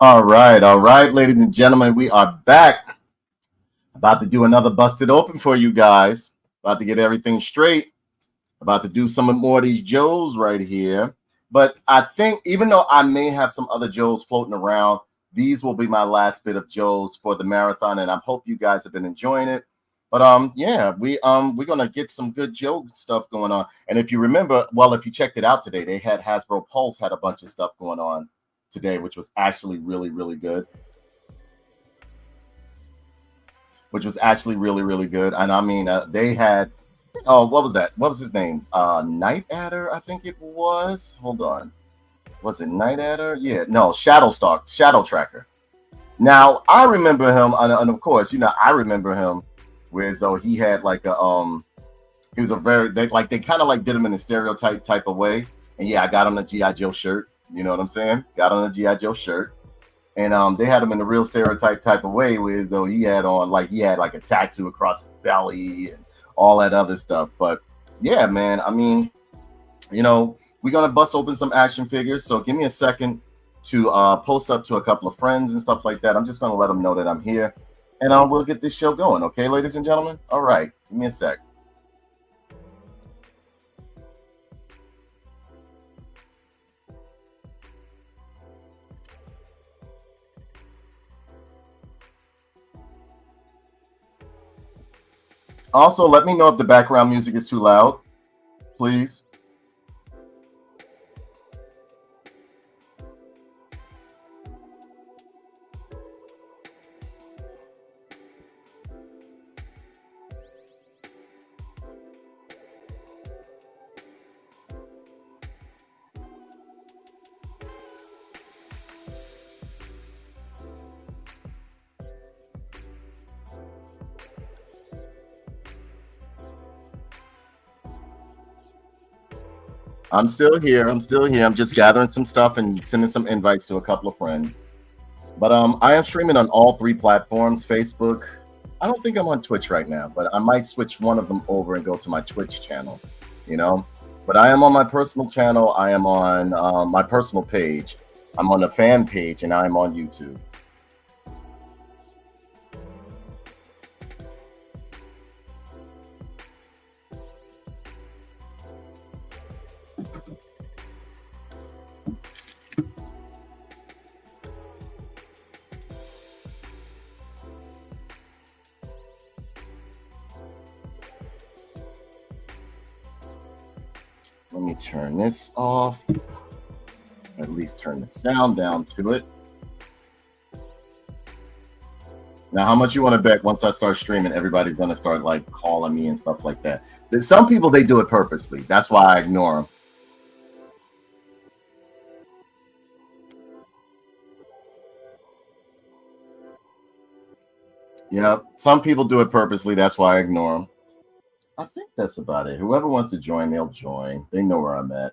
All right, ladies and gentlemen, we are back. About to do another Busted Open for you guys. About to get everything straight. About to do some more of these Joes right here. But I think even though I may have some other Joes floating around, these will be my last bit of Joes for the marathon, and I hope you guys have been enjoying it. But yeah, we're gonna get some good Joe stuff going on. And if you remember, well, if you checked it out today, they had Hasbro Pulse had a bunch of stuff going on today, which was actually really, really good. Which was actually really, really good. And I mean, they had, oh, what was that? What was his name? Night Adder, I think it was. Hold on. Was it Night Adder? Yeah, no, Shadow Tracker. Now, I remember him, and of course, I remember him, whereas though he had like he was a very, they kind of like did him in a stereotype type of way. And yeah, I got him a G.I. Joe shirt. You know what I'm saying? Got on a G.I. Joe shirt. And they had him in a real stereotype type of way, where as though he had like a tattoo across his belly and all that other stuff. But yeah, man, I mean, we're gonna bust open some action figures. So give me a second to post up to a couple of friends and stuff like that. I'm just gonna let them know that I'm here, and we'll get this show going. Okay, ladies and gentlemen. All right, give me a sec. Also, let me know if the background music is too loud, please. I'm still here. I'm still here. I'm just gathering some stuff and sending some invites to a couple of friends. But I am streaming on all three platforms. Facebook. I don't think I'm on Twitch right now, but I might switch one of them over and go to my Twitch channel. You know, but I am on my personal channel. I am on my personal page. I'm on the fan page, and I am on YouTube. Let me turn this off. At least turn the sound down to it. Now, how much you want to bet once I start streaming, everybody's going to start like calling me and stuff like that? There's some people, they do it purposely. That's why I ignore them. Yeah, some people do it purposely. That's why I ignore them. I think that's about it. Whoever wants to join, they'll join. They know where I'm at.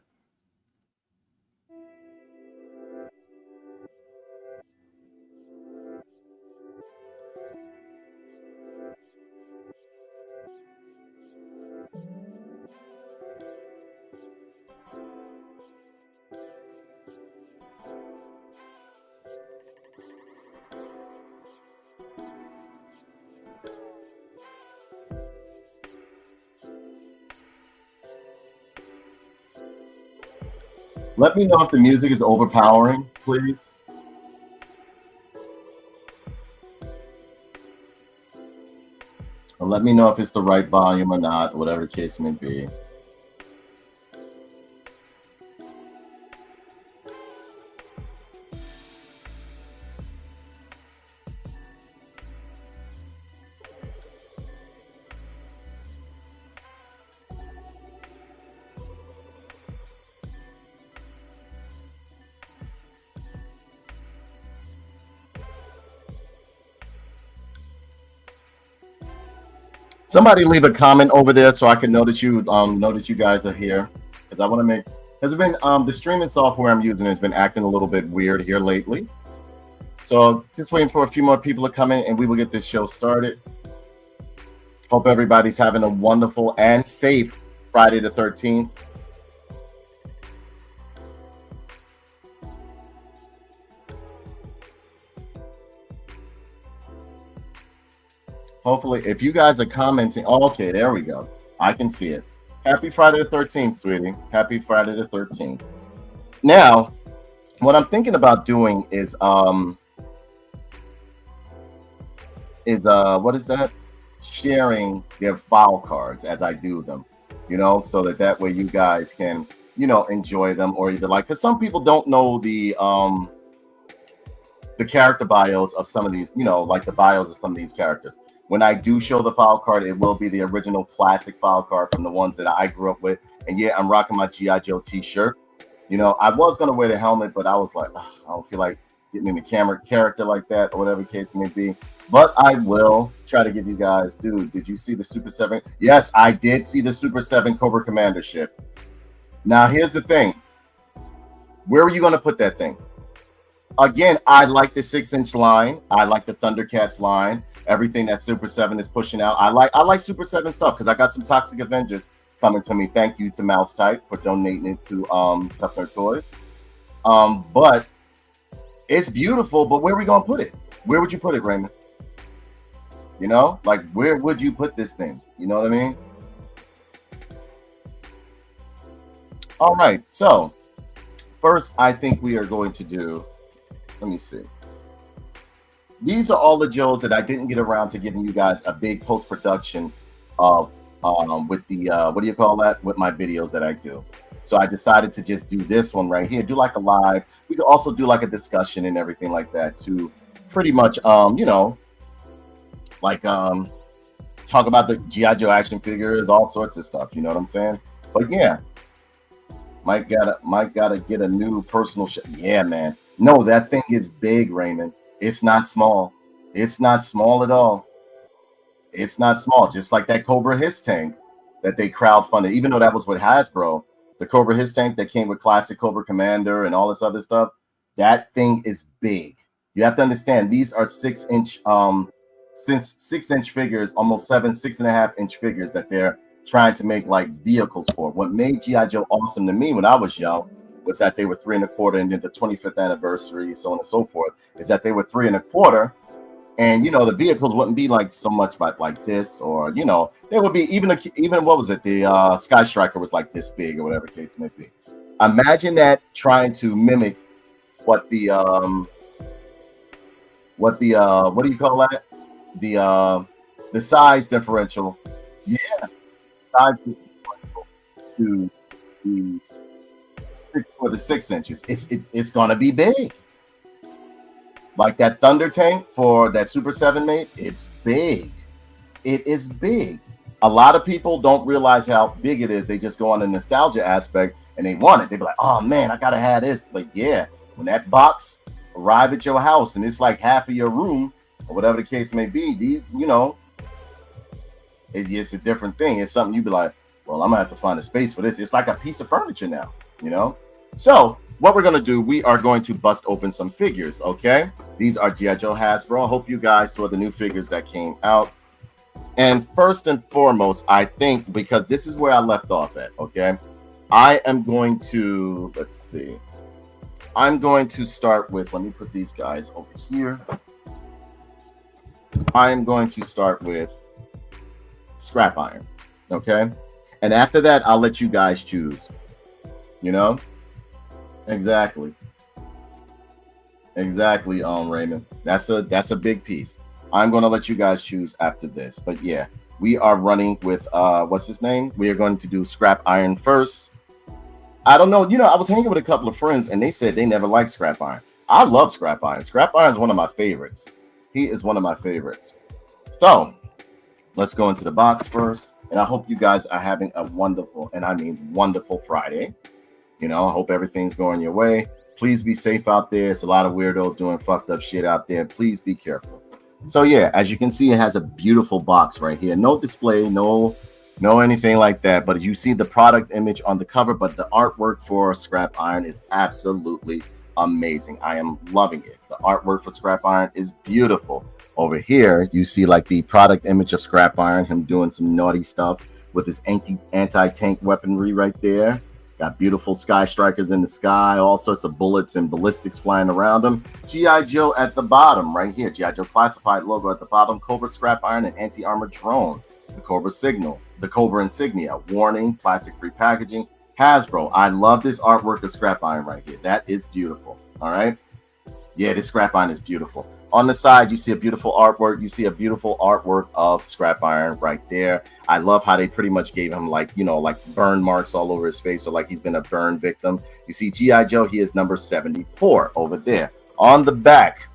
Let me know if the music is overpowering, please. And let me know if it's the right volume or not, whatever the case may be. Somebody leave a comment over there so I can know that you guys are here, because I want to make. Has it been the streaming software I'm using has been acting a little bit weird here lately. So just waiting for a few more people to come in, and we will get this show started. Hope everybody's having a wonderful and safe Friday the 13th. Hopefully, if you guys are commenting, oh, okay, there we go. I can see it. Happy Friday the 13th, sweetie. Happy Friday the 13th. Now, what I'm thinking about doing is what is that? Sharing their file cards as I do them, so that way you guys can, enjoy them, or either like, because some people don't know the character bios of some of these, like the bios of some of these characters. When I do show the file card, it will be the original classic file card from the ones that I grew up with. And yeah, I'm rocking my G.I.Joe t-shirt. I was going to wear the helmet, but I was like, I don't feel like getting in the camera character like that, or whatever the case may be. But I will try to give you guys, dude, did you see the Super 7? Yes, I did see the Super 7 Cobra Commander ship. Now, here's the thing. Where are you going to put that thing? Again, I like the 6-inch line. I like the Thundercats line. Everything that Super 7 is pushing out. I like Super 7 stuff because I got some Toxic Avengers coming to me. Thank you to Mouse Type for donating it to Tough Nerd Toys. But it's beautiful, but where are we gonna put it? Where would you put it, Raymond? Like, where would you put this thing? You know what I mean? All right, so first I think we are going to do, let me see. These are all the Joes that I didn't get around to giving you guys a big post-production of with the what do you call that, with my videos that I do. So I decided to just do this one right here, do like a live. We could also do like a discussion and everything like that to pretty much like talk about the G.I. Joe action figures, all sorts of stuff, you know what I'm saying? But yeah, might gotta get a new personal yeah, man. No, that thing is big, Raymond. It's not small. It's not small at all. It's not small. Just like that Cobra Hiss tank that they crowdfunded, even though that was with Hasbro, the Cobra Hiss tank that came with classic Cobra Commander and all this other stuff, that thing is big. You have to understand, these are 6-inch, 6-inch figures, almost 6.5-inch figures that they're trying to make like vehicles for. What made G.I. Joe awesome to me when I was young was that they were 3 1/4, and then the 25th anniversary, so on and so forth, is that they were 3 1/4. And the vehicles wouldn't be like so much like this, or there would be even what was it, the Sky Striker was like this big, or whatever case may be. Imagine that trying to mimic what the what do you call that, the size differential, yeah, size differential to the 6 inches. It's gonna be big. Like that Thunder tank for that Super 7 mate, it's big. It is big. A lot of people don't realize how big it is. They just go on the nostalgia aspect and they want it. They be like, oh man, I gotta have this. But yeah, when that box arrive at your house and it's like half of your room, or whatever the case may be, these, it's a different thing. It's something you'd be like, well, I'm gonna have to find a space for this. It's like a piece of furniture now, So what we're going to do, we are going to bust open some figures, okay? These are G.I. Joe Hasbro. I hope you guys saw the new figures that came out. And first and foremost, I think, because this is where I left off at, okay? I am going to, let's see. I'm going to start with, let me put these guys over here. I'm going to start with Scrap Iron, okay? And after that, I'll let you guys choose, Exactly, Raymond. That's a big piece. I'm going to let you guys choose after this. But yeah, we are running with what's his name? We are going to do Scrap Iron first. I don't know. I was hanging with a couple of friends and they said they never liked Scrap Iron. I love Scrap Iron. Scrap Iron is one of my favorites. He is one of my favorites. So let's go into the box first. And I hope you guys are having a wonderful, and I mean wonderful, Friday. I hope everything's going your way. Please be safe out there. It's a lot of weirdos doing fucked up shit out there. Please be careful. So yeah, as you can see, it has a beautiful box right here. No display, no anything like that. But you see the product image on the cover, but the artwork for Scrap Iron is absolutely amazing. I am loving it. The artwork for Scrap Iron is beautiful. Over here, you see like the product image of Scrap Iron, him doing some naughty stuff with his anti-tank weaponry right there. Got beautiful sky strikers in the sky, all sorts of bullets and ballistics flying around them. G.I. Joe at the bottom, right here. G.I. Joe classified logo at the bottom. Cobra scrap iron and anti-armor drone. The Cobra signal. The Cobra insignia. Warning, plastic-free packaging. Hasbro. I love this artwork of scrap iron right here. That is beautiful. All right. Yeah, this scrap iron is beautiful. On the side, you see a beautiful artwork. You see a beautiful artwork of scrap iron right there. I love how they pretty much gave him like, you know, like burn marks all over his face. So like he's been a burn victim. You see G.I. Joe, he is number 74 over there. On the back,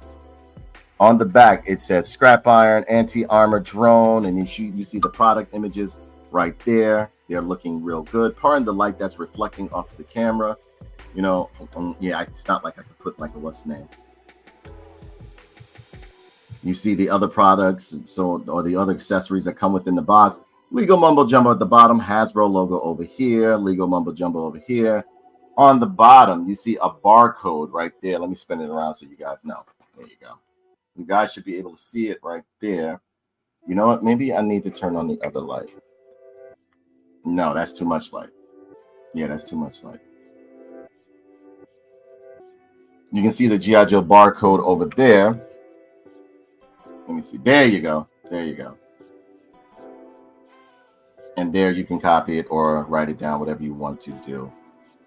it says scrap iron, anti-armor drone. And you see the product images right there. They're looking real good. Pardon the light that's reflecting off the camera. You know, yeah, it's not like I could put like a what's the name. You see the other products, or the other accessories that come within the box. Legal Mumbo Jumbo at the bottom, Hasbro logo over here, Legal Mumbo Jumbo over here. On the bottom, you see a barcode right there. Let me spin it around so you guys know. There you go. You guys should be able to see it right there. You know what? Maybe I need to turn on the other light. No, that's too much light. Yeah, that's too much light. You can see the G.I. Joe barcode over there. Let me see. There you go. There you go. And there you can copy it or write it down, whatever you want to do,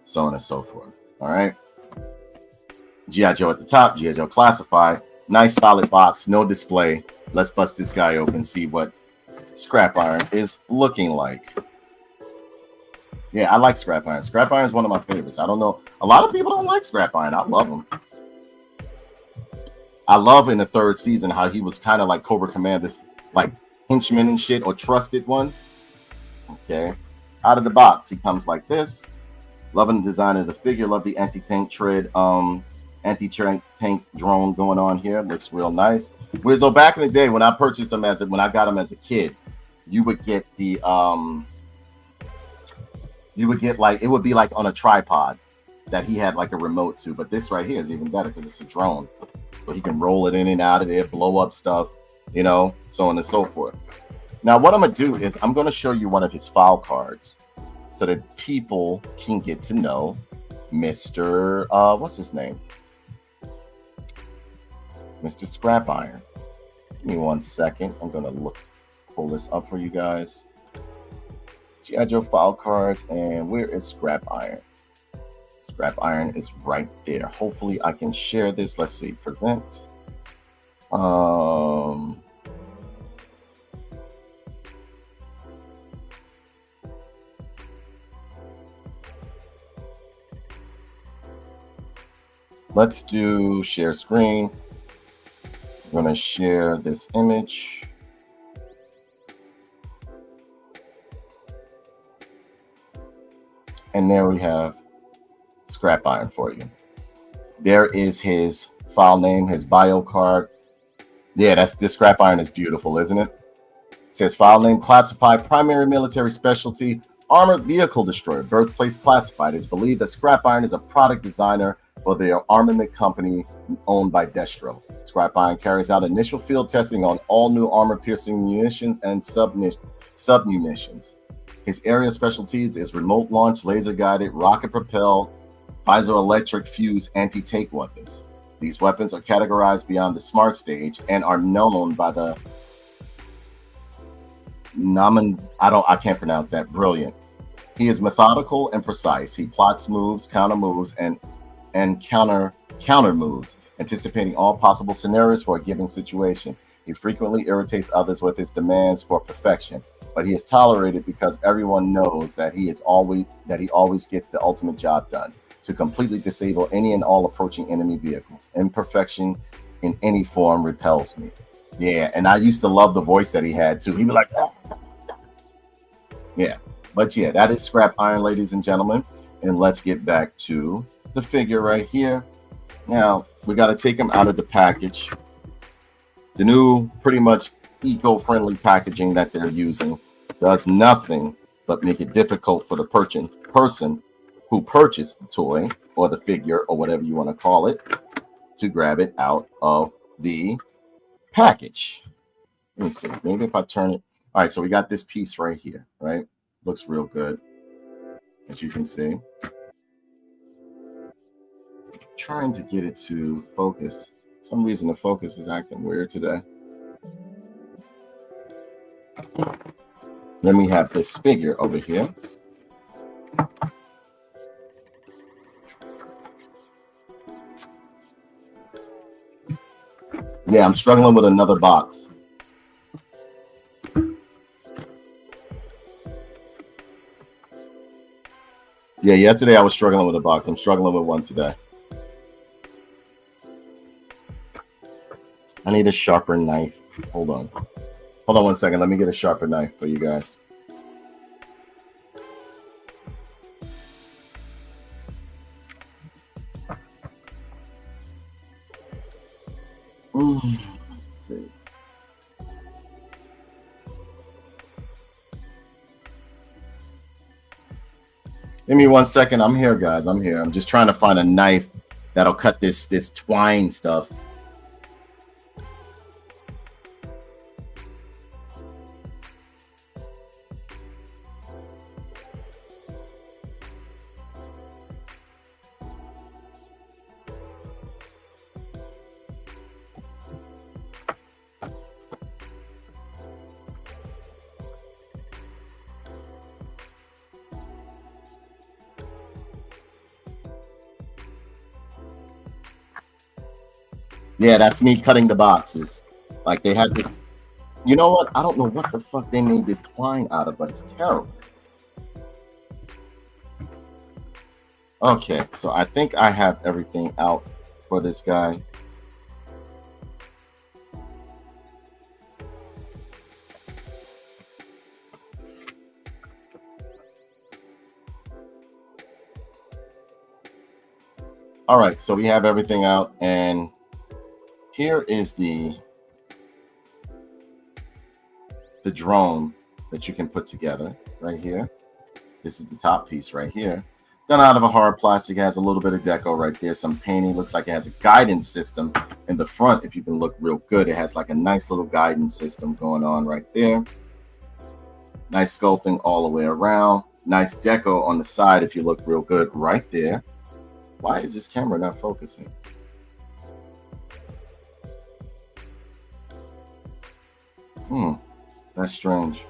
so on and so forth. All right. G.I. Joe at the top, G.I. Joe classified. Nice solid box, no display. Let's bust this guy open, see what scrap iron is looking like. Yeah, I like scrap iron. Scrap iron is one of my favorites. I don't know. A lot of people don't like scrap iron. I love them. I love in the third season how he was kind of like Cobra Commander's like henchman and shit, or trusted one. Okay. Out of the box, he comes like this. Loving the design of the figure. Love the anti-tank tread, anti-tank drone going on here. Looks real nice. So back in the day when I purchased them when I got them as a kid, you would get the like, it would be like on a tripod that he had like a remote to, but this right here is even better because it's a drone. So he can roll it in and out of there, blow up stuff, you know, so on and so forth. Now, what I'm going to do is I'm going to show you one of his file cards so that people can get to know Mr. What's his name? Mr. Scrap Iron. Give me 1 second. I'm going to pull this up for you guys. G.I. Joe file cards, and where is Scrap Iron? Scrap iron is right there. Hopefully I can share this. Let's see, present. Let's do share screen. I'm going to share this image. And there we have scrap iron for you. There is his file name, his bio card. Yeah, this scrap iron is beautiful, isn't it? It says file name classified, primary military specialty, armored vehicle destroyer, birthplace classified. It's believed that scrap iron is a product designer for their armament company owned by Destro. Scrap iron carries out initial field testing on all new armor-piercing munitions and sub-munitions. His area of specialties is remote launch, laser-guided, rocket-propelled, piezoelectric fuse anti-tank weapons. These weapons are categorized beyond the smart stage and are known by the I can't pronounce that. Brilliant. He is methodical and precise. He plots moves, counter moves, and counter moves, anticipating all possible scenarios for a given situation. He frequently irritates others with his demands for perfection, but he is tolerated because everyone knows that he always gets the ultimate job done, to completely disable any and all approaching enemy vehicles. Imperfection in any form repels me. Yeah, and I used to love the voice that he had too. He'd be like, ah. Yeah, but yeah, that is scrap iron, ladies and gentlemen. And let's get back to the figure right here. Now, we got to take him out of the package. The new, pretty much eco-friendly packaging that they're using does nothing but make it difficult for the person who purchased the toy or the figure or whatever you want to call it to grab it out of the package. Let me see. Maybe if I turn it. All right, so we got this piece right here, right? Looks real good. as you can see. Trying to get it to focus. For some reason the focus is acting weird today. Then we have this figure over here. Yeah, I'm struggling with another box. Yeah, yesterday I was struggling with a box. I'm struggling with one today. I need a sharper knife. Hold on. Hold on one second. Let me get a sharper knife for you guys. Let's see. Give me 1 second. I'm here, guys. I'm here. I'm just trying to find a knife that'll cut this twine stuff. Yeah, that's me cutting the boxes. Like they had this. You know what? I don't know what the fuck they made this twine out of, but it's terrible. Okay, so I think I have everything out for this guy. All right, so we have everything out, and here is the drone that you can put together right here. This is the top piece right here. Done out of a hard plastic, has a little bit of deco right there, some painting. Looks like it has a guidance system in the front. If you can look real good, it has like a nice little guidance system going on right there. Nice sculpting all the way around. Nice deco on the side if you look real good right there. Why is this camera not focusing? That's strange.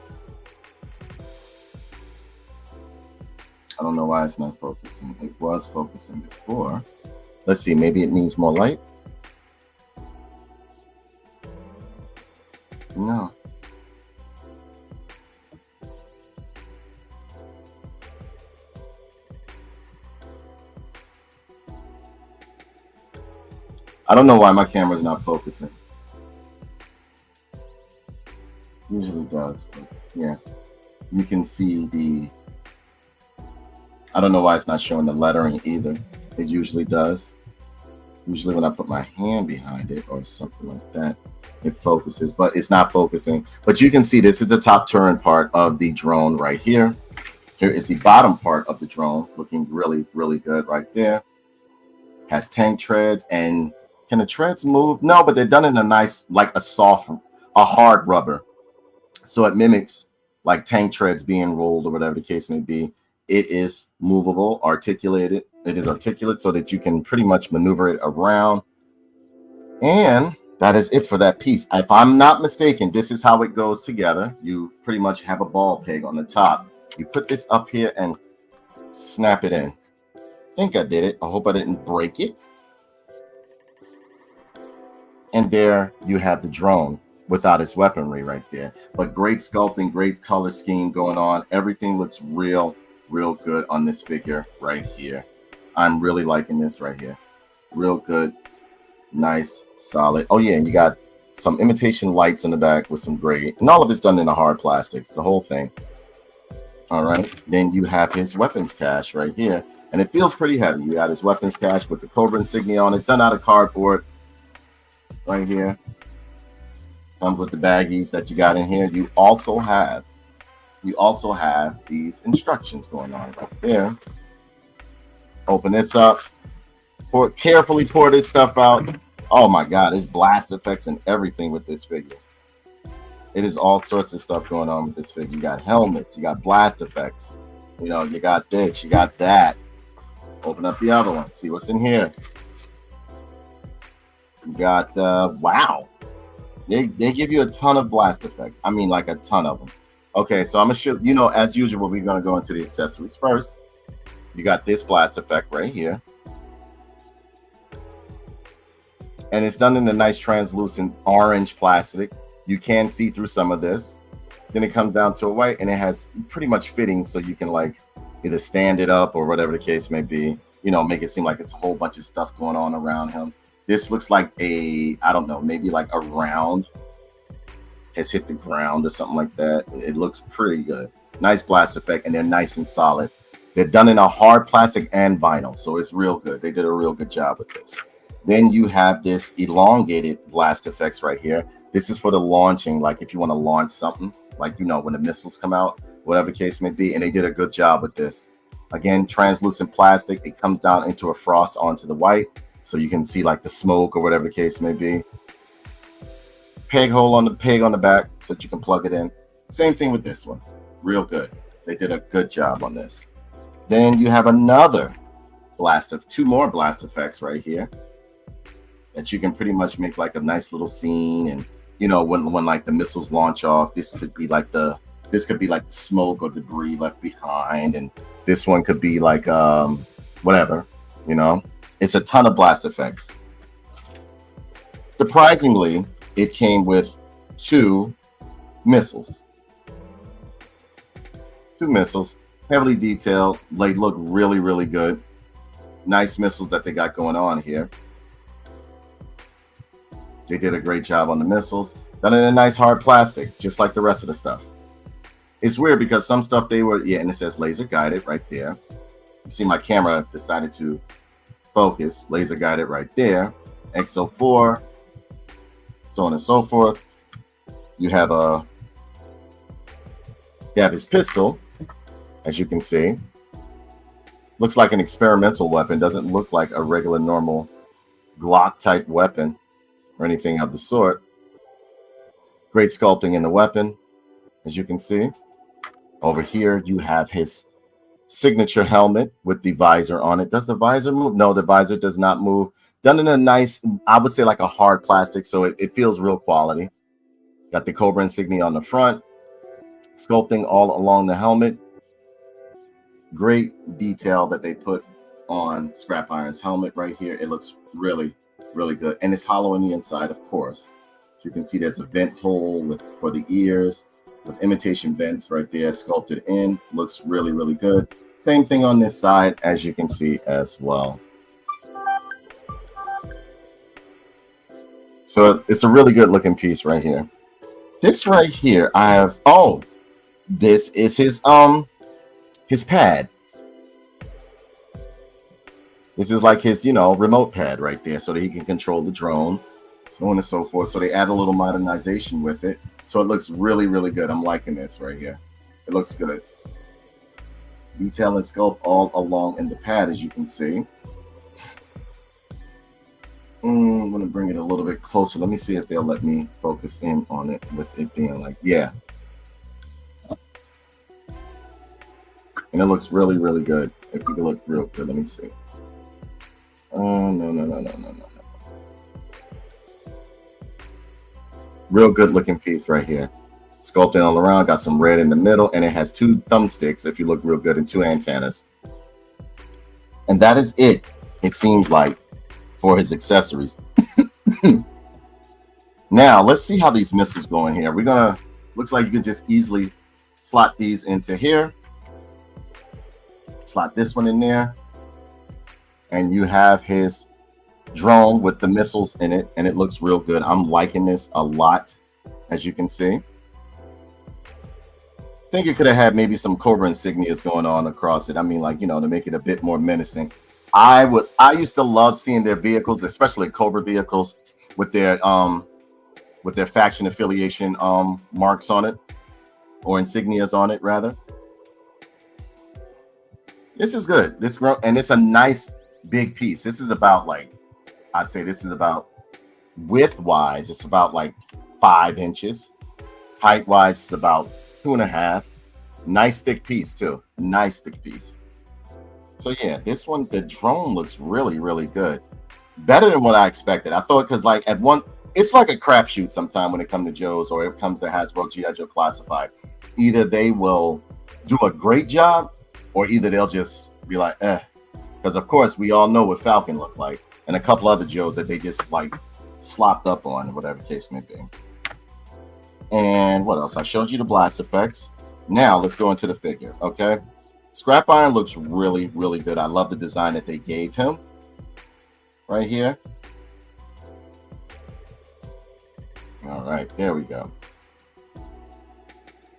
I don't know why it's not focusing. It was focusing before. Let's see, maybe it needs more light. No. I don't know why my camera's not focusing. Usually does, but yeah. You can see the, I don't know why it's not showing the lettering either. It usually does. Usually when I put my hand behind it or something like that, it focuses, but it's not focusing. But you can see this is the top turn part of the drone right here. Here is the bottom part of the drone, looking really, really good right there. Has tank treads, and can the treads move? No, but they're done in a nice, like a hard rubber. So it mimics like tank treads being rolled or whatever the case may be. It is movable, articulated. It is articulate so that you can pretty much maneuver it around. And that is it for that piece. If I'm not mistaken, this is how it goes together. You pretty much have a ball peg on the top. You put this up here and snap it in. I think I did it. I hope I didn't break it. And there you have the drone without its weaponry right there. But great sculpting, great color scheme going on. Everything looks real good on this figure right here. I'm really liking this right here. Real good, nice, solid. Oh yeah, and you got some imitation lights in the back with some gray, and all of it's done in a hard plastic, the whole thing. All right, then you have his weapons cache right here, and it feels pretty heavy. You got his weapons cache with the Cobra insignia on it, done out of cardboard right here. Comes with the baggies that you got in here. You also have these instructions going on right there. Open this up. Carefully pour this stuff out. Oh my God, there's blast effects and everything with this figure. It is all sorts of stuff going on with this figure. You got helmets, you got blast effects. You know, you got this, you got that. Open up the other one, see what's in here. You got wow. They give you a ton of blast effects. I mean, like a ton of them. Okay, so I'm gonna show you know, as usual, we're gonna go into the accessories first. You got this blast effect right here. And it's done in a nice translucent orange plastic. You can see through some of this. Then it comes down to a white, and it has pretty much fittings, so you can like either stand it up or whatever the case may be. You know, make it seem like it's a whole bunch of stuff going on around him. This looks like a, I don't know, maybe like a round has hit the ground or something like that. It looks pretty good. Nice blast effect, and they're nice and solid. They're done in a hard plastic and vinyl, so it's real good. They did a real good job with this. Then you have this elongated blast effects right here. This is for the launching, like if you want to launch something, like, you know, when the missiles come out, whatever the case may be. And they did a good job with this. Again, translucent plastic. It comes down into a frost onto the white, so you can see like the smoke or whatever the case may be. Peg hole on the peg on the back so that you can plug it in. Same thing with this one. Real good. They did a good job on this. Then you have another two more blast effects right here that you can pretty much make like a nice little scene. And you know, when like the missiles launch off, this could be like the smoke or debris left behind, and this one could be like whatever, you know. It's a ton of blast effects. Surprisingly, it came with two missiles, heavily detailed. They look really, really good. Nice missiles that they got going on here. They did a great job on the missiles. Done in a nice hard plastic, just like the rest of the stuff. It's weird because some stuff they were, yeah, and it says laser guided right there. You see my camera decided to focus. Laser guided right there. XO4, so on and so forth. You have his pistol, as you can see. Looks like an experimental weapon. Doesn't look like a regular normal Glock type weapon or anything of the sort. Great sculpting in the weapon, as you can see. Over here, you have his signature helmet with the visor on it. Does the visor move? No, the visor does not move. Done in a nice, I would say like a hard plastic, so it feels real quality. Got the Cobra insignia on the front. Sculpting all along the helmet. Great detail that they put on Scrap Iron's helmet right here. It looks really, really good. And it's hollow on the inside, of course. You can see there's a vent hole for the ears with imitation vents right there sculpted in. Looks really, really good. Same thing on this side, as you can see as well. So it's a really good looking piece right here. This right here, I have, oh, this is his pad. This is like his, you know, remote pad right there so that he can control the drone, so on and so forth. So they add a little modernization with it. So it looks really, really good. I'm liking this right here. It looks good. Detail and sculpt all along in the pad, as you can see. I'm going to bring it a little bit closer. Let me see if they'll let me focus in on it with it being like, yeah. And it looks really, really good. If you can look real good, let me see. Oh, no. Real good looking piece right here. Sculpting all around, got some red in the middle, and it has two thumbsticks, if you look real good, and two antennas. And that is it, it seems like, for his accessories. Now, let's see how these missiles go in here. Looks like you can just easily slot these into here. Slot this one in there. And you have his drone with the missiles in it, and it looks real good. I'm liking this a lot, as you can see. I think it could have had maybe some Cobra insignias going on across it. I mean, like, you know, to make it a bit more menacing. I used to love seeing their vehicles, especially Cobra vehicles, with their faction affiliation marks on it, or insignias on it rather. This is good. And it's a nice big piece. This is about, like, I'd say this is about, width wise, it's about like 5 inches. Height wise, it's about 2.5. Nice thick piece too. Nice thick piece. So yeah, this one, the drone looks really, really good. Better than what I expected. I thought, because like at one, it's like a crapshoot sometime when it comes to Joe's or it comes to Hasbro G.I. Joe Classified. Either they will do a great job, or either they'll just be like, eh. Because of course we all know what Falcon looked like, and a couple other Joes that they just like slopped up on, whatever case may be. And what else? I showed you the blast effects. Now let's go into the figure. Okay, Scrap Iron looks really, really good. I love the design that they gave him right here. All right, there we go.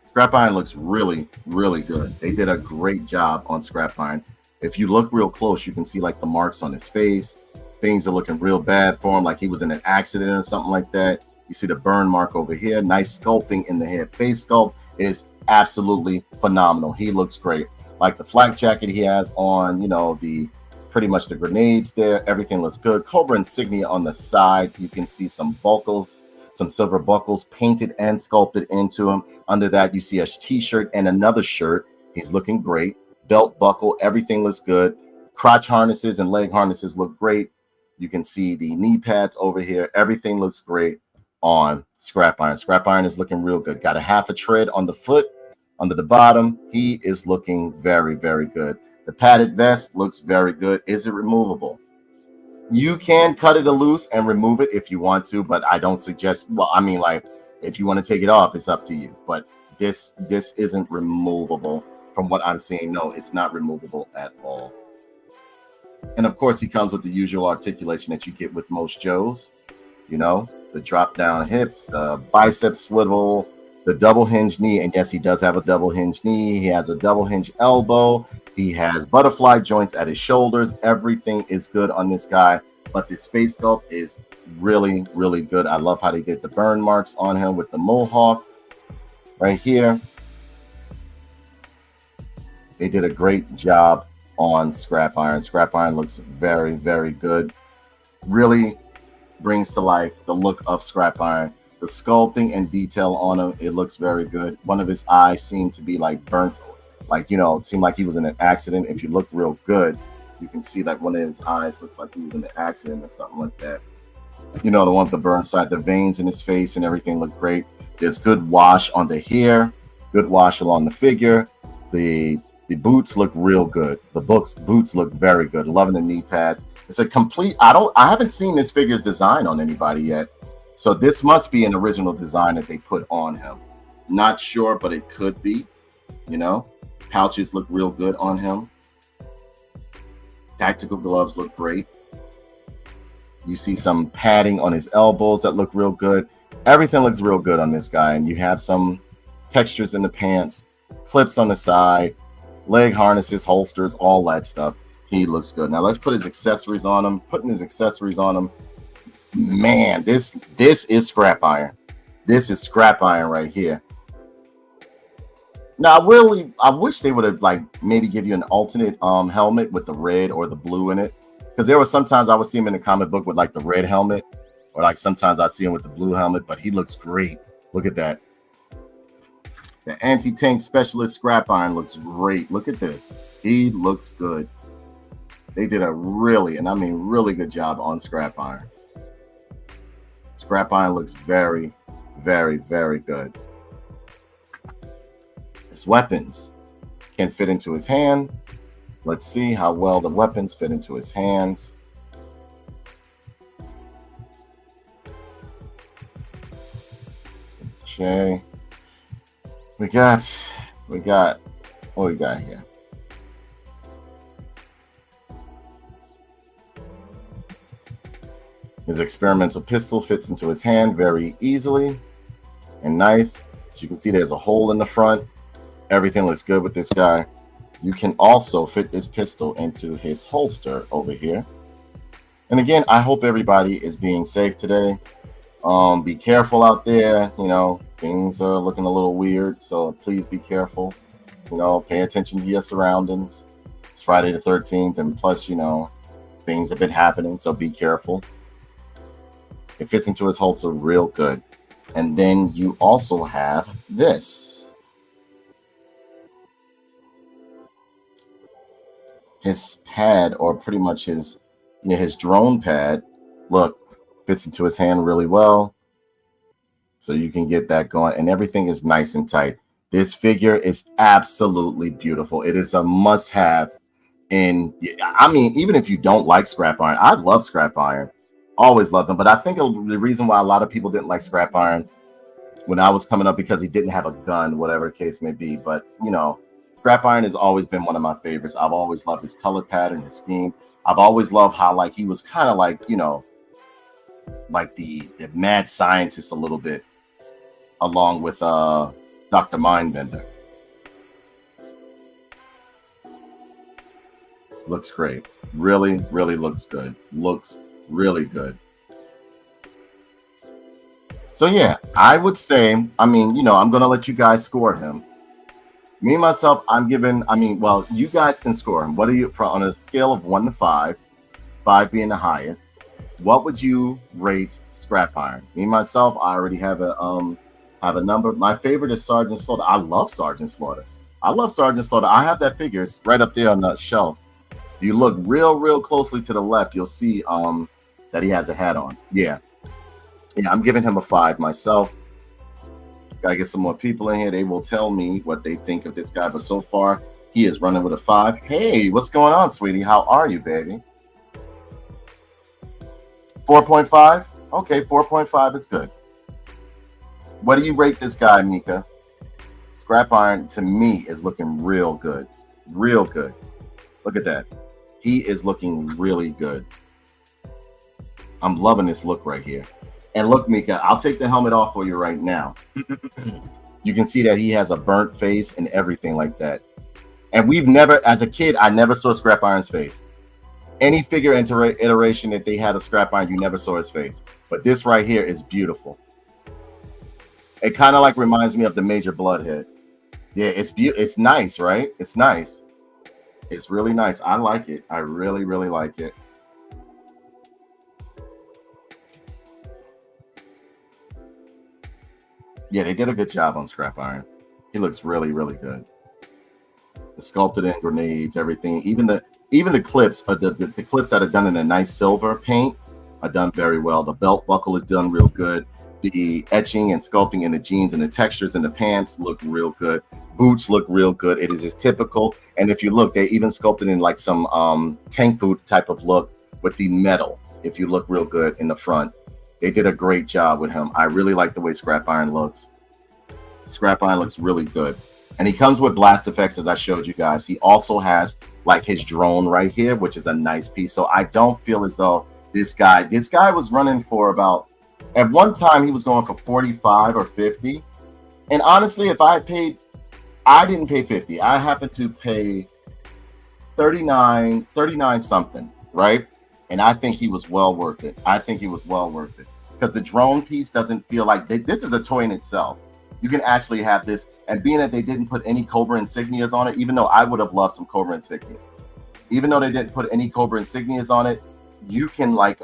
Scrap Iron looks really, really good. They did a great job on Scrap Iron. If you look real close, you can see like the marks on his face. Things are looking real bad for him, like he was in an accident or something like that. You see the burn mark over here. Nice sculpting in the head. Face sculpt is absolutely phenomenal. He looks great. Like the flak jacket he has on, you know, the pretty much the grenades there. Everything looks good. Cobra insignia on the side. You can see some buckles, some silver buckles painted and sculpted into him. Under that, you see a t-shirt and another shirt. He's looking great. Belt buckle. Everything looks good. Crotch harnesses and leg harnesses look great. You can see the knee pads over here. Everything looks great on Scrap Iron. Scrap Iron is looking real good. Got a half a tread on the foot, under the bottom. He is looking very, very good. The padded vest looks very good. Is it removable? You can cut it loose and remove it if you want to, but I don't suggest. Well, I mean, like, if you want to take it off, it's up to you. But this isn't removable from what I'm seeing. No, it's not removable at all. And of course, he comes with the usual articulation that you get with most Joes. You know, the drop down hips, the bicep swivel, the double hinge knee. And yes, he does have a double hinge knee. He has a double hinge elbow. He has butterfly joints at his shoulders. Everything is good on this guy. But this face sculpt is really, really good. I love how they did the burn marks on him with the mohawk right here. They did a great job on Scrap Iron. Scrap Iron looks very, very good. Really brings to life the look of Scrap Iron. The sculpting and detail on him, it looks very good. One of his eyes seemed to be like burnt, like, you know, it seemed like he was in an accident. If you look real good, you can see like one of his eyes looks like he was in an accident or something like that. You know, the one with the burn side, the veins in his face and everything look great. There's good wash on the hair, good wash along the figure. The boots look real good. The boots look very good. Loving the knee pads. It's a complete. I haven't seen this figure's design on anybody yet, so this must be an original design that they put on him. Not sure, but it could be. You know, pouches look real good on him. Tactical gloves look great. You see some padding on his elbows that look real good. Everything looks real good on this guy, and you have some textures in the pants, clips on the side, leg harnesses, holsters, all that stuff. He looks good. Now let's put his accessories on him. Putting his accessories on him, man, this is Scrap Iron. This is Scrap Iron right here. Now I wish they would have like maybe give you an alternate helmet with the red or the blue in it, because there were sometimes I would see him in the comic book with like the red helmet, or like sometimes I see him with the blue helmet. But he looks great. Look at that. The anti-tank specialist Scrap Iron looks great. Look at this. He looks good. They did a really, and I mean really good job on Scrap Iron. Scrap Iron looks very, very, very good. His weapons can fit into his hand. Let's see how well the weapons fit into his hands. Okay. We got what we got here. His experimental pistol fits into his hand very easily and nice. As you can see, there's a hole in the front. Everything looks good with this guy. You can also fit this pistol into his holster over here. And again, I hope everybody is being safe today. Be careful out there. You know, things are looking a little weird, so please be careful. You know, pay attention to your surroundings. It's Friday the 13th, and plus, you know, things have been happening, so be careful. It fits into his holster real good. And then you also have this. his pad, or pretty much his, you know, his drone pad, look, fits into his hand really well. So you can get that going, and everything is nice and tight. This figure is absolutely beautiful. It is a must-have. And I mean, even if you don't like scrap iron, I love scrap iron, always loved them. But I think the reason why a lot of people didn't like scrap iron when I was coming up, because he didn't have a gun, whatever the case may be. But you know, scrap iron has always been one of my favorites. I've always loved his color pattern, his scheme. I've always loved how, like, he was kind of like, you know, like the mad scientist a little bit, along with Dr. Mindbender. Looks great. Really, really looks good. Looks really good. So yeah, I would say, I mean, you know, I'm gonna let you guys score him. Me myself, I'm giving, I mean, well, you guys can score him. What are you, on a scale of 1 to 5, 5 being the highest, what would you rate scrap iron? Me myself, I already have a number. My favorite is Sergeant Slaughter. I love Sergeant Slaughter. I love Sergeant Slaughter. I have that figure. It's right up there on the shelf. You look real closely to the left, you'll see that he has a hat on. Yeah, I'm giving him a 5 myself. Gotta get some more people in here. They will tell me what they think of this guy, but so far he is running with a 5. Hey, what's going on, sweetie? How are you, baby? 4.5. Okay, 4.5 is good. What do you rate this guy, Mika? Scrap iron to me is looking real good. Real good. Look at that. He is looking really good. I'm loving this look right here. And look, Mika, I'll take the helmet off for you right now. You can see that he has a burnt face and everything like that. And we've never, as a kid, I never saw Scrap Iron's face. Any figure iteration that they had of Scrap Iron, you never saw his face. But this right here is beautiful. It kind of like reminds me of the Major Bloodhead. Yeah, it's nice, right? It's nice. It's really nice. I like it. I really like it. Yeah, they did a good job on Scrap Iron. He looks really good. The sculpted in grenades, everything, even the clips, the clips that are done in a nice silver paint are done very well. The belt buckle is done real good. The etching and sculpting in the jeans and the textures in the pants look real good. Boots look real good. It is as typical. And if you look, they even sculpted in like some tank boot type of look with the metal. If you look real good in the front, they did a great job with him. I really like the way Scrap Iron looks. Scrap Iron looks really good. And he comes with blast effects, as I showed you guys. He also has like his drone right here, which is a nice piece. So I don't feel as though this guy was running for about, at one time he was going for 45 or 50. And honestly, if I paid, I didn't pay 50. I happened to pay 39 something, right? And I think he was well worth it. I think he was well worth it because the drone piece doesn't feel like this is a toy in itself. You can actually have this, and being that they didn't put any Cobra insignias on it, even though I would have loved some Cobra insignias, even though they didn't put any Cobra insignias on it, you can like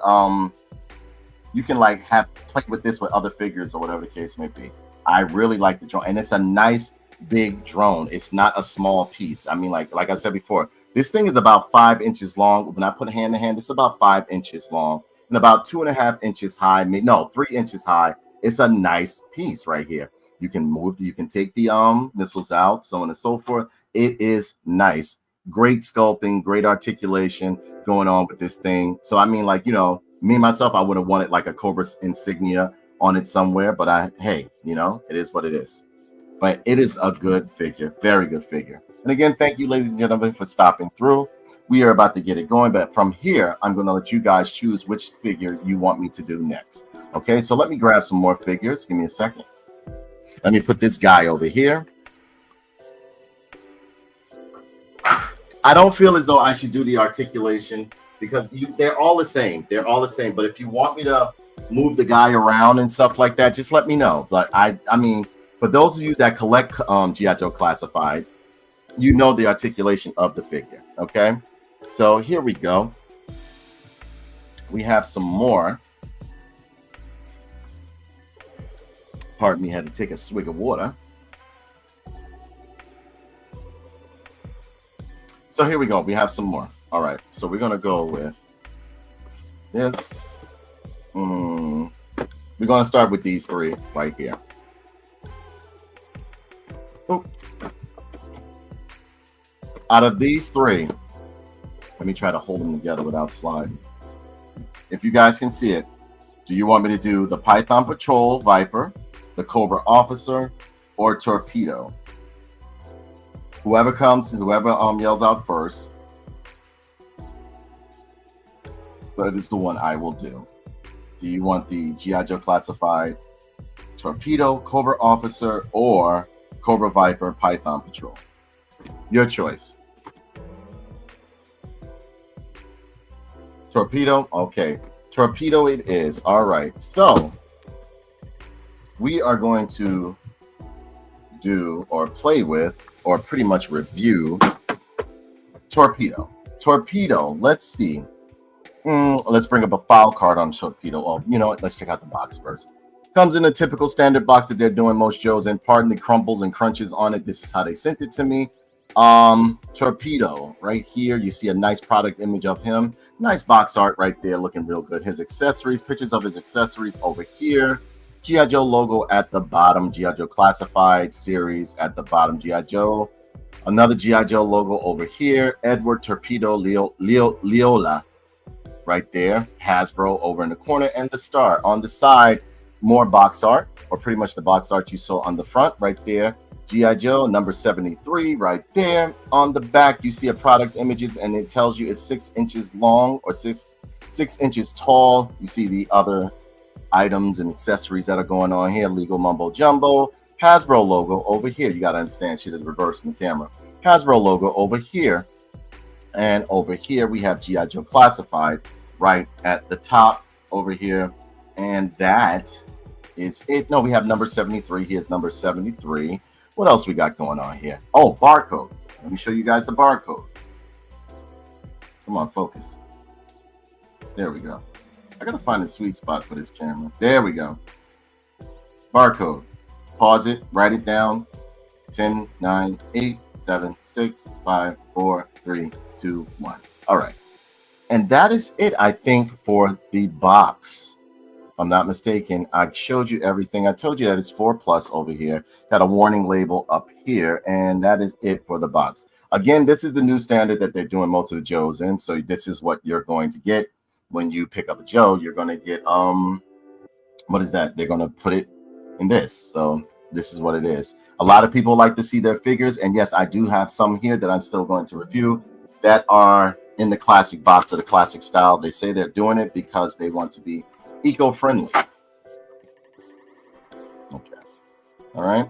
have play with this with other figures or whatever the case may be. I really like the drone, and it's a nice big drone. It's not a small piece. I mean, like I said before, this thing is about 5 inches long. When I put hand to hand, it's about 5 inches long and about 2.5 inches high. No, 3 inches high. It's a nice piece right here. You can move, you can take the missiles out, so on and so forth. It is nice. Great sculpting, great articulation going on with this thing. So I mean, like, you know, me myself, I would have wanted like a Cobra insignia on it somewhere, but hey, you know, it is what it is. But it is a good figure, very good figure. And again, thank you, ladies and gentlemen, for stopping through. We are about to get it going, but from here, I'm going to let you guys choose which figure you want me to do next. Okay, so let me grab some more figures. Give me a second. Let me put this guy over here. I don't feel as though I should do the articulation because they're all the same. They're all the same. But if you want me to move the guy around and stuff like that, just let me know. But I mean, for those of you that collect G.I. Joe classifieds, you know the articulation of the figure. Okay, so here we go. We have some more. Pardon me, had to take a swig of water. So here we go. We have some more. All right. So we're gonna go with this. We're gonna start with these three right here. Oop. Out of these three, let me try to hold them together without sliding. If you guys can see it, do you want me to do the Python Patrol Viper, the Cobra Officer, or Torpedo? Whoever yells out first, that is the one I will do. Do you want the G.I. Joe Classified, Torpedo, Cobra Officer, or Cobra Viper, Python Patrol? Your choice. Torpedo? Okay. Torpedo it is. All right. So we are going to do or play with or pretty much review Torpedo. Torpedo, let's see. Let's bring up a file card on Torpedo. Oh, you know what? Let's check out the box first. Comes in a typical standard box that they're doing most Joes in. Pardon the crumbles and crunches on it. This is how they sent it to me. Torpedo right here. You see a nice product image of him. Nice box art right there, looking real good. His accessories, pictures of his accessories over here. G.I. Joe logo at the bottom. G.I. Joe Classified series at the bottom. G.I. Joe. Another G.I. Joe logo over here. Edward Torpedo Leola right there. Hasbro over in the corner, and the star on the side. More box art, or pretty much the box art you saw on the front right there. G.I. Joe number 73 right there. On the back, you see a product images, and it tells you it's 6 inches long or six inches tall. You see the other items and accessories that are going on here. Legal mumbo jumbo. Hasbro logo over here. You got to understand shit is reversed in the camera. Hasbro logo over here. And over here, we have G.I. Joe Classified right at the top over here. And that is it. No, we have number 73. Here's number 73. What else we got going on here? Oh, barcode. Let me show you guys the barcode. Come on, focus. There we go. I got to find a sweet spot for this camera. There we go. Barcode. Pause it. Write it down. 10, 9, 8, 7, 6, 5, 4, 3, 2, 1. All right. And that is it, I think, for the box. If I'm not mistaken, I showed you everything. I told you that it's 4+ over here. Got a warning label up here, and that is it for the box. Again, this is the new standard that they're doing most of the Joes in. So this is what you're going to get when you pick up a Joe. You're going to get, what is that? They're going to put it in this. So this is what it is. A lot of people like to see their figures, and yes, I do have some here that I'm still going to review that are in the classic box or the classic style. They say they're doing it because they want to be eco-friendly. Okay. All right.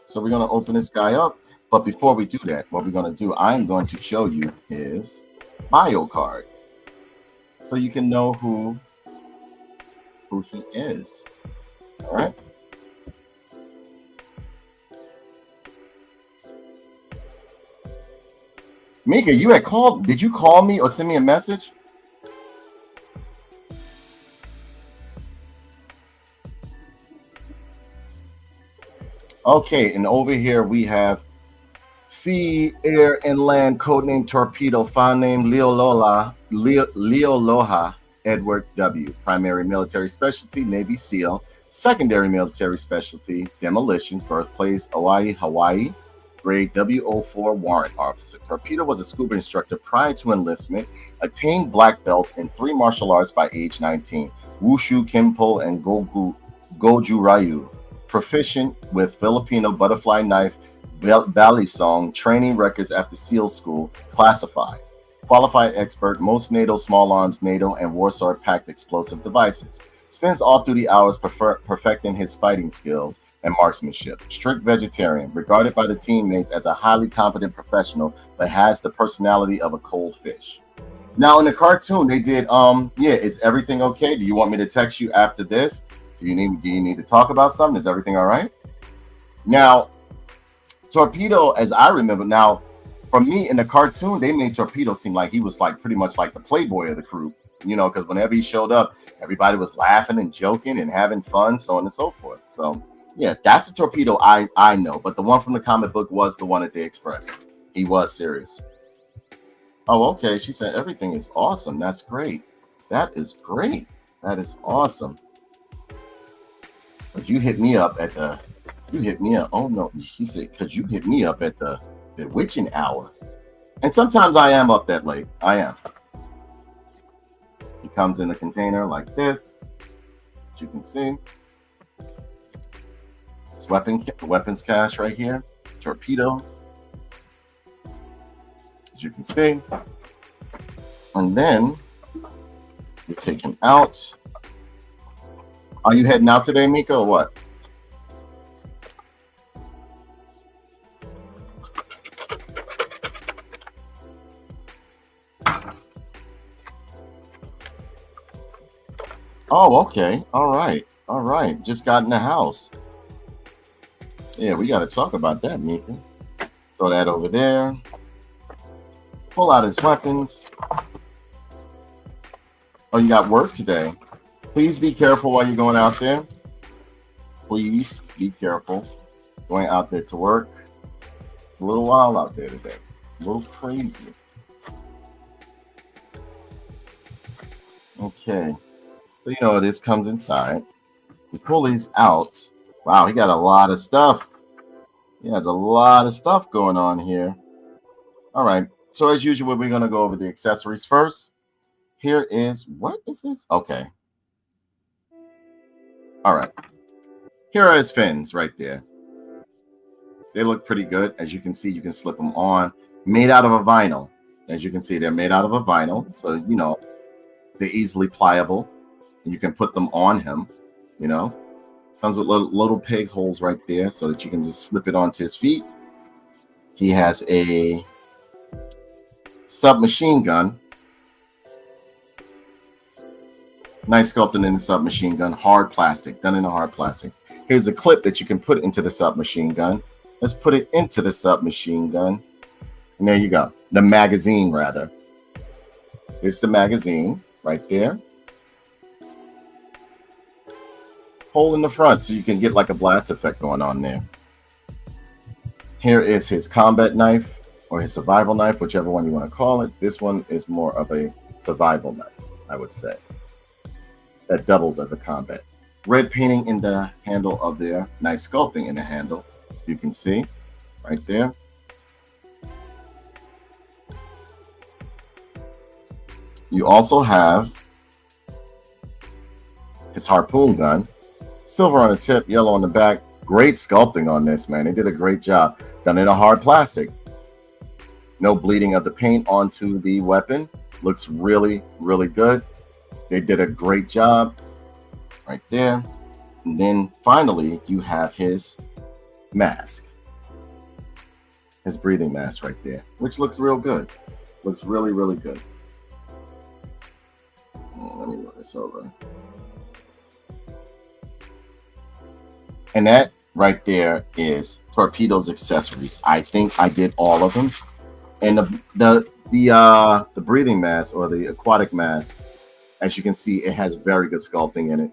So we're going to open this guy up. But before we do that, what we're going to do, I'm going to show you his bio card. So you can know who he is. All right. Mika, you had called. Did you call me or send me a message? Okay, and over here we have sea, air, and land, codename Torpedo, file name Leoloha Edward W. Primary military specialty, Navy SEAL. Secondary military specialty, demolitions, birthplace, Hawaii. Grade W04 warrant officer. Torpedo was a scuba instructor prior to enlistment, attained black belts in 3 martial arts by age 19, Wushu, Kempo, and Goju Ryu. Proficient with Filipino butterfly knife, ballet song, training records after SEAL school, classified. Qualified expert, most NATO, small arms, NATO, and Warsaw packed explosive devices. Spends off-duty hours perfecting his fighting skills and marksmanship. Strict vegetarian, regarded by the teammates as a highly competent professional, but has the personality of a cold fish. Now in the cartoon, they did, yeah, is everything okay? Do you want me to text you after this? Do you need to talk about something? Is everything all right? Now, Torpedo, as I remember, now for me in the cartoon, they made Torpedo seem like he was like pretty much like the playboy of the crew, you know, because whenever he showed up, everybody was laughing and joking and having fun, so on and so forth. So yeah, that's the Torpedo I know, but the one from the comic book was the one that they expressed. He was serious. Oh, okay. She said everything is awesome. That's great. That is great. That is awesome. But you hit me up at the. You hit me up. Oh no, she said because you hit me up at the witching hour. And sometimes I am up that late. I am. He comes in a container like this, as you can see. It's weapons cache right here. Torpedo, as you can see. And then you take him out. Are you heading out today, Mika, or what? Oh, okay. All right. All right. Just got in the house. Yeah, we got to talk about that, Mika. Throw that over there. Pull out his weapons. Oh, you got work today. Please be careful while you're going out there. Please be careful going out there to work. A little wild out there today. A little crazy. Okay. So, you know, this comes inside. You pull these out. Wow, he got a lot of stuff. He has a lot of stuff going on here. All right. So, as usual, we're going to go over the accessories first. Here is, what is this? Okay. All right. Here are his fins right there. They look pretty good. As you can see, you can slip them on. Made out of a vinyl. As you can see, they're made out of a vinyl. So, you know, they're easily pliable. You can put them on him, you know. Comes with little peg holes right there so that you can just slip it onto his feet. He has a submachine gun. Nice sculpting in the submachine gun. Hard plastic, done in a hard plastic. Here's a clip that you can put into the submachine gun. Let's put it into the submachine gun. And there you go. The magazine, rather. It's the magazine right there. Hole in the front so you can get like a blast effect going on there. Here is his combat knife or his survival knife, whichever one you want to call it. This one is more of a survival knife, I would say. That doubles as a combat. Red painting in the handle of there. Nice sculpting in the handle. You can see right there. You also have his harpoon gun. Silver on the tip, yellow on the back. Great sculpting on this, man. They did a great job. Done in a hard plastic. No bleeding of the paint onto the weapon. Looks really, really good. They did a great job right there. And then finally, you have his mask. His breathing mask right there, which looks real good. Looks really, really good. Let me move this over. And that right there is Torpedo's accessories. I think I did all of them. And the breathing mask or the aquatic mask, as you can see, it has very good sculpting in it.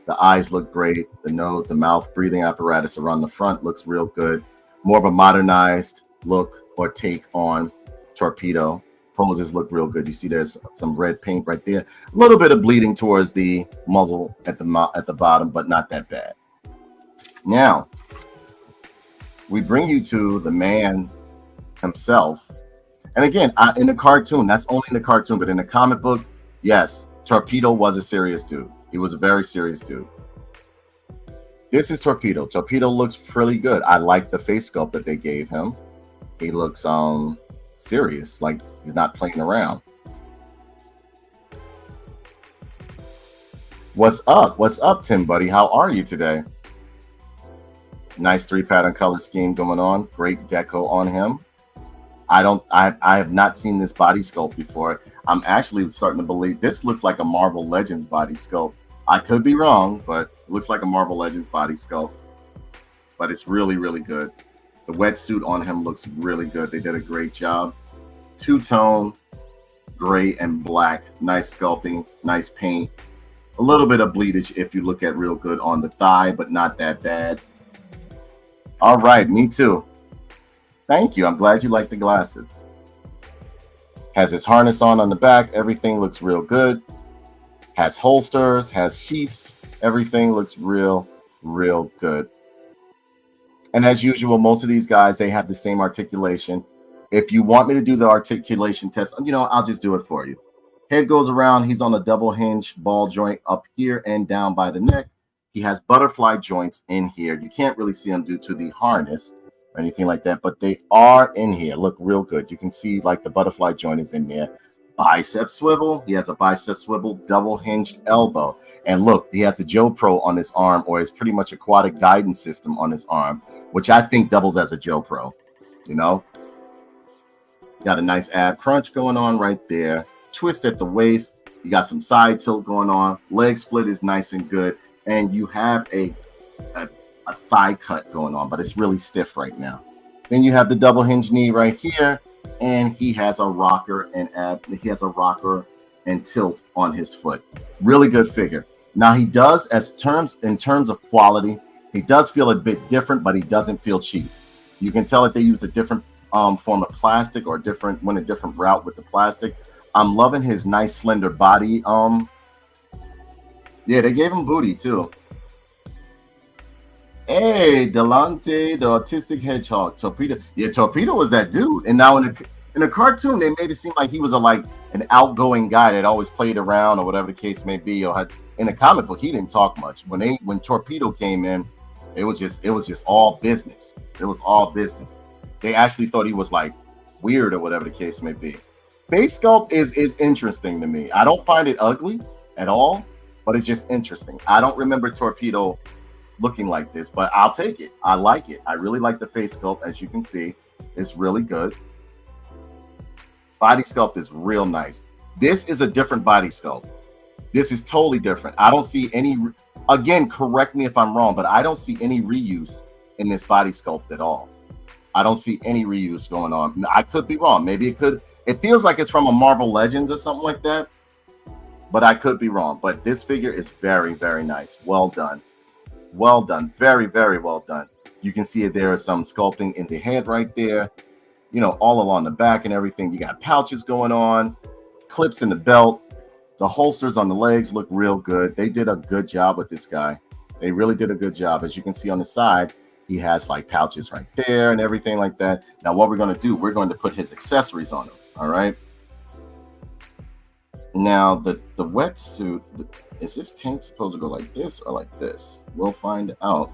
The eyes look great. The nose, the mouth, breathing apparatus around the front looks real good. More of a modernized look or take on Torpedo. Poses look real good. You see there's some red paint right there. A little bit of bleeding towards the muzzle at the bottom, but not that bad. Now, we bring you to the man himself. And again, in the cartoon, that's only in the cartoon, but in the comic book, yes, Torpedo was a serious dude. He was a very serious dude. This is Torpedo. Torpedo looks pretty good. I like the face sculpt that they gave him. He looks serious, like he's not playing around. What's up? What's up, Tim buddy? How are you today? Nice 3-pattern color scheme going on. Great deco on him. I have not seen this body sculpt before. I'm actually starting to believe this looks like a Marvel Legends body sculpt. I could be wrong, but it looks like a Marvel Legends body sculpt. But it's really, really good. The wetsuit on him looks really good. They did a great job. Two-tone, gray and black. Nice sculpting, nice paint. A little bit of bleedage if you look at real good on the thigh, but not that bad. All right, me too. Thank you. I'm glad you like the glasses. Has his harness on the back. Everything looks real good. Has holsters, has sheaths. Everything looks real good. And as usual, most of these guys, they have the same articulation. If you want me to do the articulation test, I'll just do it for you. Head goes around. He's on a double hinge ball joint up here and down by the neck. He has butterfly joints in here. You can't really see them due to the harness or anything like that, but they are in here. Look real good. You can see like the butterfly joint is in there. Bicep swivel. He has a bicep swivel, double hinged elbow. And look, he has a Joe Pro on his arm, or it's pretty much aquatic guidance system on his arm, which I think doubles as a Joe Pro. Got a nice ab crunch going on right there. Twist at the waist. You got some side tilt going on. Leg split is nice and good. And you have a thigh cut going on, but it's really stiff right now. Then you have the double hinge knee right here. And he has a rocker and tilt on his foot. Really good figure. Now he does, in terms of quality, he does feel a bit different, but he doesn't feel cheap. You can tell that they used a different form of plastic, or went a different route with the plastic. I'm loving his nice slender body. Yeah, they gave him booty too. Hey, Delante, the autistic hedgehog, Torpedo. Yeah, Torpedo was that dude. And now in a cartoon, they made it seem like he was an outgoing guy that always played around, or whatever the case may be. Or in the comic book, he didn't talk much. When Torpedo came in, it was just all business. It was all business. They actually thought he was like weird, or whatever the case may be. Face sculpt is interesting to me. I don't find it ugly at all, but it's just interesting. I don't remember Torpedo looking like this, but I'll take it. I like it. I really like the face sculpt. As you can see, it's really good. Body sculpt is real nice. This is a different body sculpt. This is totally different. I don't see any, again, correct me if I'm wrong, but I don't see any reuse in this body sculpt at all. I don't see any reuse going on. I could be wrong. Maybe it could. It feels like it's from a Marvel Legends or something like that, but I could be wrong. But this figure is very, very nice. Well done. Well done. Very, very well done. You can see there is some sculpting in the head right there, all along the back and everything. You got pouches going on, clips in the belt. The holsters on the legs look real good. They did a good job with this guy. They really did a good job. As you can see on the side, he has like pouches right there and everything like that. Now, what we're going to do, we're going to put his accessories on him. All right. Now, the wetsuit, is this tank supposed to go like this or like this? We'll find out.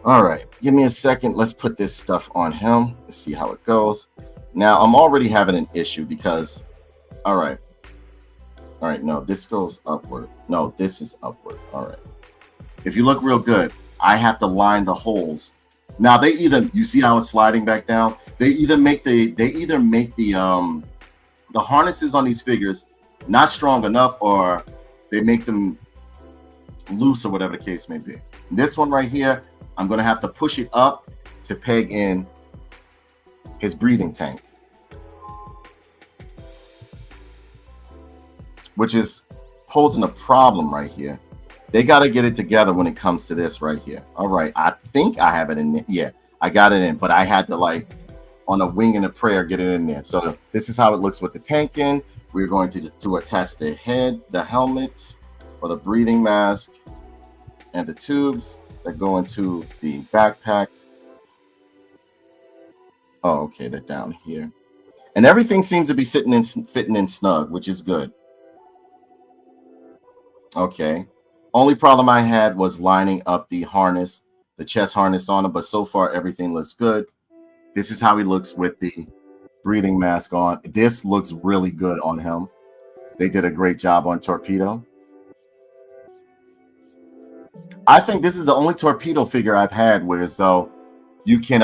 All right, give me a second. Let's put this stuff on him. Let's see how it goes. Now, I'm already having an issue because, all right, no, this goes upward. No, this is upward. All right. If you look real good, I have to line the holes. Now, you see how it's sliding back down? They either make the harnesses on these figures not strong enough, or they make them loose, or whatever the case may be. This one right here, I'm going to have to push it up to peg in his breathing tank, which is posing a problem right here. They got to get it together when it comes to this right here. All right, I think I have it in there. Yeah, I got it in, but I had to on a wing and a prayer get it in there. So this is how it looks with the tank in. We're going to attach the head, the helmet, or the breathing mask, and the tubes that go into the backpack. Oh, okay, they're down here. And everything seems to be fitting in snug, which is good. Okay. Only problem I had was lining up the harness, the chest harness on him, but so far everything looks good. This is how he looks with the breathing mask on. This looks really good on him. They did a great job on Torpedo. I think this is the only Torpedo figure I've had where so you can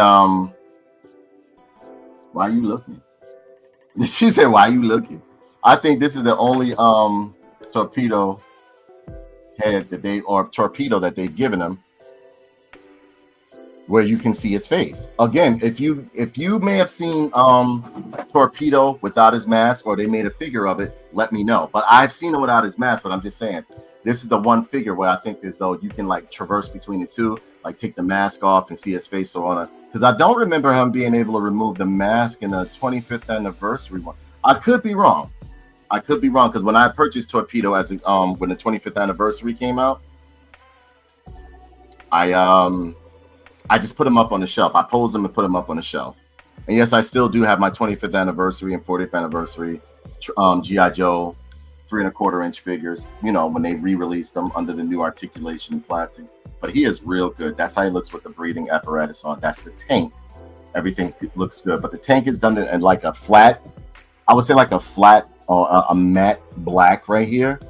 why are you looking? She said, why are you looking? I think this is the only Torpedo head Torpedo that they've given him where you can see his face. Again, if you may have seen Torpedo without his mask, or they made a figure of it, let me know. But I've seen him without his mask, but I'm just saying this is the one figure where I think as though you can like traverse between the two, like take the mask off and see his face on it. Because I don't remember him being able to remove the mask in the 25th anniversary one. I could be wrong. I could be wrong because when I purchased Torpedo as when the 25th anniversary came out, I just put him up on the shelf. I posed him and put him up on the shelf. And yes, I still do have my 25th anniversary and 40th anniversary G.I. Joe 3¼ inch figures, you know, when they re-released them under the new articulation plastic. But he is real good. That's how he looks with the breathing apparatus on. That's the tank. Everything looks good. But the tank is done in like a flat, I would say like a flat or a matte black right here.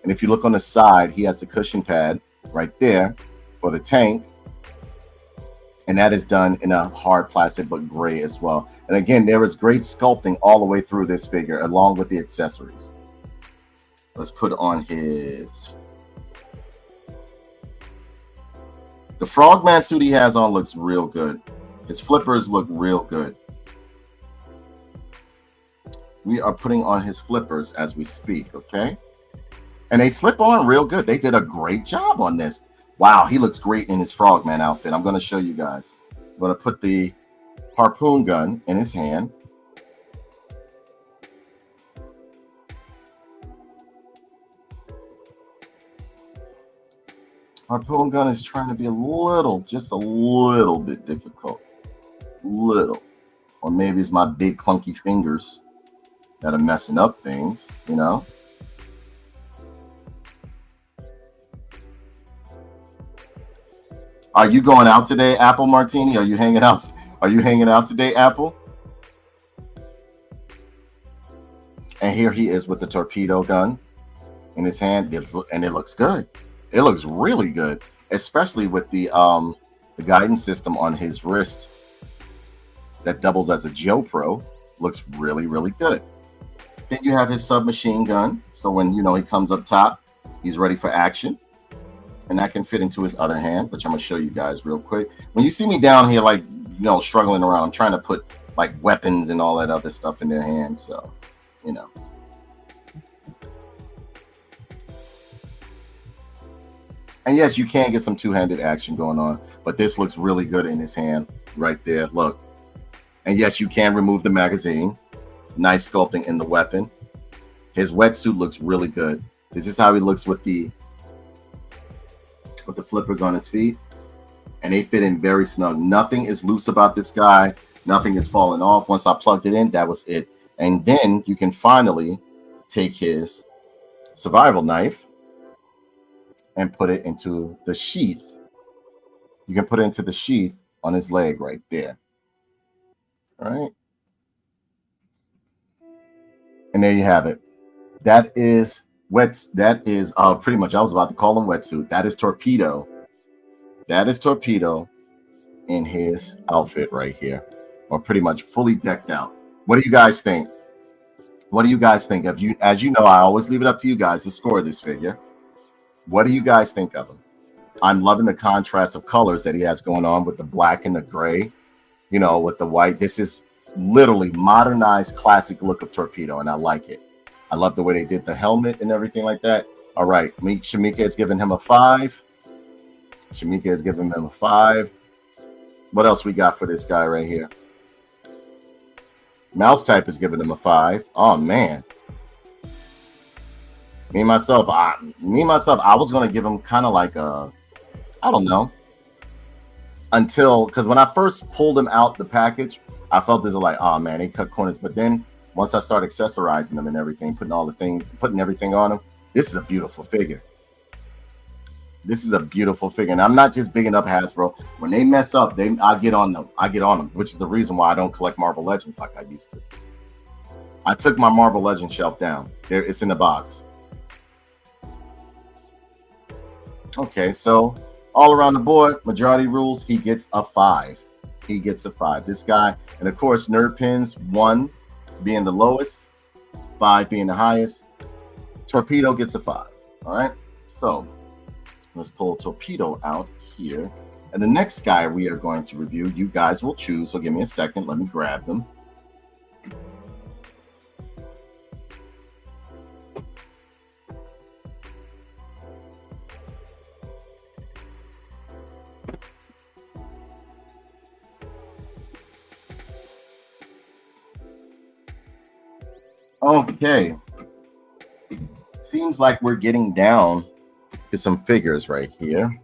And if you look on the side, he has the cushion pad right there for the tank. And that is done in a hard plastic, but gray as well. And again, there is great sculpting all the way through this figure, along with the accessories. Let's put on his... The Frogman suit he has on looks real good. His flippers look real good. We are putting on his flippers as we speak, okay? And they slip on real good. They did a great job on this. Wow, he looks great in his Frogman outfit. I'm going to show you guys. I'm going to put the harpoon gun in his hand. Harpoon gun is trying to be a little, just a little bit difficult. Little. Or maybe it's my big clunky fingers that are messing up things, you know? Are you going out today, Apple Martini? Are you hanging out? Are you hanging out today, Apple? And here he is with the torpedo gun in his hand, and it looks good. It looks really good, especially with the guidance system on his wrist that doubles as a Joe Pro. Looks really, really good. Then you have his submachine gun, so when you know he comes up top, he's ready for action. And that can fit into his other hand, which I'm gonna show you guys real quick. When you see me down here, like, you know, struggling around, I'm trying to put like weapons and all that other stuff in their hands. So, you know. And yes, you can get some two-handed action going on, but this looks really good in his hand right there. Look. And yes, you can remove the magazine. Nice sculpting in the weapon. His wetsuit looks really good. This is how he looks with the flippers on his feet, and they fit in very snug. Nothing is loose about this guy. Nothing is falling off. Once I plugged it in, that was it. And then you can finally take his survival knife and put it into the sheath. You can put it into the sheath on his leg right there. All right. And there you have it. That is pretty much, I was about to call him wetsuit. That is Torpedo. That is Torpedo in his outfit right here, or pretty much fully decked out. What do you guys think? What do you guys think of you? As you know, I always leave it up to you guys to score this figure. What do you guys think of him? I'm loving the contrast of colors that he has going on with the black and the gray, you know, with the white. This is literally modernized classic look of Torpedo, and I like it. I love the way they did the helmet and everything like that. All right, Shamika is giving him a 5. Shamika is giving him a 5. What else we got for this guy right here? Mouse Type is giving him a 5. Oh man. Me myself, I was gonna give him kind of like a, I don't know. Because when I first pulled him out the package, I felt this was like, oh man, they cut corners. But then once I started accessorizing them and everything, putting everything on him, this is a beautiful figure. This is a beautiful figure. And I'm not just bigging up Hasbro. When they mess up, I get on them. I get on them, which is the reason why I don't collect Marvel Legends like I used to. I took my Marvel Legends shelf down. It's in the box. Okay, so all around the board, majority rules, he gets a 5. He gets a 5. This guy, and of course, Nerd Pins, 1 being the lowest, 5 being the highest. Torpedo gets a 5. All right, so let's pull Torpedo out here. And the next guy we are going to review, you guys will choose. So give me a second. Let me grab them. Okay. Seems like we're getting down to some figures right here.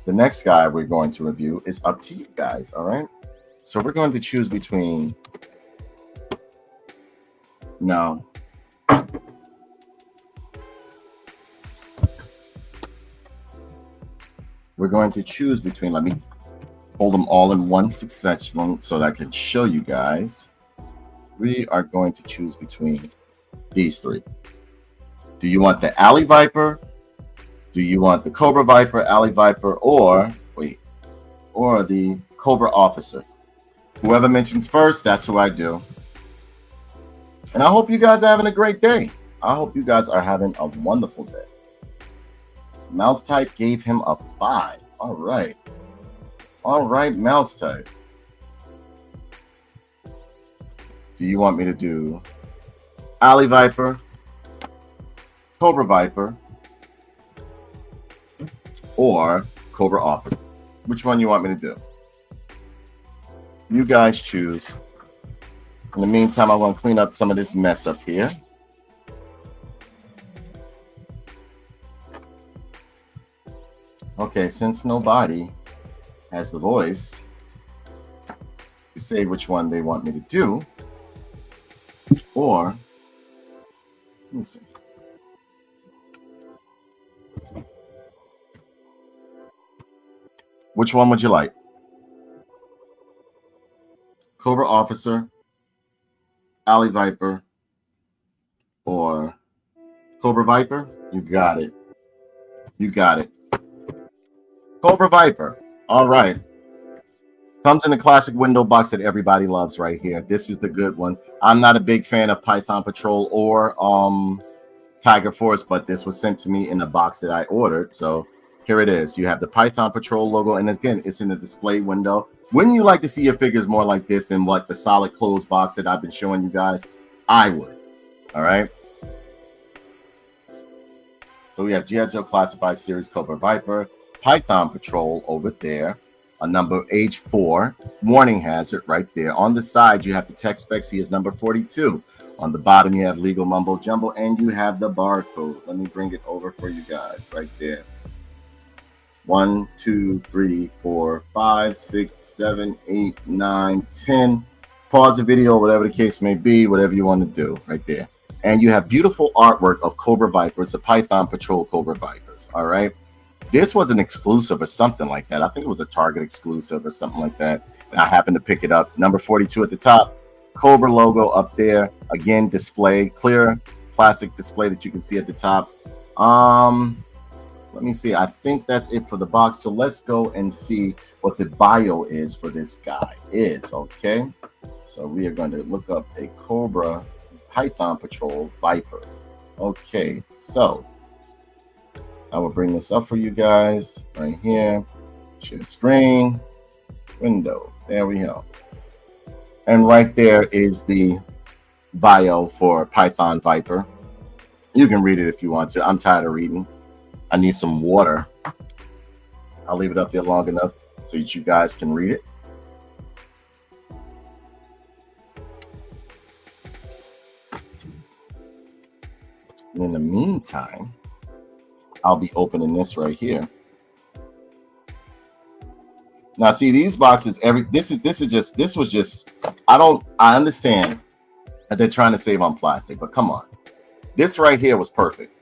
The next guy we're going to review is up to you guys, all right? So we're going to choose between... No. We're going to choose between... Let me hold them all in one succession so that I can show you guys. We are going to choose between these three. Do you want the Alley Viper? Do you want the Cobra Viper, Alley Viper, or the Cobra Officer? Whoever mentions first, that's who I do. And I hope you guys are having a great day. I hope you guys are having a wonderful day. Mouse Type gave him a 5. All right. All right, Mouse Type. Do you want me to do Alley Viper, Cobra Viper, or Cobra Officer? Which one you want me to do? You guys choose. In the meantime, I'm going to clean up some of this mess up here. Okay, since nobody has the voice to say which one they want me to do, or let me see. Which one would you like? Cobra Officer, Alley Viper, or Cobra Viper? You got it. You got it. Cobra Viper. All right. Comes in the classic window box that everybody loves right here. This is the good one. I'm not a big fan of Python Patrol or Tiger Force, but this was sent to me in the box that I ordered. So here it is. You have the Python Patrol logo, and again, it's in the display window. Wouldn't you like to see your figures more like this than what the solid closed box that I've been showing you guys? I would. All right. So we have G.I.Joe Classified Series Cobra Viper, Python Patrol over there, a number age 4, warning hazard right there. On the side, you have the tech specs. He is number 42. On the bottom, you have legal mumbo jumbo, and you have the barcode. Let me bring it over for you guys right there. 1, 2, 3, 4, 5, 6, 7, 8, 9, 10. Pause the video, whatever the case may be, whatever you want to do right there. And you have beautiful artwork of Cobra Vipers, the Python Patrol Cobra Vipers. All right. This was an exclusive or something like that. I think it was a Target exclusive or something like that. And I happened to pick it up. Number 42 at the top. Cobra logo up there. Again, display. Clear plastic display that you can see at the top. Let me see. I think that's it for the box. So let's go and see what the bio is for this guy is. Okay. So we are going to look up a Cobra Python Patrol Viper. Okay. So I will bring this up for you guys right here. Share screen, window. There we go. And right there is the bio for Python Viper. You can read it if you want to. I'm tired of reading. I need some water. I'll leave it up there long enough so that you guys can read it. And in the meantime, I'll be opening this right here. Now, see these boxes. This was just. I understand that they're trying to save on plastic, but come on, this right here was perfect.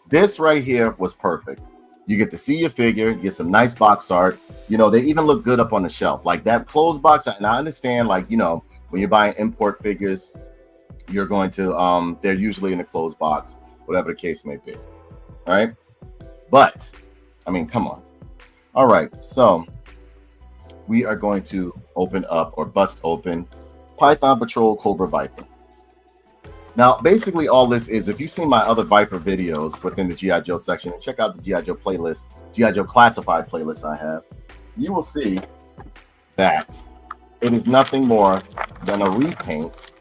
This right here was perfect. You get to see your figure, you get some nice box art. You know, they even look good up on the shelf. Like that closed box. And I understand, like, you know, when you're buying import figures, you're going to they're usually in a closed box, whatever the case may be. All right. But I mean, come on. All right. So we are going to open up or bust open Python Patrol Cobra Viper. Now, basically all this is, if you've seen my other Viper videos within the G.I. Joe section, and check out the G.I. Joe playlist, G.I. Joe Classified playlist I have, you will see that it is nothing more than a repaint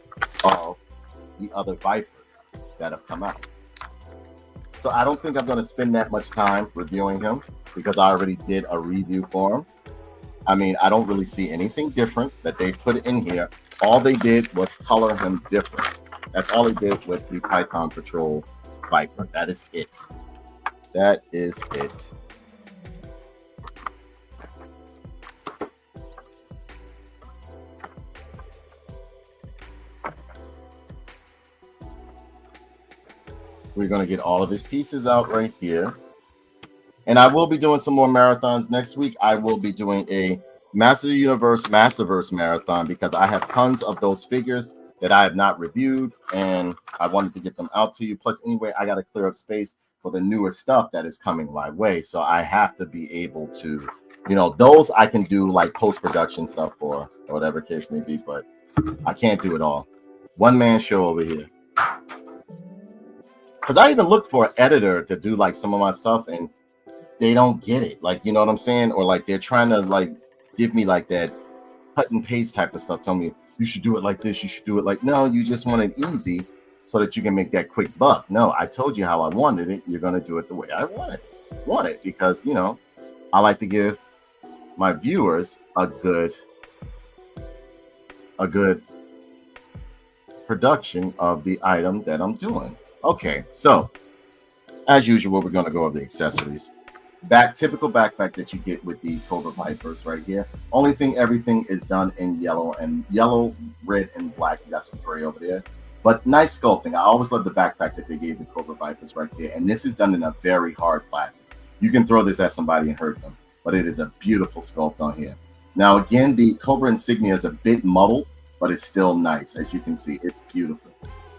of the other Vipers that have come out. So I don't think I'm going to spend that much time reviewing him because I already did a review for him. I mean, I don't really see anything different that they put in here All they did was color him different. That's all they did with the Python Patrol Viper. That is it. That is it. We're going to get all of his pieces out right here. And I will be doing some more marathons next week. I will be doing a Master of the Universe Masterverse marathon because I have tons of those figures that I have not reviewed, and I wanted to get them out to you. Plus, anyway, I got to clear up space for the newer stuff that is coming my way. So I have to be able to, you know, those I can do like post-production stuff for, or whatever case may be, but I can't do it all. One-man show over here. Because I even looked for an editor to do like some of my stuff, and they don't get it. Like, you know what I'm saying? Or like they're trying to like give me like that cut and paste type of stuff. Tell me you should do it like this. You should do it like, no, you just want it easy so that you can make that quick buck. No, I told you how I wanted it. You're going to do it the way I want it because, you know, I like to give my viewers a good production of the item that I'm doing. Okay, so as usual, we're going to go over the accessories. Typical backpack that you get with the Cobra Vipers right here. Only thing, everything is done in yellow, red, and black. You got some gray over there, but nice sculpting. I always love the backpack that they gave the Cobra Vipers right there, and this is done in a very hard plastic. You can throw this at somebody and hurt them, but it is a beautiful sculpt on here. Now, again, the Cobra insignia is a bit muddled, but it's still nice. As you can see, it's beautiful.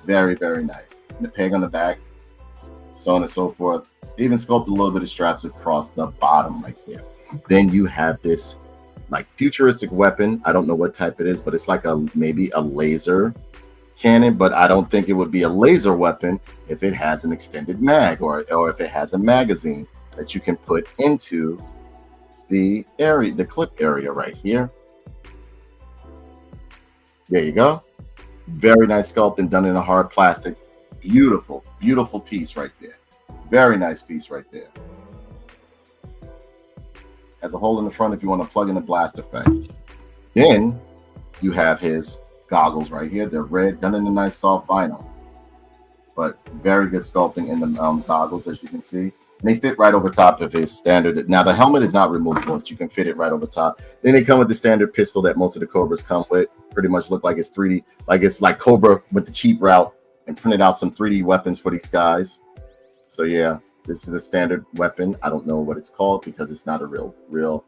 Very, very nice. And the peg on the back, so on and so forth. They even sculpted a little bit of straps across the bottom right there. Then you have this like futuristic weapon. I don't know what type it is, but it's like maybe a laser cannon, but I don't think it would be a laser weapon if it has an extended mag or if it has a magazine that you can put into the area, the clip area right here. There you go. Very nice sculpt and done in a hard plastic. Beautiful, beautiful piece right there. Very nice piece right there. Has a hole in the front if you want to plug in the blast effect. Then you have his goggles right here. They're red, done in a nice soft vinyl. But very good sculpting in the goggles, as you can see. And they fit right over top of his standard. Now, the helmet is not removable. You can fit it right over top. Then they come with the standard pistol that most of the Cobras come with. Pretty much look like it's 3D, like it's like Cobra with the cheap route and printed out some 3D weapons for these guys. So yeah, this is a standard weapon. I don't know what it's called because it's not a real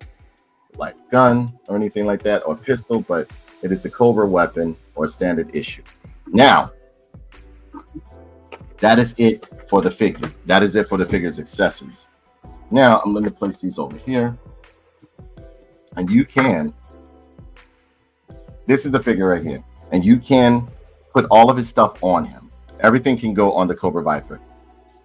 life gun or anything like that, or pistol, but it is the Cobra weapon or standard issue. Now, that is it for the figure. That is it for the figure's accessories. Now I'm going to place these over here, and you can. This is the figure right here, and you can put all of his stuff on him. Everything can go on the Cobra Viper.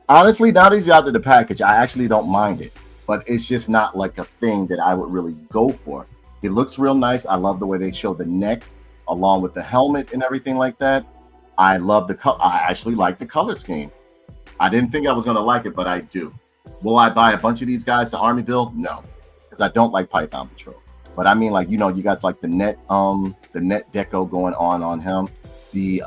Honestly, now that he's out of the package, I actually don't mind it, but it's just not like a thing that I would really go for. It looks real nice. I love the way they show the neck along with the helmet and everything like that. I love the color. I actually like the color scheme. I didn't think I was going to like it, but I do. Will I buy a bunch of these guys to army build? No, because I don't like Python Patrol. But I mean, like, you know, you got like the net deco going on him. The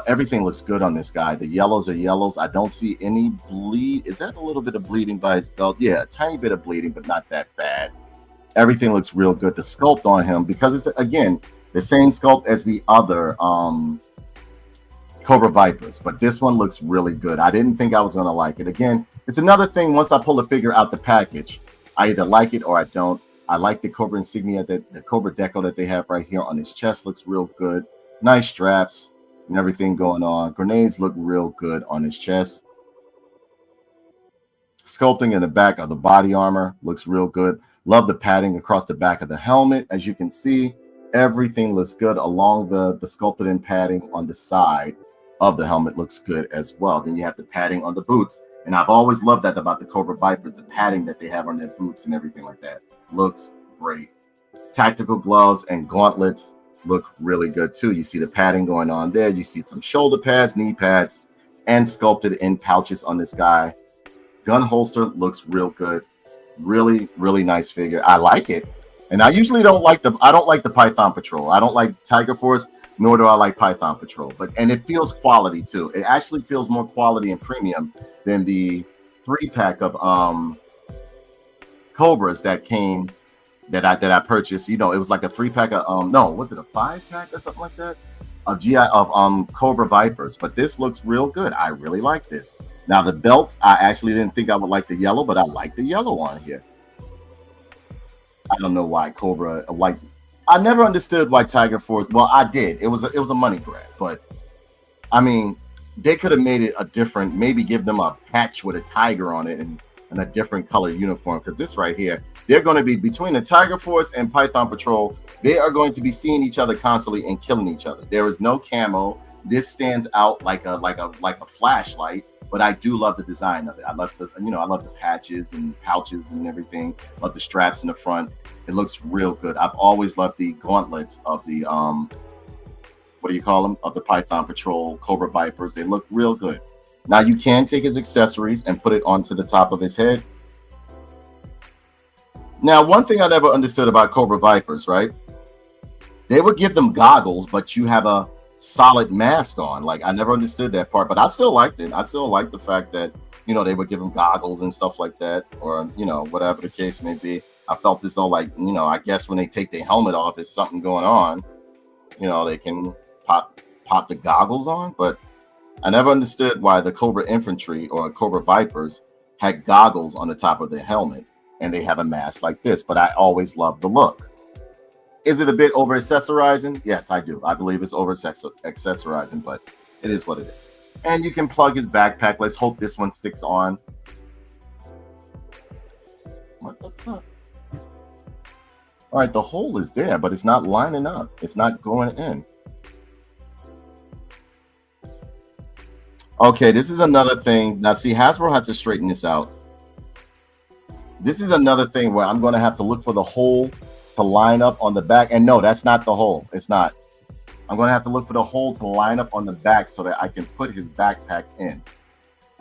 everything looks good on this guy. The yellows are yellows. I don't see any bleed. Is that a little bit of bleeding by his belt? Yeah, a tiny bit of bleeding, but not that bad. Everything looks real good. The sculpt on him, because it's again the same sculpt as the other Cobra Vipers, but this one looks really good. I didn't think I was gonna like it. Again, it's another thing. Once I pull the figure out the package, I either like it or I don't. I like the Cobra insignia, the Cobra deco that they have right here on his chest looks real good. Nice straps and everything going on. Grenades look real good on his chest. Sculpting in the back of the body armor looks real good. Love the padding across the back of the helmet. As you can see, everything looks good along the sculpted in padding on the side of the helmet looks good as well. Then you have the padding on the boots. And I've always loved that about the Cobra Vipers, the padding that they have on their boots and everything like that. Looks great. Tactical gloves and gauntlets look really good too. You see the padding going on there. You see some shoulder pads, knee pads, and sculpted in pouches on this guy. Gun holster looks real good. Really, really nice figure. I like it. And I usually don't like the Python Patrol. I don't like Tiger Force, nor do I like Python Patrol. And it feels quality too. It actually feels more quality and premium than the 3-pack of Cobras that came that I purchased. You know, it was like a 3-pack of no, was it a 5-pack or something like that? Of Cobra Vipers. But this looks real good. I really like this. Now the belt, I actually didn't think I would like the yellow, but I like the yellow on here. I don't know why Cobra, like, I never understood why Tiger Force. Well, I did. It was a money grab, but I mean, they could have made it a different, maybe give them a patch with a tiger on it and a different color uniform. Because this right here, they're going to be between the Tiger Force and Python Patrol. They are going to be seeing each other constantly and killing each other. There is no camo. This stands out like a flashlight. But I do love the design of it. I love the patches and pouches and everything. Love the straps in the front. It looks real good. I've always loved the gauntlets of the what do you call them? Of the Python Patrol Cobra Vipers. They look real good. Now you can take his accessories and put it onto the top of his head. Now, one thing I never understood about Cobra Vipers, right? They would give them goggles, but you have a solid mask on. Like, I never understood that part, but I still liked it. I still like the fact that, you know, they would give them goggles and stuff like that, or, you know, whatever the case may be. I felt as though, like, you know, I guess when they take their helmet off, there's something going on. You know, they can pop the goggles on, but I never understood why the Cobra Infantry or Cobra Vipers had goggles on the top of their helmet and they have a mask like this, but I always loved the look. Is it a bit over accessorizing? Yes, I do. I believe it's over accessorizing, but it is what it is. And you can plug his backpack. Let's hope this one sticks on. What the fuck? All right, the hole is there, but it's not lining up. It's not going in. Okay, this is another thing. Now, see, Hasbro has to straighten this out. This is another thing where I'm going to have to look for the hole to line up on the back. And no, that's not the hole. It's not. I'm going to have to look for the hole to line up on the back so that I can put his backpack in.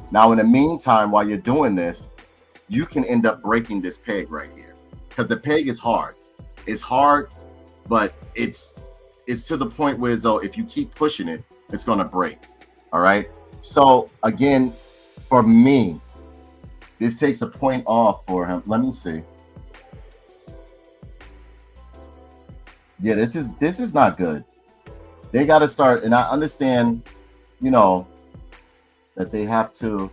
Now, in the meantime, while you're doing this, you can end up breaking this peg right here because the peg is hard. It's hard, but it's to the point where, though, if you keep pushing it, it's going to break. All right. So again, for me, this takes a point off for him. Let me see. Yeah, this is not good. They got to start, and I understand, you know, that they have to.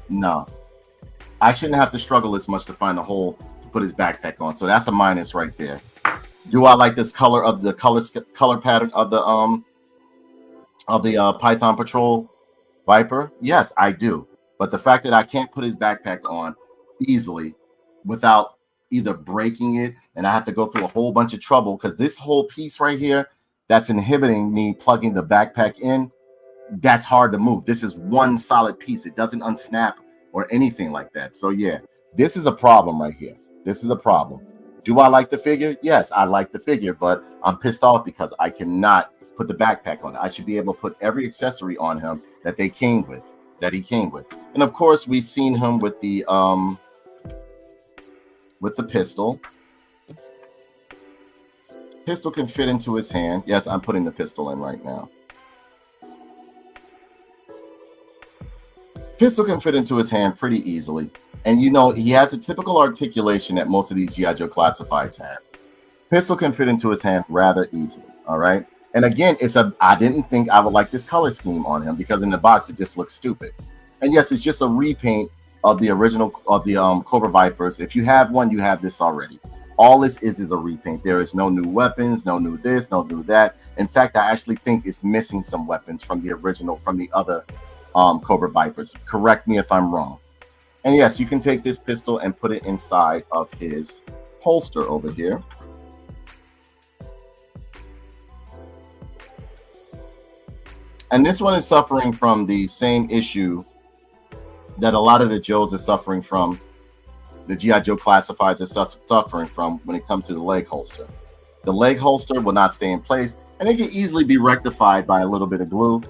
No, I shouldn't have to struggle as much to find a hole to put his backpack on. So that's a minus right there. Do I like this color of the color pattern of the Python Patrol Viper? Yes, I do. But the fact that I can't put his backpack on easily without either breaking it, and I have to go through a whole bunch of trouble because this whole piece right here that's inhibiting me plugging the backpack in, that's hard to move. This is one solid piece. It doesn't unsnap or anything like that. So yeah, this is a problem right here. This is a problem. Do I like the figure? Yes, I like the figure, but I'm pissed off because I cannot put the backpack on. I should be able to put every accessory on him that he came with. And of course, we've seen him with the pistol. Pistol can fit into his hand. Yes, I'm putting the pistol in right now. Pistol can fit into his hand pretty easily. And you know, he has a typical articulation that most of these G.I. Joe classifieds have. Pistol can fit into his hand rather easily. All right. And again, I didn't think I would like this color scheme on him because in the box it just looks stupid. And yes, it's just a repaint of the original of the Cobra Vipers. If you have one, you have this already. All this is a repaint. There is no new weapons, no new this, no new that. In fact, I actually think it's missing some weapons from the original, from the other Cobra Vipers. Correct me if I'm wrong. And yes, you can take this pistol and put it inside of his holster over here. And this one is suffering from the same issue that a lot of the Joes are suffering from, the G.I. Joe classifieds are suffering from when it comes to the leg holster. The leg holster will not stay in place, and it can easily be rectified by a little bit of glue.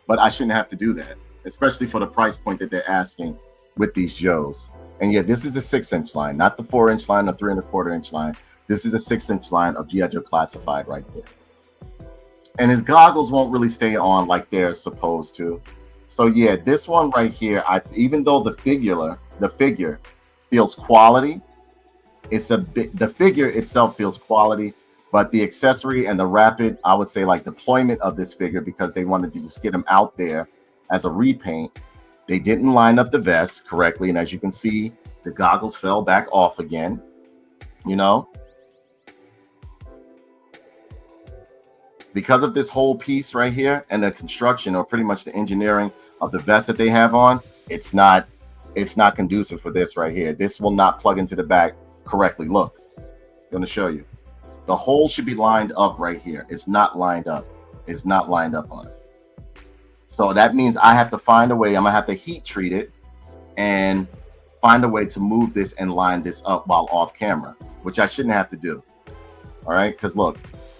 But I shouldn't have to do that, especially for the price point that they're asking with these Joes. And yeah, this is the 6-inch line, not the 4-inch line, the 3 1/4 inch line. This is a 6-inch line of G.I. Joe Classified right there. And his goggles won't really stay on like they're supposed to. So yeah, this one right here, even though the figure feels quality, it's a bit, the figure itself feels quality, but the accessory and the rapid, I would say, like deployment of this figure, because they wanted to just get him out there as a repaint, they didn't line up the vest correctly. And as you can see, the goggles fell back off again, you know, because of this whole piece right here and the construction, or pretty much the engineering of the vest that they have on. It's not conducive for this right here. This will not plug into the back correctly. Look, I'm going to show you. The hole should be lined up right here. It's not lined up. It's not lined up on it. So that means I have to find a way. I'm going to have to heat treat it and find a way to move this and line this up while off camera, which I shouldn't have to do. All right. Because look,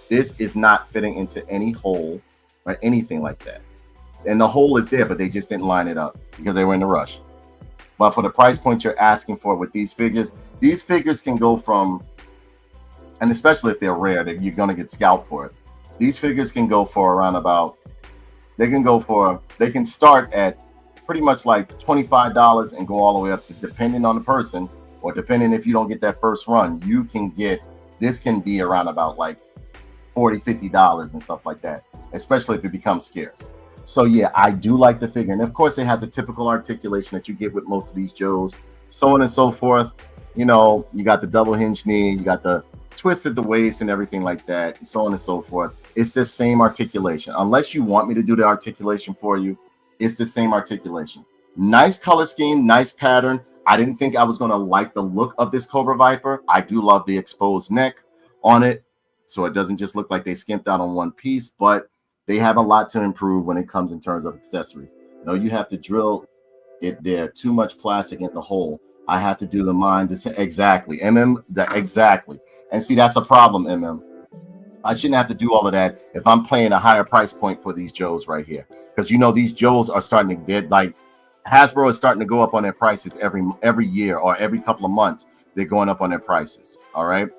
this is not fitting into any hole or anything like that. And the hole is there, but they just didn't line it up because they were in a rush. But for the price point you're asking for with these figures can go from, and especially if they're rare, that you're going to get scalped for it. These figures can go for around about, they can start at pretty much like $25 and go all the way up to, depending on the person, or depending if you don't get that first run, you can get, this can be around about like $40, $50 and stuff like that, especially if it becomes scarce. So yeah, I do like the figure. And of course it has a typical articulation that you get with most of these Joes, so on and so forth. You know, you got the double hinge knee, you got the twist at the waist and everything like that, and so on and so forth. It's the same articulation. Unless you want me to do the articulation for you, it's the same articulation. Nice color scheme, nice pattern. I didn't think I was going to like the look of this Cobra Viper. I do love the exposed neck on it, so it doesn't just look like they skimped out on one piece, but they have a lot to improve when it comes in terms of accessories. You know, you have to drill it there. Too much plastic in the hole. I have to do the mine to say exactly. Exactly. And see, that's a problem, I shouldn't have to do all of that if I'm paying a higher price point for these Joes right here. Because you know, these Joes are starting to get, like, Hasbro is starting to go up on their prices every year, or every couple of months. They're going up on their prices. All right.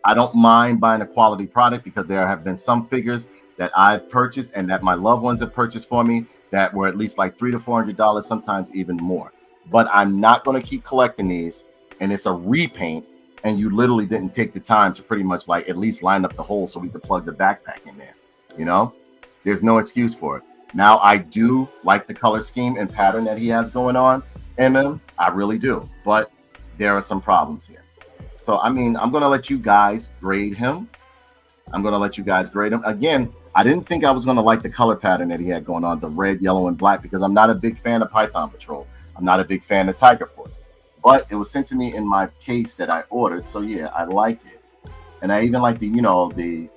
I don't mind buying a quality product, because there have been some figures that I've purchased and that my loved ones have purchased for me that were at least like $300 to $400, sometimes even more. But I'm not going to keep collecting these, and it's a repaint, and you literally didn't take the time to pretty much like at least line up the hole so we could plug the backpack in there. You know, there's no excuse for it. Now, I do like the color scheme and pattern that he has going on, I really do, but there are some problems here. So, I mean, I'm going to let you guys grade him. Again, I didn't think I was going to like the color pattern that he had going on, the red, yellow, and black, because I'm not a big fan of Python Patrol. I'm not a big fan of Tiger Force. But it was sent to me in my case that I ordered, so yeah, I like it. And I even like the, you know, the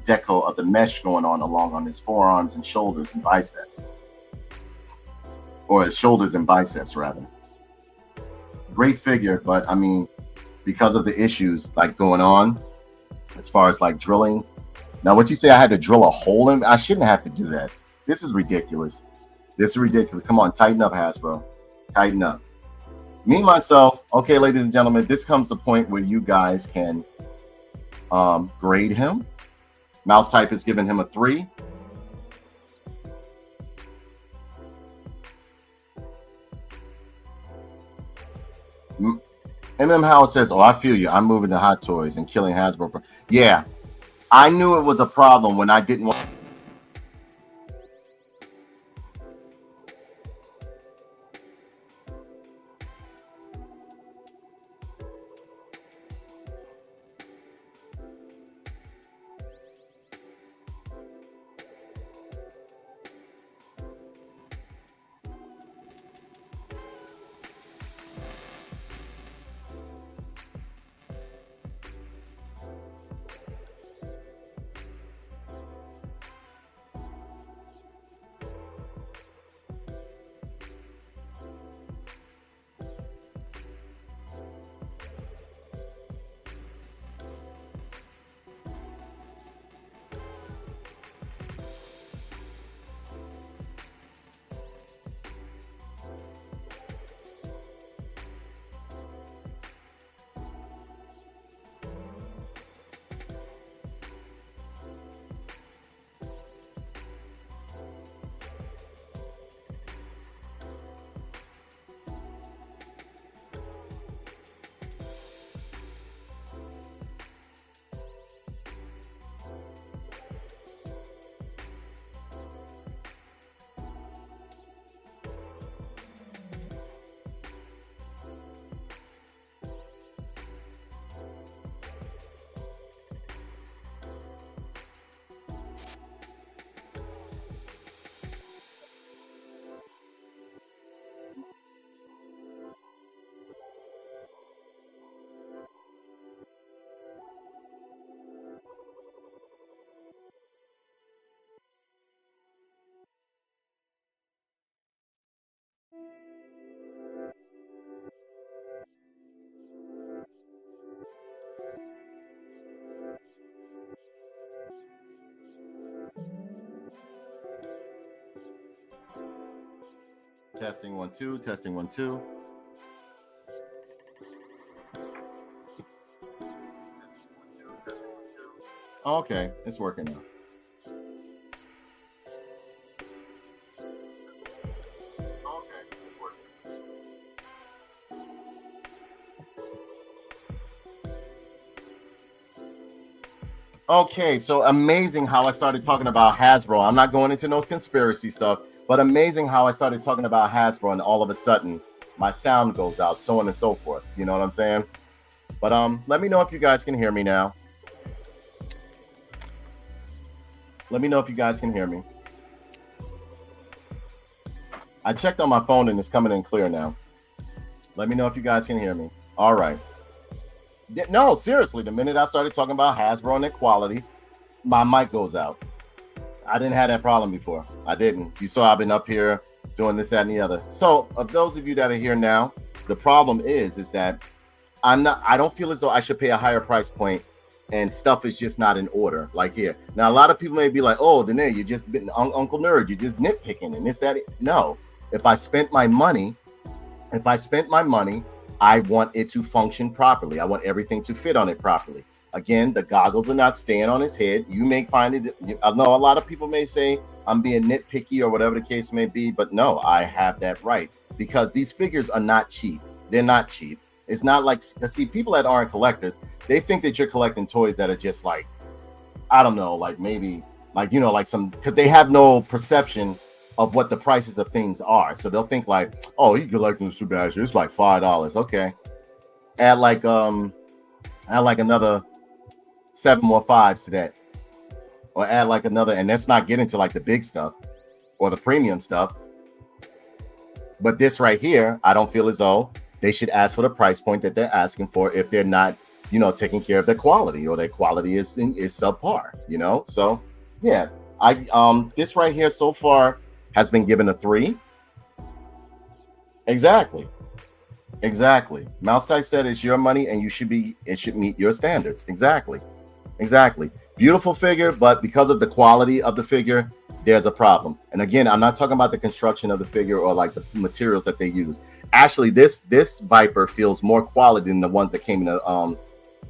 deco of the mesh going on his forearms and shoulders and biceps. Or his shoulders and biceps, rather. Great figure, but I mean, because of the issues like going on, as far as like drilling. Now, what you say I had to drill a hole in? I shouldn't have to do that. This is ridiculous. Come on, tighten up, Hasbro. Tighten up. Me, myself, okay, ladies and gentlemen, this comes to the point where you guys can grade him. Mouse Type has given him a 3. Howard says, oh, I feel you. I'm moving to Hot Toys and killing Hasbro. Yeah, I knew it was a problem when I didn't want. Testing 1 2. Testing 1 2. Okay, it's working now. Okay, so amazing how I started talking about Hasbro. I'm not going into no conspiracy stuff, but amazing how I started talking about Hasbro and all of a sudden my sound goes out, so on and so forth. You know what I'm saying? But let me know if you guys can hear me now. Let me know if you guys can hear me. I checked on my phone and it's coming in clear now. Let me know if you guys can hear me. All right. No, seriously, the minute I started talking about Hasbro and their quality, my mic goes out. I didn't have that problem before. I didn't. You saw I've been up here doing this, that, and the other. So of those of you that are here now, the problem is that I don't feel as though I should pay a higher price point and stuff is just not in order like here. Now, a lot of people may be like, oh, Danae, you just been Uncle Nerd, you're just nitpicking and this, that. No, if I spent my money, I want it to function properly. I want everything to fit on it properly. Again, the goggles are not staying on his head. You may find it, I know a lot of people may say I'm being nitpicky or whatever the case may be, but no, I have that right because these figures are not cheap. They're not cheap. It's not like, see, people that aren't collectors, they think that you're collecting toys that are just like, I don't know, like maybe like, you know, like some, because they have no perception of what the prices of things are. So they'll think like, oh, you collecting the Super Action, it's like $5. Okay. Add like another 7 more fives to that. Or add like another, and let's not get into like the big stuff or the premium stuff. But this right here, I don't feel as though they should ask for the price point that they're asking for if they're not, you know, taking care of their quality or their quality is subpar, you know? So yeah, this right here so far has been given a 3. Exactly. Mouse said it's your money and it should meet your standards. Exactly. Beautiful figure, but because of the quality of the figure, there's a problem. And again, I'm not talking about the construction of the figure or like the materials that they use. Actually, this Viper feels more quality than the ones that came in the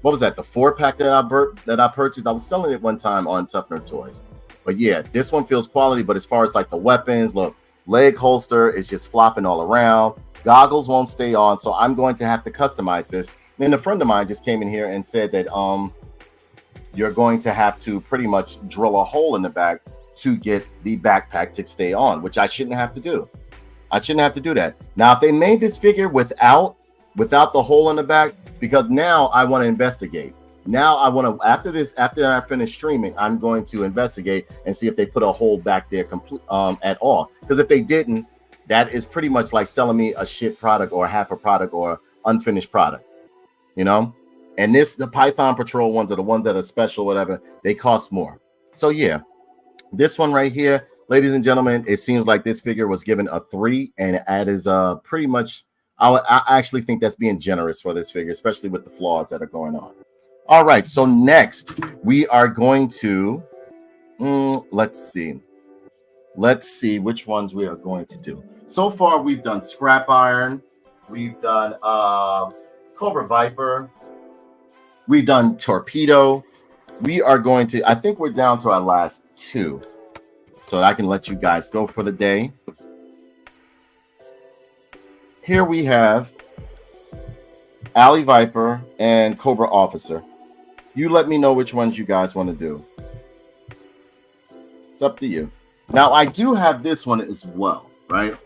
what was that, the 4-pack that I purchased? I was selling it one time on Tough Nerd Toys. But yeah, this one feels quality, but as far as like the weapons, look, leg holster is just flopping all around. Goggles won't stay on, so I'm going to have to customize this. Then a friend of mine just came in here and said that you're going to have to pretty much drill a hole in the back to get the backpack to stay on, which I shouldn't have to do. I shouldn't have to do that. Now, if they made this figure without the hole in the back, because now I want to investigate. Now I want to, after I finish streaming, I'm going to investigate and see if they put a hole back there at all. Because if they didn't, that is pretty much like selling me a shit product or half a product or unfinished product, you know? And the Python Patrol ones are the ones that are special, whatever. They cost more. So yeah, this one right here, ladies and gentlemen, it seems like this figure was given a 3, and that is pretty much, I actually think that's being generous for this figure, especially with the flaws that are going on. All right, so next we are going to, let's see which ones we are going to do. So far, we've done Scrap Iron, we've done Cobra Viper, we've done Torpedo. We are going to, I think we're down to our last 2, so I can let you guys go for the day. Here we have Alley Viper and Cobra Officer. You let me know which ones you guys want to do. It's up to you. Now, I do have this one as well, right?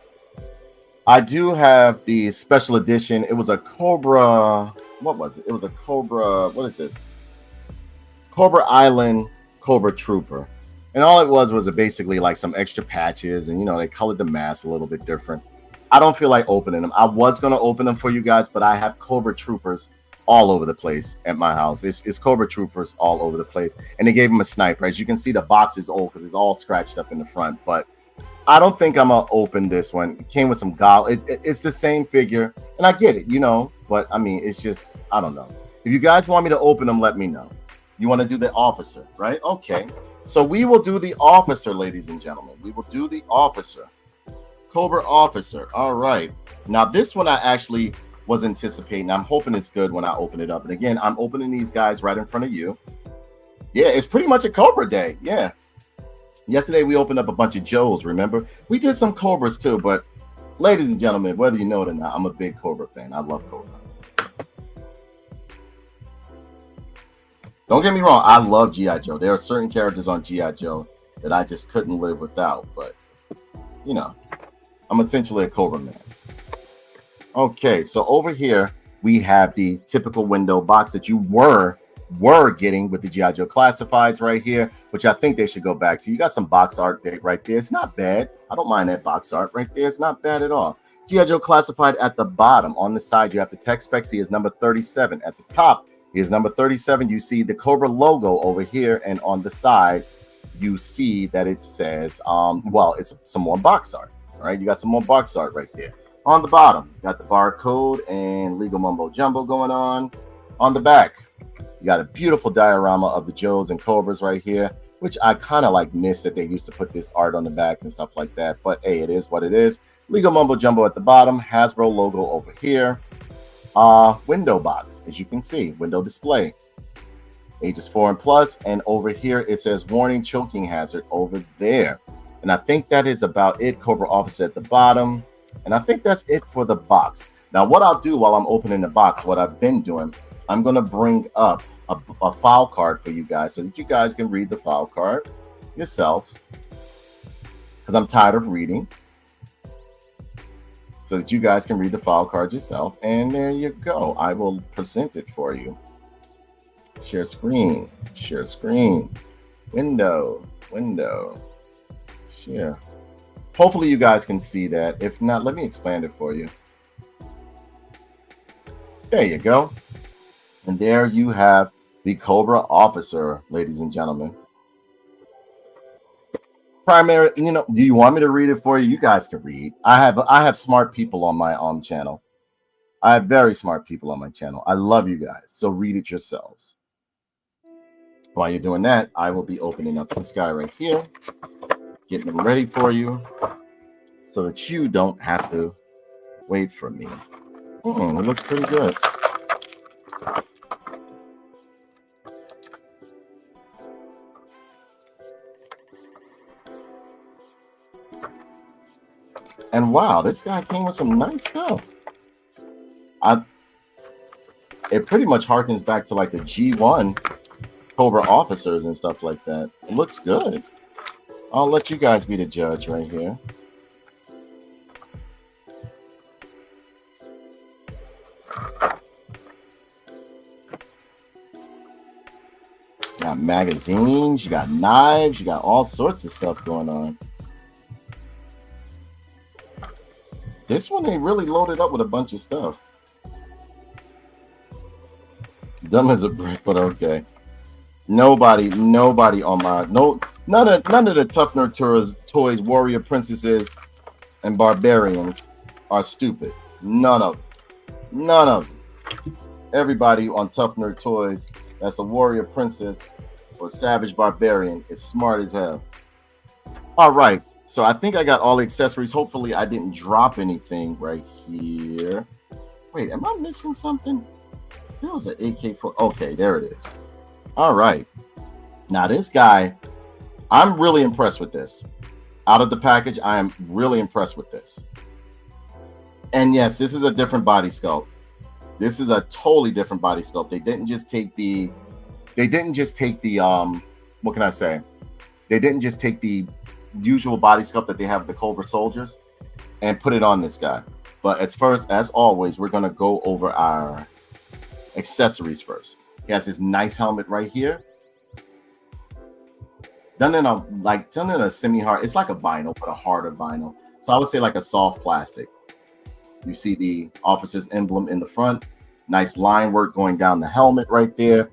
I do have the special edition. It was a Cobra. What was it? It was a Cobra. What is this? Cobra Island Cobra Trooper. And all it was basically like some extra patches. And, you know, they colored the mask a little bit different. I don't feel like opening them. I was going to open them for you guys, but I have Cobra Troopers all over the place at my house. It's Cobra Troopers all over the place. And they gave him a sniper. As you can see, the box is old because it's all scratched up in the front. But I don't think I'm going to open this one. It came with some goggles. It's the same figure. And I get it, you know. But, I mean, it's just, I don't know. If you guys want me to open them, let me know. You want to do the Officer, right? Okay. So we will do the Officer, ladies and gentlemen. We will do the Officer. Cobra Officer. All right. Now, this one I actually was anticipating. I'm hoping it's good when I open it up. And again, I'm opening these guys right in front of you. Yeah, it's pretty much a Cobra day. Yeah. Yesterday, we opened up a bunch of Joes, remember? We did some Cobras too, but ladies and gentlemen, whether you know it or not, I'm a big Cobra fan. I love Cobra. Don't get me wrong, I love G.I. Joe. There are certain characters on G.I. Joe that I just couldn't live without, but, you know, I'm essentially a Cobra man. Okay, so over here, we have the typical window box that you were getting with the G.I. Joe classifieds right here, which I think they should go back to. You got some box art right there. It's not bad. I don't mind that box art right there. It's not bad at all. G.I. Joe classified at the bottom. On the side, you have the tech specs. He is number 37. At the top, he is number 37. You see the Cobra logo over here, and on the side, you see that it says, well, it's some more box art. All right, you got some more box art right there. On the bottom, you got the barcode and legal mumbo jumbo going on. On the back, you got a beautiful diorama of the Joes and Cobras right here, which I kind of like miss that they used to put this art on the back and stuff like that. But hey, it is what it is. Legal mumbo jumbo at the bottom, Hasbro logo over here. Window box, as you can see, window display. Ages 4 and plus, and over here it says warning choking hazard over there. And I think that is about it. Cobra Officer at the bottom. And I think that's it for the box. Now, what I'll do while I'm opening the box, what I've been doing, I'm going to bring up a file card for you guys so that you guys can read the file card yourselves, because I'm tired of reading, so that you guys can read the file card yourself. And there you go. I will present it for you. Share screen, window, share. Hopefully you guys can see that. If not, let me expand it for you. There you go. And there you have the Cobra Officer, ladies and gentlemen. Primary, you know, do you want me to read it for you? You guys can read. I have smart people on my channel. I have very smart people on my channel. I love you guys. So read it yourselves. While you're doing that, I will be opening up this guy right here, getting them ready for you so that you don't have to wait for me. It looks pretty good. And wow, this guy came with some nice stuff. It pretty much harkens back to like the G1 Cobra officers and stuff like that. It looks good. I'll let you guys be the judge right here. You got magazines, you got knives, you got all sorts of stuff going on. This one, they really loaded up with a bunch of stuff. Dumb as a brick, but okay. Nobody on my none of the Tough Nerd Toys warrior princesses and barbarians are stupid. None of them. Everybody on Tough Nerd Toys that's a warrior princess or savage barbarian is smart as hell. All right, so I think I got all the accessories. Hopefully I didn't drop anything right here. Wait, am I missing something? There was an AK-4. Okay, there it is. All right. Now this guy, I'm really impressed with this. Out of the package, I am really impressed with this. And yes, this is a different body sculpt. This is a totally different body sculpt. They didn't just take the what can I say? They didn't just take the usual body sculpt that they have the Cobra soldiers and put it on this guy. But as always, we're gonna go over our accessories first. He has this nice helmet right here. Done in a semi-hard, it's like a vinyl, but a harder vinyl. So I would say like a soft plastic. You see the officer's emblem in the front. Nice line work going down the helmet right there.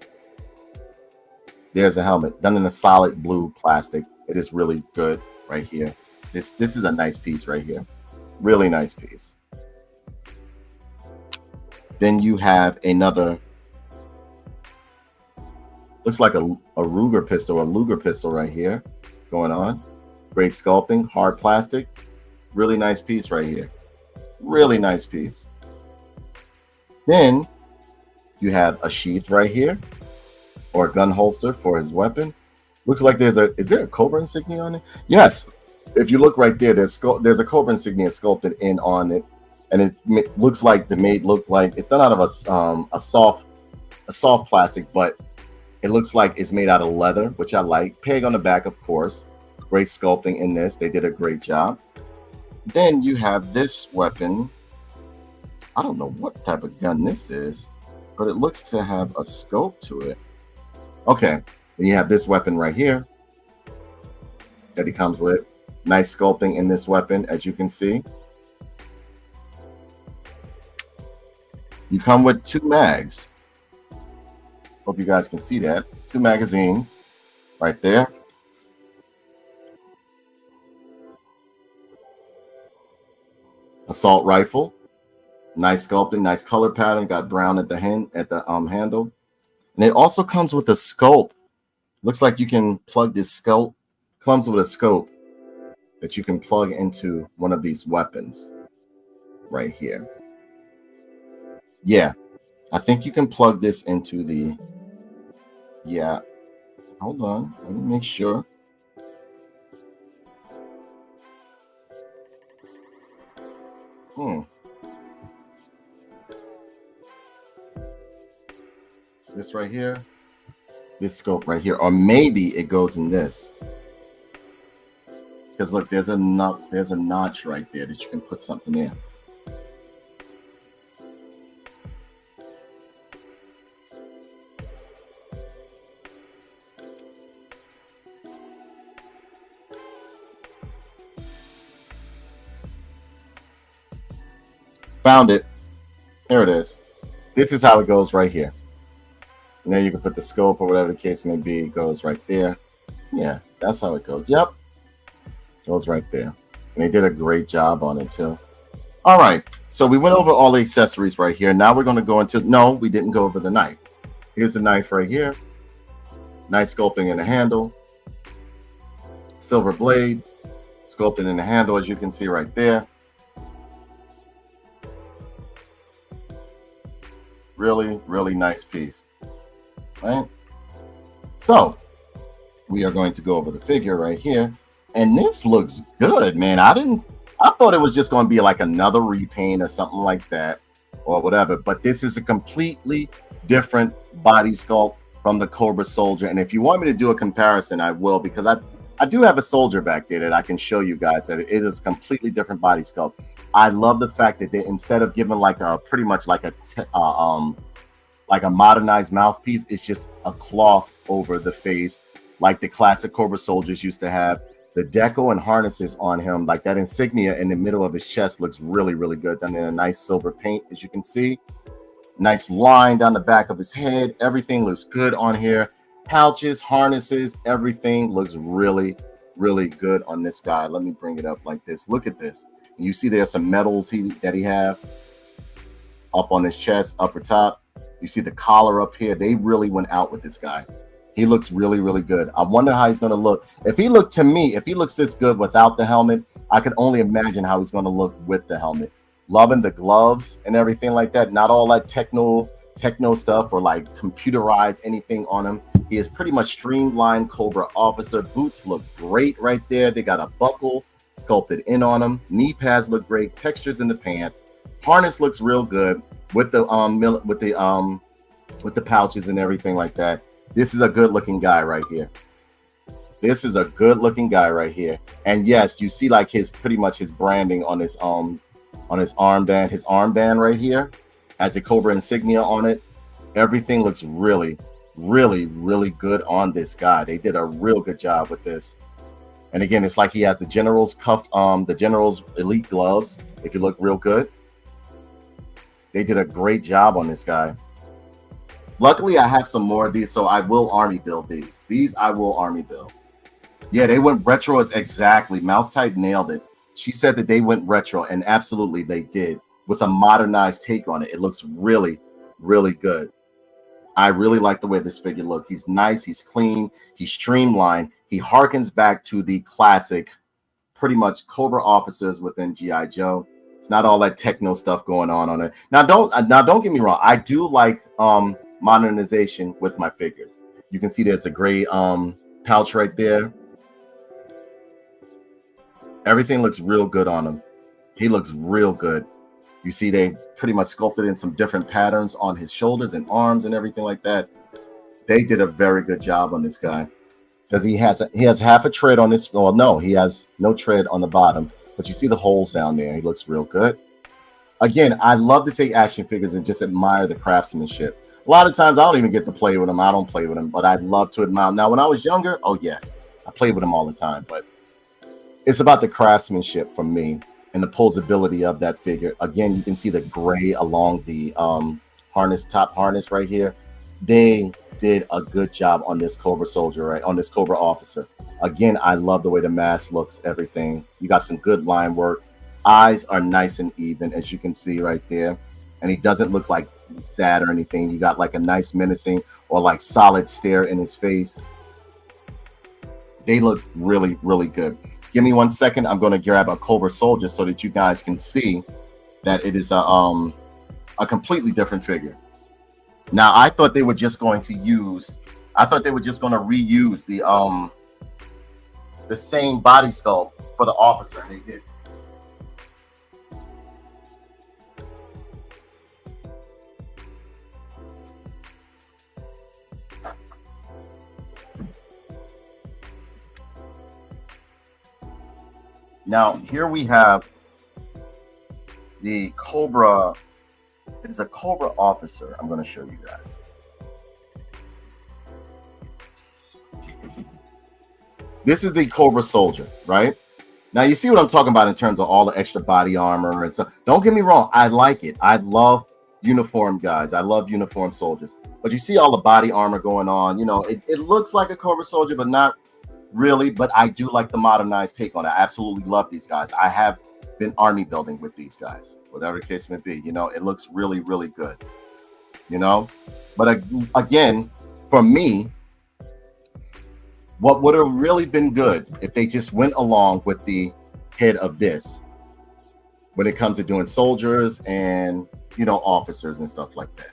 There's a helmet done in a solid blue plastic. It is really good right here. This is a nice piece right here. Really nice piece. Then you have another, looks like a Ruger pistol or Luger pistol right here going on. Great sculpting, hard plastic. Really nice piece right here. Really nice piece. Then you have a sheath right here, or a gun holster for his weapon. Looks like is there a Cobra insignia on it? Yes. If you look right there, there's a Cobra insignia sculpted in on it, and it looks like the made look like it's done out of a soft plastic, but it looks like it's made out of leather, which I like. Peg on the back, of course. Great sculpting in this. They did a great job. Then you have this weapon. I don't know what type of gun this is, but it looks to have a scope to it. Okay, then you have this weapon right here that he comes with. Nice sculpting in this weapon, as you can see. You come with 2 mags. Hope you guys can see that. 2 magazines right there. Assault rifle. Nice sculpting, nice color pattern. Got brown at the handle. And it also comes with a scope. Looks like you can plug this scope. Comes with a scope that you can plug into one of these weapons right here. Yeah, I think you can plug this into the. Yeah, hold on. Let me make sure. This right here. This scope right here, or maybe it goes in this. Because look, there's a notch right there that you can put something in. Found it. Here it is. This is how it goes right here. And then you can put the scope or whatever the case may be. It goes right there. Yeah, that's how it goes. Yep. Goes right there. And they did a great job on it too. All right. So we went over all the accessories right here. Now we're going to go into, no, we didn't go over the knife. Here's the knife right here. Nice sculpting in the handle. Silver blade. Sculpted in the handle, as you can see right there. Really, really nice piece. Right? So we are going to go over the figure right here. And this looks good, man. I thought it was just going to be like another repaint or something like that or whatever. But this is a completely different body sculpt from the Cobra Soldier. And if you want me to do a comparison, I will, because I do have a soldier back there that I can show you guys that it is a completely different body sculpt. I love the fact that they, instead of giving like a pretty much like a modernized mouthpiece, it's just a cloth over the face like the classic Cobra soldiers used to have. The deco and harnesses on him, like that insignia in the middle of his chest, looks really, really good. Done in a nice silver paint, as you can see. Nice line down the back of his head. Everything looks good on here. Pouches, harnesses, everything looks really, really good on this guy. Let me bring it up like this. Look at this. You see there's some medals that he have up on his chest, upper top. You see the collar up here. They really went out with this guy. He looks really, really good. I wonder how he's going to look. If he looks this good without the helmet, I could only imagine how he's going to look with the helmet. Loving the gloves and everything like that. Not all like techno stuff or like computerized anything on him. He is pretty much streamlined Cobra officer. Boots look great right there. They got a buckle sculpted in on them. Knee pads look great. Textures in the pants. Harness looks real good with the pouches and everything like that. This is a good looking guy right here. This is a good looking guy right here. And yes, you see like his pretty much his branding on his armband. His armband right here has a Cobra insignia on it. Everything looks really, really, really good on this guy. They did a real good job with this. And again, it's like he has the General's the General's elite gloves. If you look real good, they did a great job on this guy. Luckily, I have some more of these, so I will army build these. These I will army build. Yeah, they went retro. Exactly. Mouse Type nailed it. She said that they went retro, and absolutely they did, with a modernized take on it. It looks really, really good. I really like the way this figure looks. He's nice. He's clean. He's streamlined. He harkens back to the classic pretty much Cobra officers within G.I. Joe. It's not all that techno stuff going on it. Now don't get me wrong. I do like modernization with my figures. You can see there's a gray pouch right there. Everything looks real good on him. He looks real good. You see they pretty much sculpted in some different patterns on his shoulders and arms and everything like that. They did a very good job on this guy, because he has half a tread on this. Well, no, he has no tread on the bottom, but you see the holes down there. He looks real good. Again, I love to take action figures and just admire the craftsmanship. A lot of times I don't even get to play with them. I don't play with them, but I love to admire them. Now, when I was younger, oh yes, I played with them all the time, but it's about the craftsmanship for me and the posability of that figure. Again, you can see the gray along the top harness right here. They did a good job on this Cobra soldier, right? On this Cobra officer. Again, I love the way the mask looks, everything. You got some good line work. Eyes are nice and even, as you can see right there. And he doesn't look like he's sad or anything. You got like a nice menacing or like solid stare in his face. They look really, really good. Give me 1 second. I'm going to grab a Cobra soldier so that you guys can see that it is a completely different figure. Now, I thought they were just going to reuse the same body sculpt for the officer, and they did. Now, here we have the Cobra. It is a Cobra officer. I'm going to show you guys. This is the Cobra soldier, right? Now, you see what I'm talking about in terms of all the extra body armor and stuff. Don't get me wrong. I like it. I love uniform guys. I love uniform soldiers. But you see all the body armor going on. You know, it looks like a Cobra soldier, but not really. But I do like the modernized take on it. I absolutely love these guys. I have been army building with these guys, whatever the case may be. You know, it looks really, really good. You know, but again, for me, what would have really been good if they just went along with the head of this when it comes to doing soldiers and, you know, officers and stuff like that.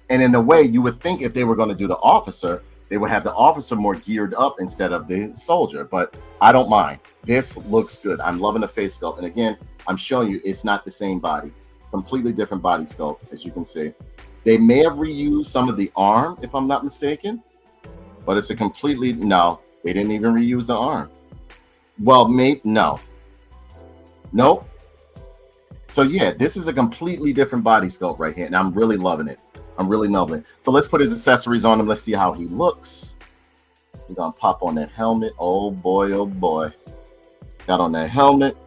And in a way, you would think if they were going to do the officer, they would have the officer more geared up instead of the soldier, but I don't mind. This looks good. I'm loving the face sculpt. And again, I'm showing you it's not the same body, completely different body sculpt, as you can see. They may have reused some of the arm, if I'm not mistaken, but it's a completely, no, they didn't even reuse the arm. Well, maybe, no. Nope. So yeah, this is a completely different body sculpt right here, and I'm really loving it. I'm really loving it. So let's put his accessories on him. Let's see how he looks. We're gonna pop on that helmet. Oh boy, oh boy. Got on that helmet.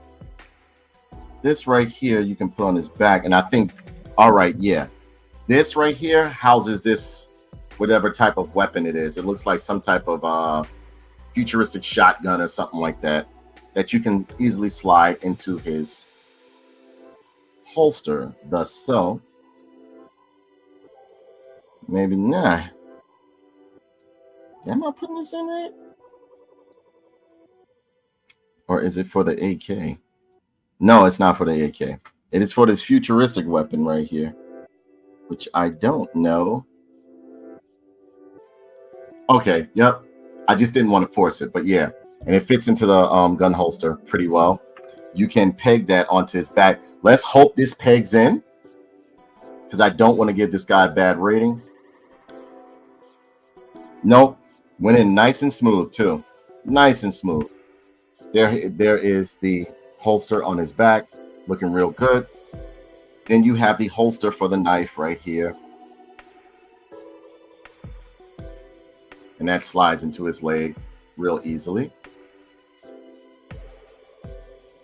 This right here, you can put on his back. And I think, all right, yeah. This right here houses this, whatever type of weapon it is. It looks like some type of futuristic shotgun or something like that, that you can easily slide into his holster, thus so. Maybe not. Am I putting this in right? Or is it for the AK? No, it's not for the AK. It is for this futuristic weapon right here, which I don't know. Okay, yep. I just didn't want to force it, but yeah. And it fits into the gun holster pretty well. You can peg that onto his back. Let's hope this pegs in, because I don't want to give this guy a bad rating. Nope. Went in nice and smooth too. Nice and smooth. There is the holster on his back, looking real good. Then you have the holster for the knife right here. And that slides into his leg real easily.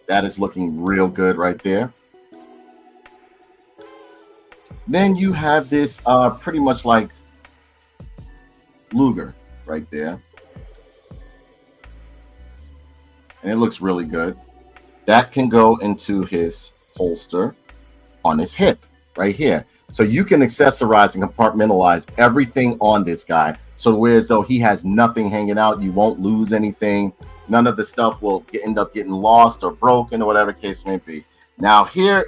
That is looking real good right there. Then you have this pretty much like Luger right there, and it looks really good. That can go into his holster on his hip right here, so you can accessorize and compartmentalize everything on this guy, so whereas though he has nothing hanging out, you won't lose anything. None of the stuff will end up getting lost or broken or whatever case may be. Now here,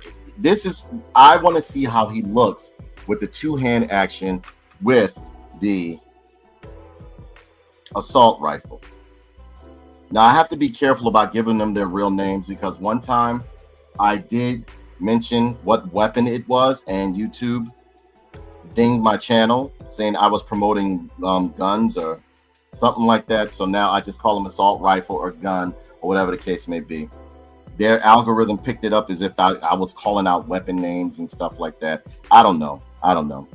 I want to see how he looks with the two-hand action with the assault rifle. Now I have to be careful about giving them their real names, because one time I did mention what weapon it was, and YouTube dinged my channel saying I was promoting guns or something like that. So now I just call them assault rifle or gun or whatever the case may be. Their algorithm picked it up as if I was calling out weapon names and stuff like that. I don't know.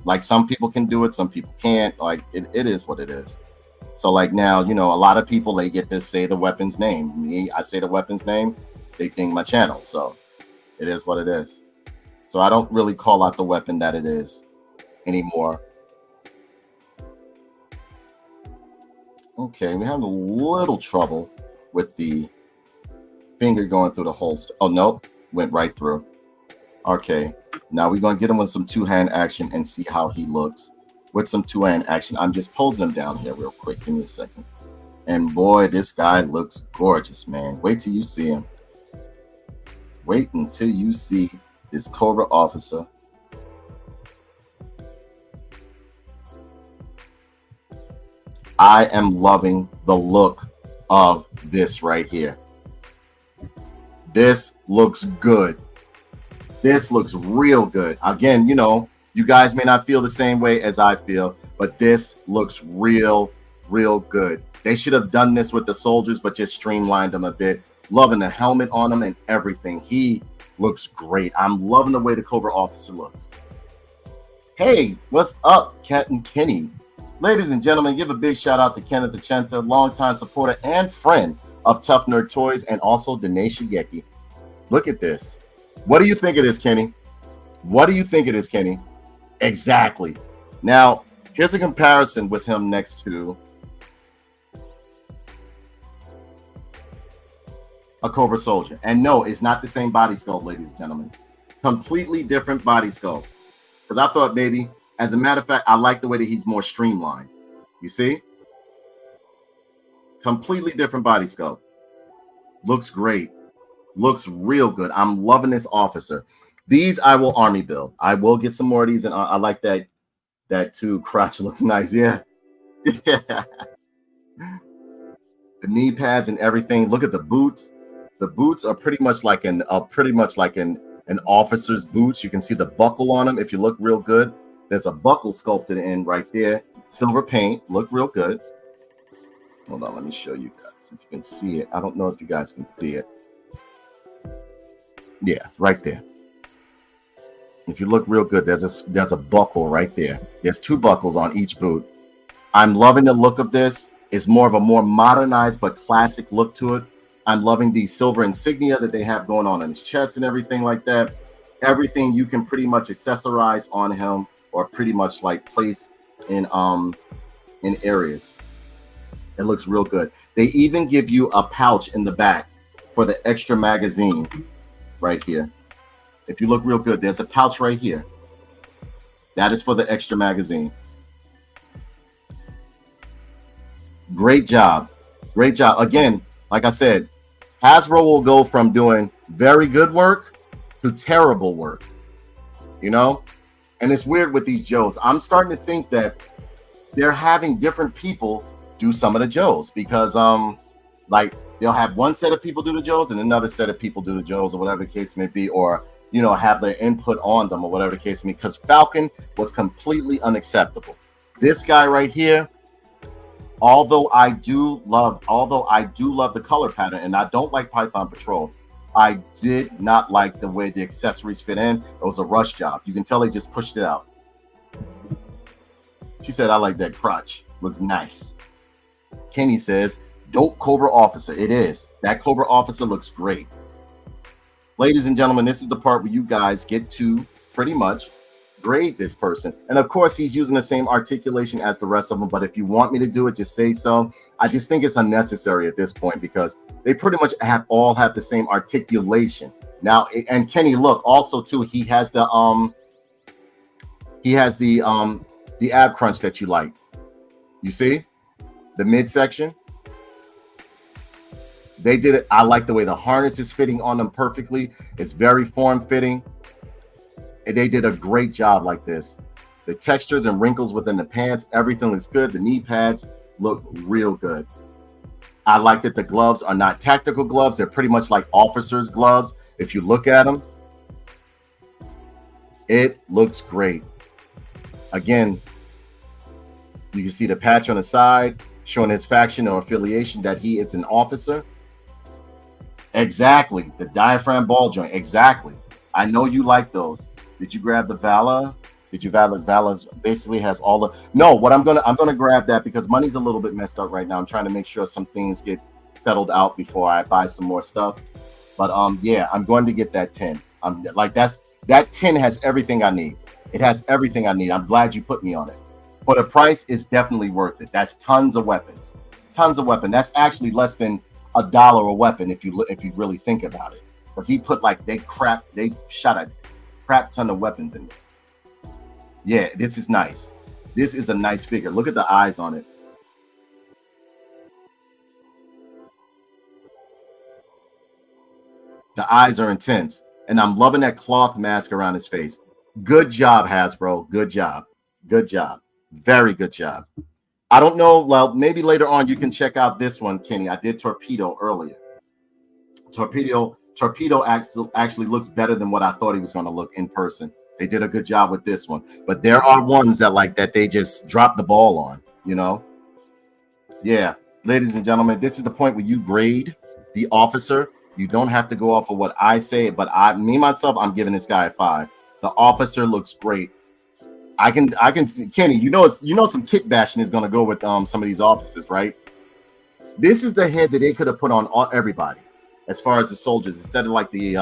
Like, some people can do it, some people can't. Like, it is what it is. So like now, a lot of people, they get to say the weapon's name. Me, I say the weapon's name, they ding my channel. So it is what it is. So I don't really call out the weapon that it is anymore. Okay, we have a little trouble with the finger going through the holster. Oh, nope, went right through. Okay, now we're going to get him with some two-hand action and see how he looks with some two-hand action. I'm just posing him down here real quick. Give me a second. And boy, this guy looks gorgeous, man. Wait till you see him. Wait until you see this Cobra officer. I am loving the look of this right here. This looks good. This looks real good. Again, you guys may not feel the same way as I feel, but this looks real good. They should have done this with the soldiers, but just streamlined them a bit. Loving the helmet on him and everything. He looks great. I'm loving the way the Cobra officer looks. Hey, what's up, Captain Kenny? Ladies and gentlemen, give a big shout out to Kenneth Achenta, longtime supporter and friend of Tough Nerd Toys, and also Danae Shigeki. Look at this. What do you think of this, Kenny? What do you think of this, Kenny? Exactly. Now, here's a comparison with him next to a Cobra soldier. And no, it's not the same body sculpt, ladies and gentlemen. Completely different body sculpt. Because I thought maybe, as a matter of fact, I like the way that he's more streamlined. You see? Completely different body sculpt. Looks great. Looks real good. I'm loving this officer. These I will army build. I will get some more of these, and I like that too. Crotch looks nice. Yeah. Yeah. The knee pads and everything. Look at the boots. The boots are pretty much like an officer's boots. You can see the buckle on them if you look real good. There's a buckle sculpted in right there. Silver paint. Look real good. Hold on, let me show you guys if you can see it. I don't know if you guys can see it. Yeah, right there. If you look real good, there's a buckle right there. There's two buckles on each boot. I'm loving the look of this. It's more of a more modernized but classic look to it. I'm loving the silver insignia that they have going on his chest and everything like that. Everything you can pretty much accessorize on him or pretty much like place in areas. It looks real good. They even give you a pouch in the back for the extra magazine right here. If you look real good, there's a pouch right here. That is for the extra magazine. Great job. Great job. Again, like I said, Hasbro will go from doing very good work to terrible work, And it's weird with these Joes. I'm starting to think that they're having different people do some of the Joes because, like, they'll have one set of people do the Joes and another set of people do the Joes or whatever the case may be, or, have their input on them or whatever the case may be, because Falcon was completely unacceptable. This guy right here, although I do love the color pattern and I don't like Python Patrol, I did not like the way the accessories fit in. It was a rush job. You can tell they just pushed it out. She said, I like that crotch. Looks nice. Kenny says, dope Cobra officer. It is. That Cobra officer looks great. Ladies and gentlemen, this is the part where you guys get to pretty much grade this person. And of course, he's using the same articulation as the rest of them. But if you want me to do it, just say so. I just think it's unnecessary at this point because they pretty much all have the same articulation. Now, and Kenny, look, also too, he has the ab crunch that you like. You see? The midsection. They did it. I like the way the harness is fitting on them perfectly. It's very form fitting. And they did a great job like this. The textures and wrinkles within the pants, everything looks good. The knee pads look real good. I like that the gloves are not tactical gloves. They're pretty much like officers' gloves. If you look at them, it looks great. Again, you can see the patch on the side showing his faction or affiliation that he is an officer. Exactly. The diaphragm ball joint. Exactly. I know you like those. Did you grab the Vala? Did you Vala basically has all the no, what I'm gonna grab that because money's a little bit messed up right now. I'm trying to make sure some things get settled out before I buy some more stuff. But yeah, I'm going to get that 10. I'm like that 10 has everything I need. It has everything I need. I'm glad you put me on it. For the price, it's definitely worth it. That's tons of weapons. Tons of weapon. That's actually less than $1 a weapon if you really think about it. Because he put like they shot a crap ton of weapons in there. Yeah, this is nice. This is a nice figure. Look at the eyes on it. The eyes are intense. And I'm loving that cloth mask around his face. Good job, Hasbro. Good job. Good job. Very good job. I don't know. Well, maybe later on you can check out this one, Kenny. I did Torpedo earlier. Torpedo actually looks better than what I thought he was going to look in person. They did a good job with this one. But there are ones that they just dropped the ball on, you know? Yeah. Ladies and gentlemen, this is the point where you grade the officer. You don't have to go off of what I say, but I'm giving this guy a 5. The officer looks great. I can Kenny, you know some kit bashing is going to go with some of these officers, right? This is the head that they could have put on everybody as far as the soldiers instead of like the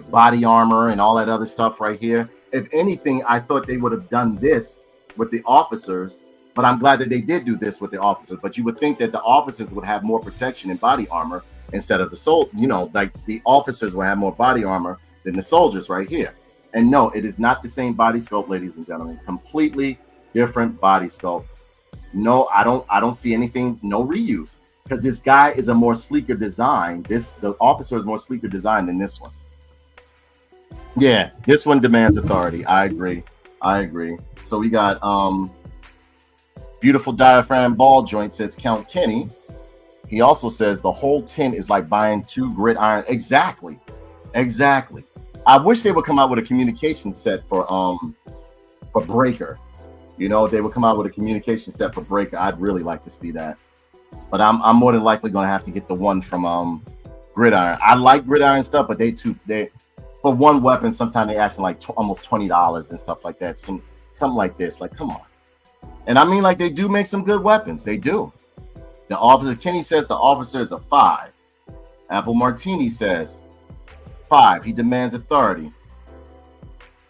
body armor and all that other stuff right here. If anything, I thought they would have done this with the officers, but I'm glad that they did do this with the officers. But you would think that the officers would have more protection and body armor instead of the like the officers will have more body armor than the soldiers right here. And no, it is not the same body sculpt, ladies and gentlemen. Completely different body sculpt. No, I don't see anything, no reuse. Because this guy is a more sleeker design. The officer is more sleeker design than this one. Yeah, this one demands authority. I agree. So we got beautiful diaphragm ball joint, says Count Kenny. He also says the whole 10 is like buying 2 gridiron. Exactly. I wish they would come out with a communication set for Breaker. You know, they would come out with a communication set for Breaker. I'd really like to see that. But I'm more than likely going to have to get the one from Gridiron. I like Gridiron stuff, but they for one weapon, sometimes they asking like almost $20 and stuff like that. Something like this. Like, come on. And I mean, like, they do make some good weapons. They do. The officer, Kenny says the officer is a 5. Apple Martini says 5. He demands authority.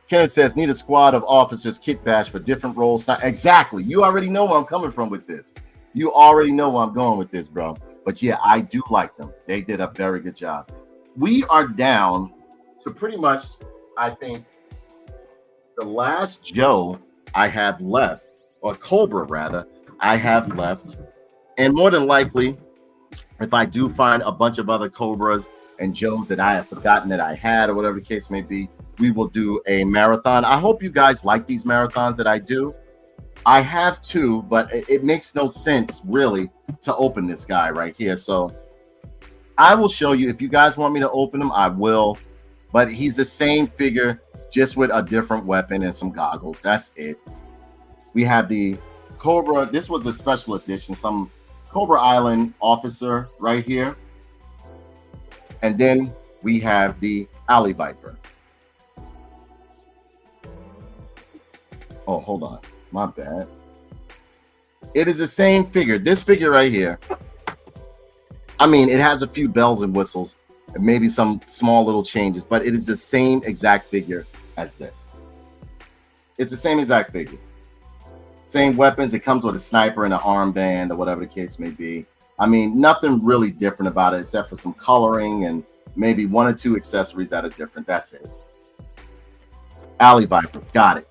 Kenneth says need a squad of officers kit bash for different roles. Exactly. You already know where I'm coming from with this. You already know where I'm going with this, bro. But yeah, I do like them. They did a very good job. We are down to pretty much, I think, the last Joe I have left, or Cobra rather, I have left. And more than likely, if I do find a bunch of other Cobras and Joes that I have forgotten that I had, or whatever the case may be, we will do a marathon. I hope you guys like these marathons that I do. I have 2, but it makes no sense really to open this guy right here. So I will show you. If you guys want me to open him, I will. But he's the same figure, just with a different weapon and some goggles. That's it. We have the Cobra. This was a special edition. Some Cobra Island officer right here. And then we have the Alley Viper. Oh, hold on. My bad. It is the same figure. This figure right here. I mean, it has a few bells and whistles and maybe some small little changes, but it is the same exact figure as this. It's the same exact figure. Same weapons. It comes with a sniper and an armband or whatever the case may be. I mean, nothing really different about it except for some coloring and maybe 1 or 2 accessories that are different. That's it. Alley Viper. Got it.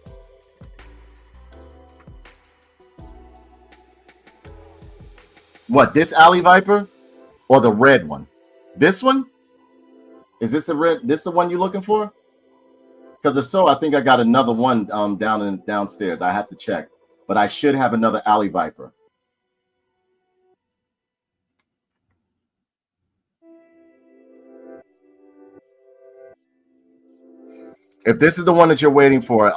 What, this Alley Viper Or the red one? This one? Is this the red? This the one you're looking for? Because if so, I think I got another one downstairs. I have to check, but I should have another Alley Viper. If this is the one that you're waiting for,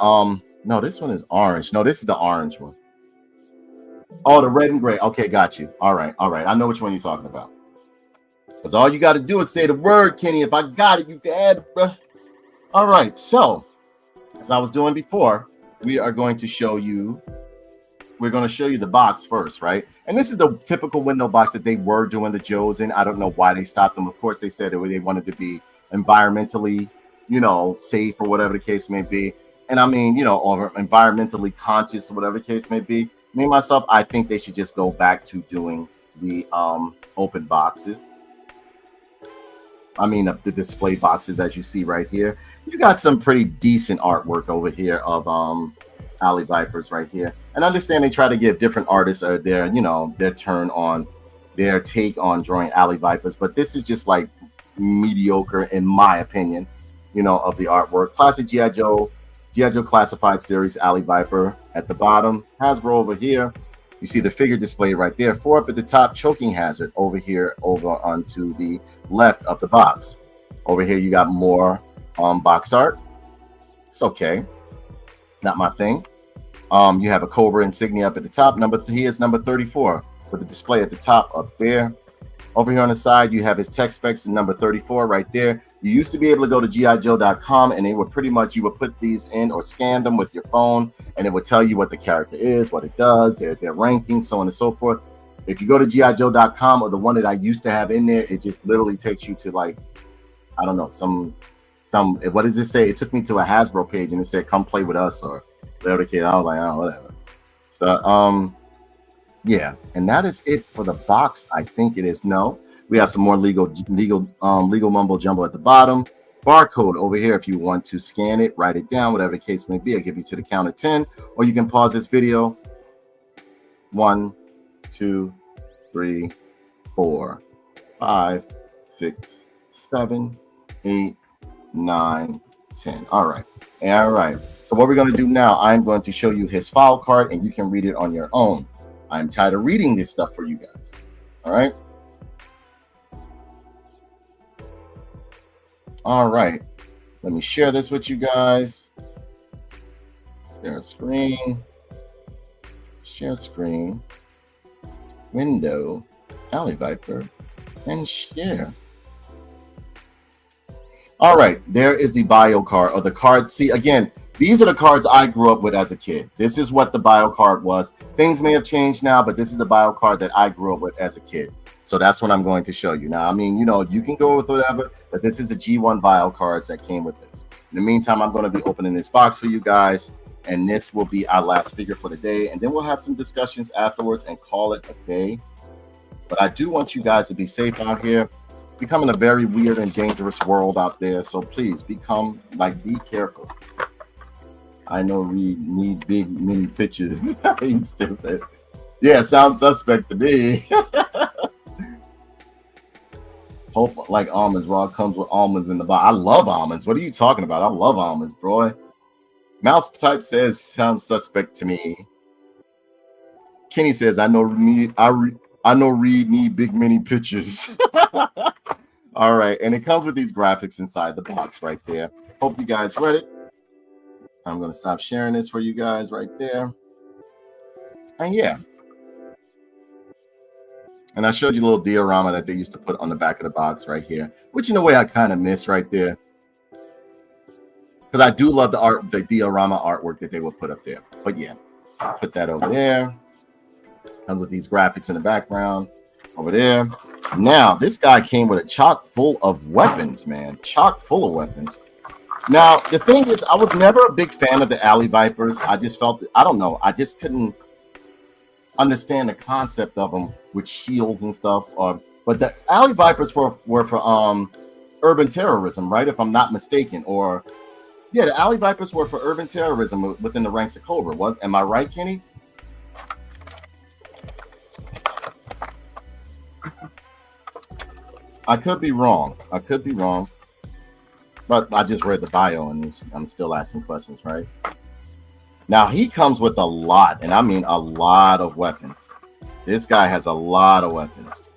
no, this one is orange. No, this is the orange one. Oh, the red and gray. Okay, got you. All right. I know which one you're talking about. Because all you got to do is say the word, Kenny. If I got it, you can add it, bro. All right. So, as I was doing before, we are going to show you. We're going to show you the box first, right? And this is the typical window box that they were doing the Joes in. I don't know why they stopped them. Of course, they said they wanted to be environmentally, safe or whatever the case may be. And I mean, or environmentally conscious or whatever the case may be. Me, myself, I think they should just go back to doing the open boxes. I mean, the display boxes, as you see right here. You got some pretty decent artwork over here of Alley Vipers right here. And understand they try to give different artists their turn on their take on drawing Alley Vipers. But this is just like mediocre, in my opinion, of the artwork. Classic G.I. Joe Classified Series Alley Viper at the bottom. Hasbro over here. You see the figure displayed right there. 4 up at the top, choking hazard over here, over onto the left of the box. Over here, you got more box art. It's okay. Not my thing. You have a Cobra insignia up at the top. He is number 34 with the display at the top up there. Over here on the side, you have his tech specs in number 34 right there. You used to be able to go to G.I.Joe.com and they would you would put these in or scan them with your phone and it would tell you what the character is, what it does, their ranking, so on and so forth. If you go to G.I.Joe.com or the one that I used to have in there, it just literally takes you to like, I don't know, some what does it say? It took me to a Hasbro page and it said, come play with us or whatever the kid. I was like, oh, whatever. So, yeah, and that is it for the box. I think it is. No, we have some more legal mumbo jumbo at the bottom. Barcode over here if you want to scan it, write it down, whatever the case may be. I'll give you to the count of 10, or you can pause this video. 1, 2, 3, 4, 5, 6, 7, 8, 9, 10. All right. So what we're going to do now, I'm going to show you his file card and you can read it on your own. I'm tired of reading this stuff for you guys. All right. All right. Let me share this with you guys. Share screen. Share screen. Window. Alley Viper. And share. All right. There is the bio card or the card. See, again, these are the cards I grew up with as a kid. This is what the bio card was. Things may have changed now, but this is the bio card that I grew up with as a kid. So that's what I'm going to show you. Now, I mean, you can go with whatever, but this is the G1 bio cards that came with this. In the meantime, I'm going to be opening this box for you guys, and this will be our last figure for the day. And then we'll have some discussions afterwards and call it a day. But I do want you guys to be safe out here. It's becoming a very weird and dangerous world out there. So please be careful. I know Reed need big mini pictures. He's stupid. Yeah, sounds suspect to me. Hope like almonds. Raw comes with almonds in the box. I love almonds. What are you talking about? I love almonds, bro. Mouse type says sounds suspect to me. Kenny says I know Reed need big mini pictures. All right, and it comes with these graphics inside the box right there. Hope you guys read it. I'm going to stop sharing this for you guys right there. And yeah. And I showed you a little diorama that they used to put on the back of the box right here, which in a way I kind of miss right there. Because I do love the diorama artwork that they will put up there. But yeah, I'll put that over there. Comes with these graphics in the background over there. Now, this guy came with a chock full of weapons, man. Chock full of weapons. Now, the thing is, I was never a big fan of the Alley Vipers. I just felt, I don't know, I just couldn't understand the concept of them with shields and stuff. But the Alley Vipers were for urban terrorism, right? If I'm not mistaken. Or, yeah, the Alley Vipers were for urban terrorism within the ranks of Cobra. Am I right, Kenny? I could be wrong. I could be wrong. But I just read the bio and I'm still asking questions, right? Now he comes with a lot, and I mean a lot of weapons. This guy has a lot of weapons.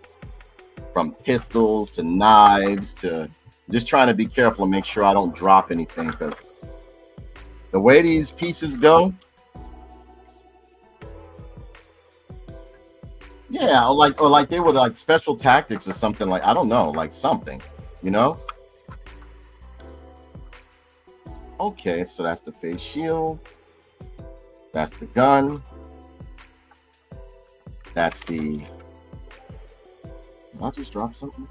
From pistols to knives to just trying to be careful and make sure I don't drop anything, because the way these pieces go, yeah, or like they were like special tactics or something, like I don't know, like something, you know. Okay, so that's the face shield, that's the gun, that's the. Did I just drop something?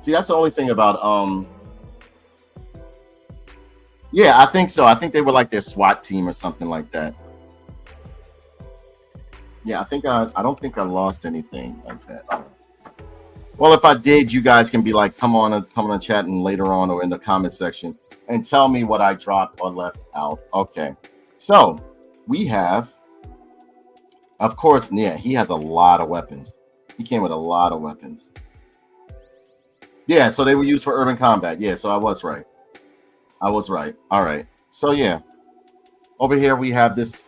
See, that's the only thing about yeah, I think so. I think they were like their SWAT team or something like that. Yeah, I don't think I lost anything like that. Well, if I did, you guys can be like, come on chat and later on or in the comment section and tell me what I dropped or left out. Okay. So we have, of course, yeah, he has a lot of weapons. He came with a lot of weapons. Yeah, so they were used for urban combat. Yeah, so I was right. I was right. All right. So yeah, over here we have this,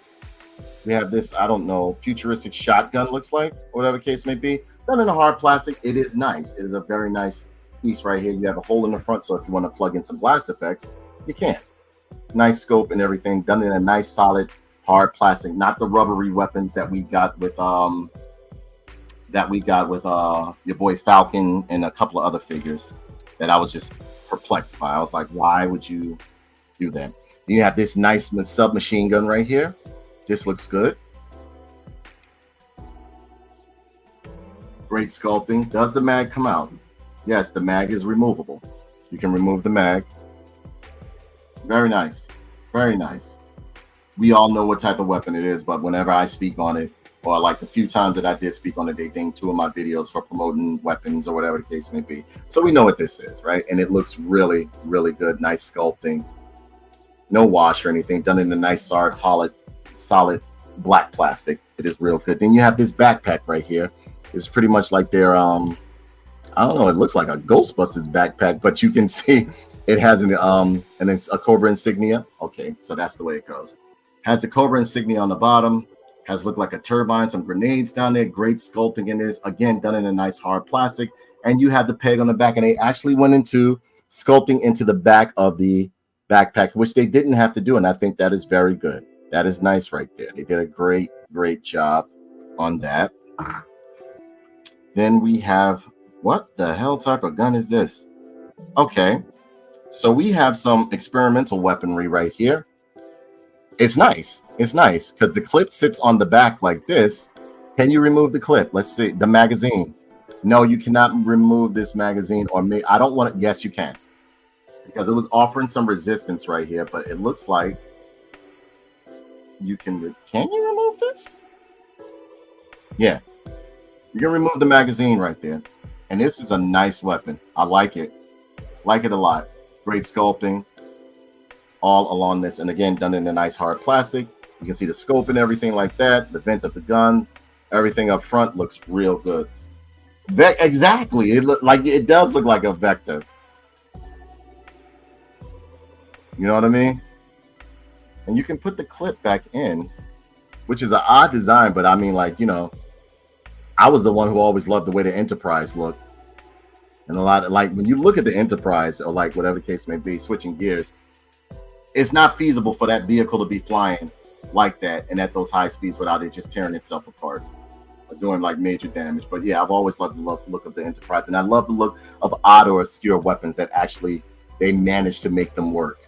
I don't know, futuristic shotgun, looks like, or whatever case may be. Done in a hard plastic. It is nice. It is a very nice piece right here. You have a hole in the front, so if you want to plug in some blast effects, you can. Nice scope and everything. Done in a nice solid hard plastic, not the rubbery weapons that we got with your boy Falcon and a couple of other figures that I was just perplexed by. I was like, why would you do that? You have this nice submachine gun right here. This looks good. Great sculpting. Does the mag come out? Yes, the mag is removable. You can remove the mag. Very nice. Very nice. We all know what type of weapon it is, but whenever I speak on it, or like the few times that I did speak on it, they dinged 2 of my videos for promoting weapons or whatever the case may be. So we know what this is, right? And it looks really, really good. Nice sculpting. No wash or anything. Done in a nice solid black plastic. It is real good. Then you have this backpack right here. It's pretty much like their I don't know, it looks like a Ghostbusters backpack, but you can see it has an and it's a Cobra insignia. Okay, so that's the way it goes. Has a Cobra insignia on the bottom. Has looked like a turbine, some grenades down there. Great sculpting in this. Again, done in a nice hard plastic. And you have the peg on the back, and they actually went into sculpting into the back of the backpack, which they didn't have to do, and I think that is very good. That is nice right there. They did a great job on that. Then we have, what the hell type of gun is this? Okay, so we have some experimental weaponry right here. It's nice. It's nice because the clip sits on the back like this. Can you remove the clip? Let's see. The magazine. No, you cannot remove this magazine, or I don't want it. Yes, you can, because it was offering some resistance right here, but it looks like you can. Can you remove this? Yeah, you can remove the magazine right there. And this is a nice weapon. I like it. Like it a lot. Great sculpting all along this, and again, done in a nice hard plastic. You can see the scope and everything like that. The vent of the gun, everything up front looks real good. Exactly, it does look like a Vector. You know what I mean? And you can put the clip back in, which is an odd design, but I mean, like, you know, I was the one who always loved the way the Enterprise looked, and a lot of, like, when you look at the Enterprise, or like whatever the case may be, switching gears, it's not feasible for that vehicle to be flying like that and at those high speeds without it just tearing itself apart or doing like major damage. But yeah, I've always loved the look of the Enterprise, and I love the look of odd or obscure weapons that actually they manage to make them work,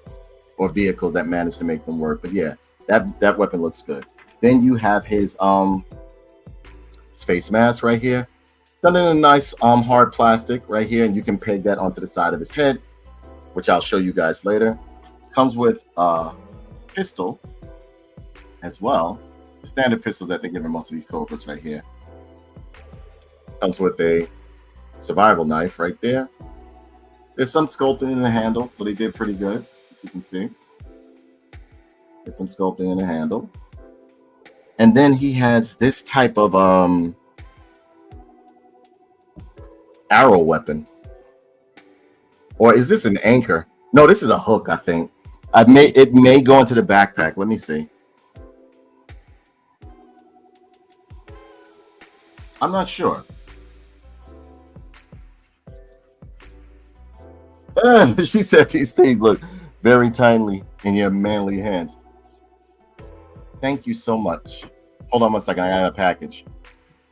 or vehicles that manage to make them work. But yeah, that weapon looks good. Then you have his face mask right here, done in a nice hard plastic right here, and you can peg that onto the side of his head, which I'll show you guys later. Comes with a pistol as well, the standard pistols that they give in most of these Cobras right here. Comes with a survival knife right there. There's some sculpting in the handle, so they did pretty good. You can see there's some sculpting in the handle. And then he has this type of arrow weapon. Or is this an anchor? No, this is a hook, I think. It may go into the backpack. Let me see. I'm not sure. She said these things look very tiny in your manly hands. Thank you so much. Hold on one second. I got a package.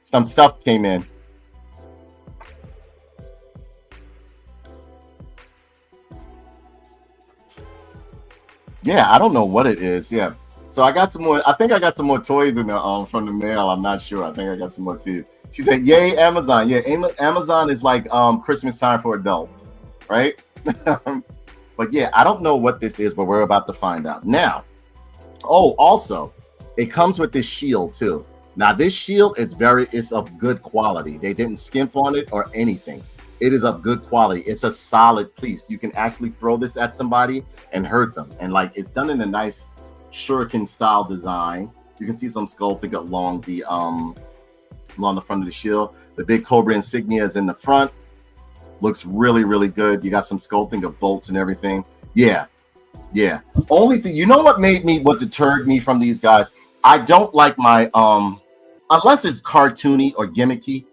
Some stuff came in. Yeah, I don't know what it is. Yeah. So I got some more. I think I got some more toys in the from the mail. I'm not sure. I think I got some more toys. She said, "Yay, Amazon!" Yeah, Amazon is like Christmas time for adults, right? But yeah, I don't know what this is, but we're about to find out now. Oh, also, it comes with this shield too. Now, this shield is of good quality. They didn't skimp on it or anything. It is of good quality. It's a solid piece. You can actually throw this at somebody and hurt them. And like, it's done in a nice shuriken style design. You can see some sculpting along the front of the shield. The big Cobra insignia is in the front. Looks really, really good. You got some sculpting of bolts and everything. Yeah. Only thing, you know what deterred me from these guys? I don't like my unless it's cartoony or gimmicky,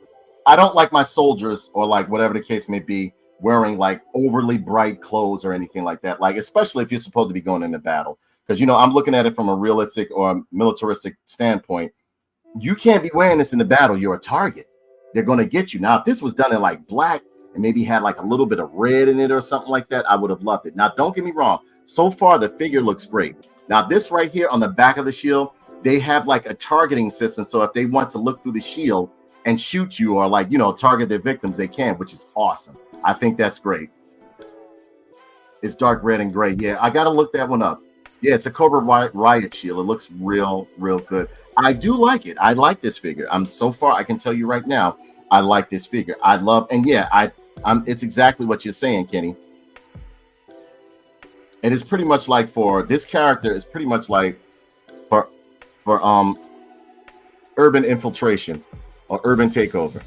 I don't like my soldiers, or like whatever the case may be, wearing like overly bright clothes or anything like that. Like, especially if you're supposed to be going into battle. Because, you know, I'm looking at it from a realistic or a militaristic standpoint. You can't be wearing this in the battle. You're a target. They're going to get you. Now, if this was done in like black and maybe had like a little bit of red in it or something like that, I would have loved it. Now, don't get me wrong. So far, the figure looks great. Now, this right here on the back of the shield, they have like a targeting system. So if they want to look through the shield and shoot you, or like, you know, target their victims, they can, which is awesome. I think that's great. It's dark red and gray. Yeah, I got to look that one up. Yeah, it's a Cobra Riot shield. It looks real good. I do like it. I like this figure. So far, I can tell you right now, I like this figure. I love, and yeah, it's exactly what you're saying, Kenny. It is pretty much like for this character, it's pretty much like for urban infiltration or urban takeover.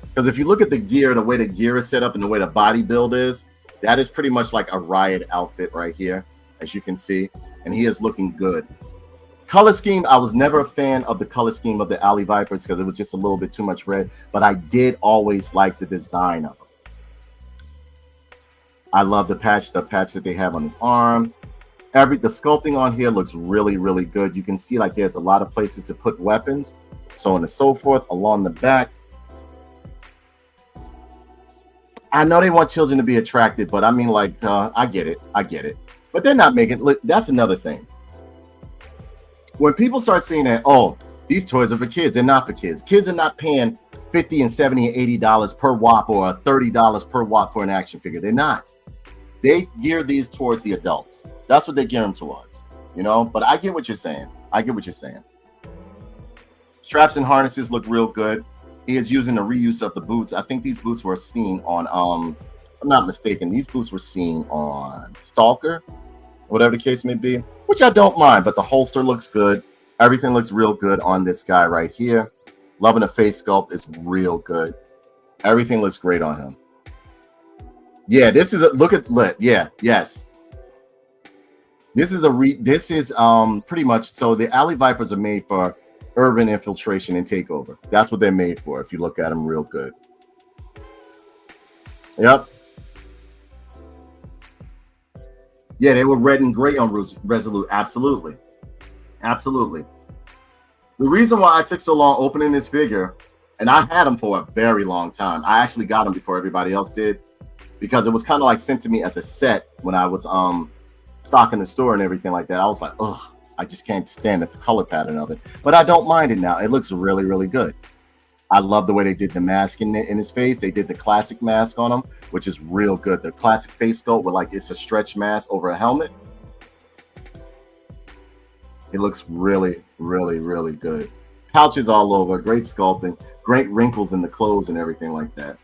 Because if you look at the gear, the way the gear is set up and the way the body build is, that is pretty much like a Riot outfit right here, as you can see. And he is looking good. Color scheme, I was never a fan of the color scheme of the Alley Vipers because it was just a little bit too much red, but I did always like the design of them. I love the patch that they have on his arm. The sculpting on here looks really, really good. You can see like there's a lot of places to put weapons, so on and so forth along the back. I know they want children to be attracted, but I mean, like, I get it. But they're not making, look, that's another thing. When people start saying that, oh, these toys are for kids, they're not for kids. Kids are not paying $50 and $70 and $80 per WAP or $30 per WAP for an action figure. They're not. They gear these towards the adults. That's what they gear them towards, you know? But I get what you're saying. Straps and harnesses look real good. He is using the reuse of the boots. I think these boots were seen on, if I'm not mistaken, these boots were seen on Stalker, whatever the case may be, which I don't mind, but the holster looks good. Everything looks real good on this guy right here. Loving the face sculpt. It's real good. Everything looks great on him. Yeah, this is yes. This is pretty much, so the Alley Vipers are made for urban infiltration and takeover. That's what they're made for if you look at them real good. Yep. Yeah, they were red and gray on Resolute. Absolutely. The reason why I took so long opening this figure, and I had them for a very long time. I actually got them before everybody else did, because it was kind of like sent to me as a set when I was stocking the store and everything like that. I was like, ugh, I just can't stand the color pattern of it. But I don't mind it now. It looks really, really good. I love the way they did the mask in his face. They did the classic mask on him, which is real good. The classic face sculpt with like it's a stretch mask over a helmet. It looks really, really, really good. Pouches all over, great sculpting, great wrinkles in the clothes and everything like that.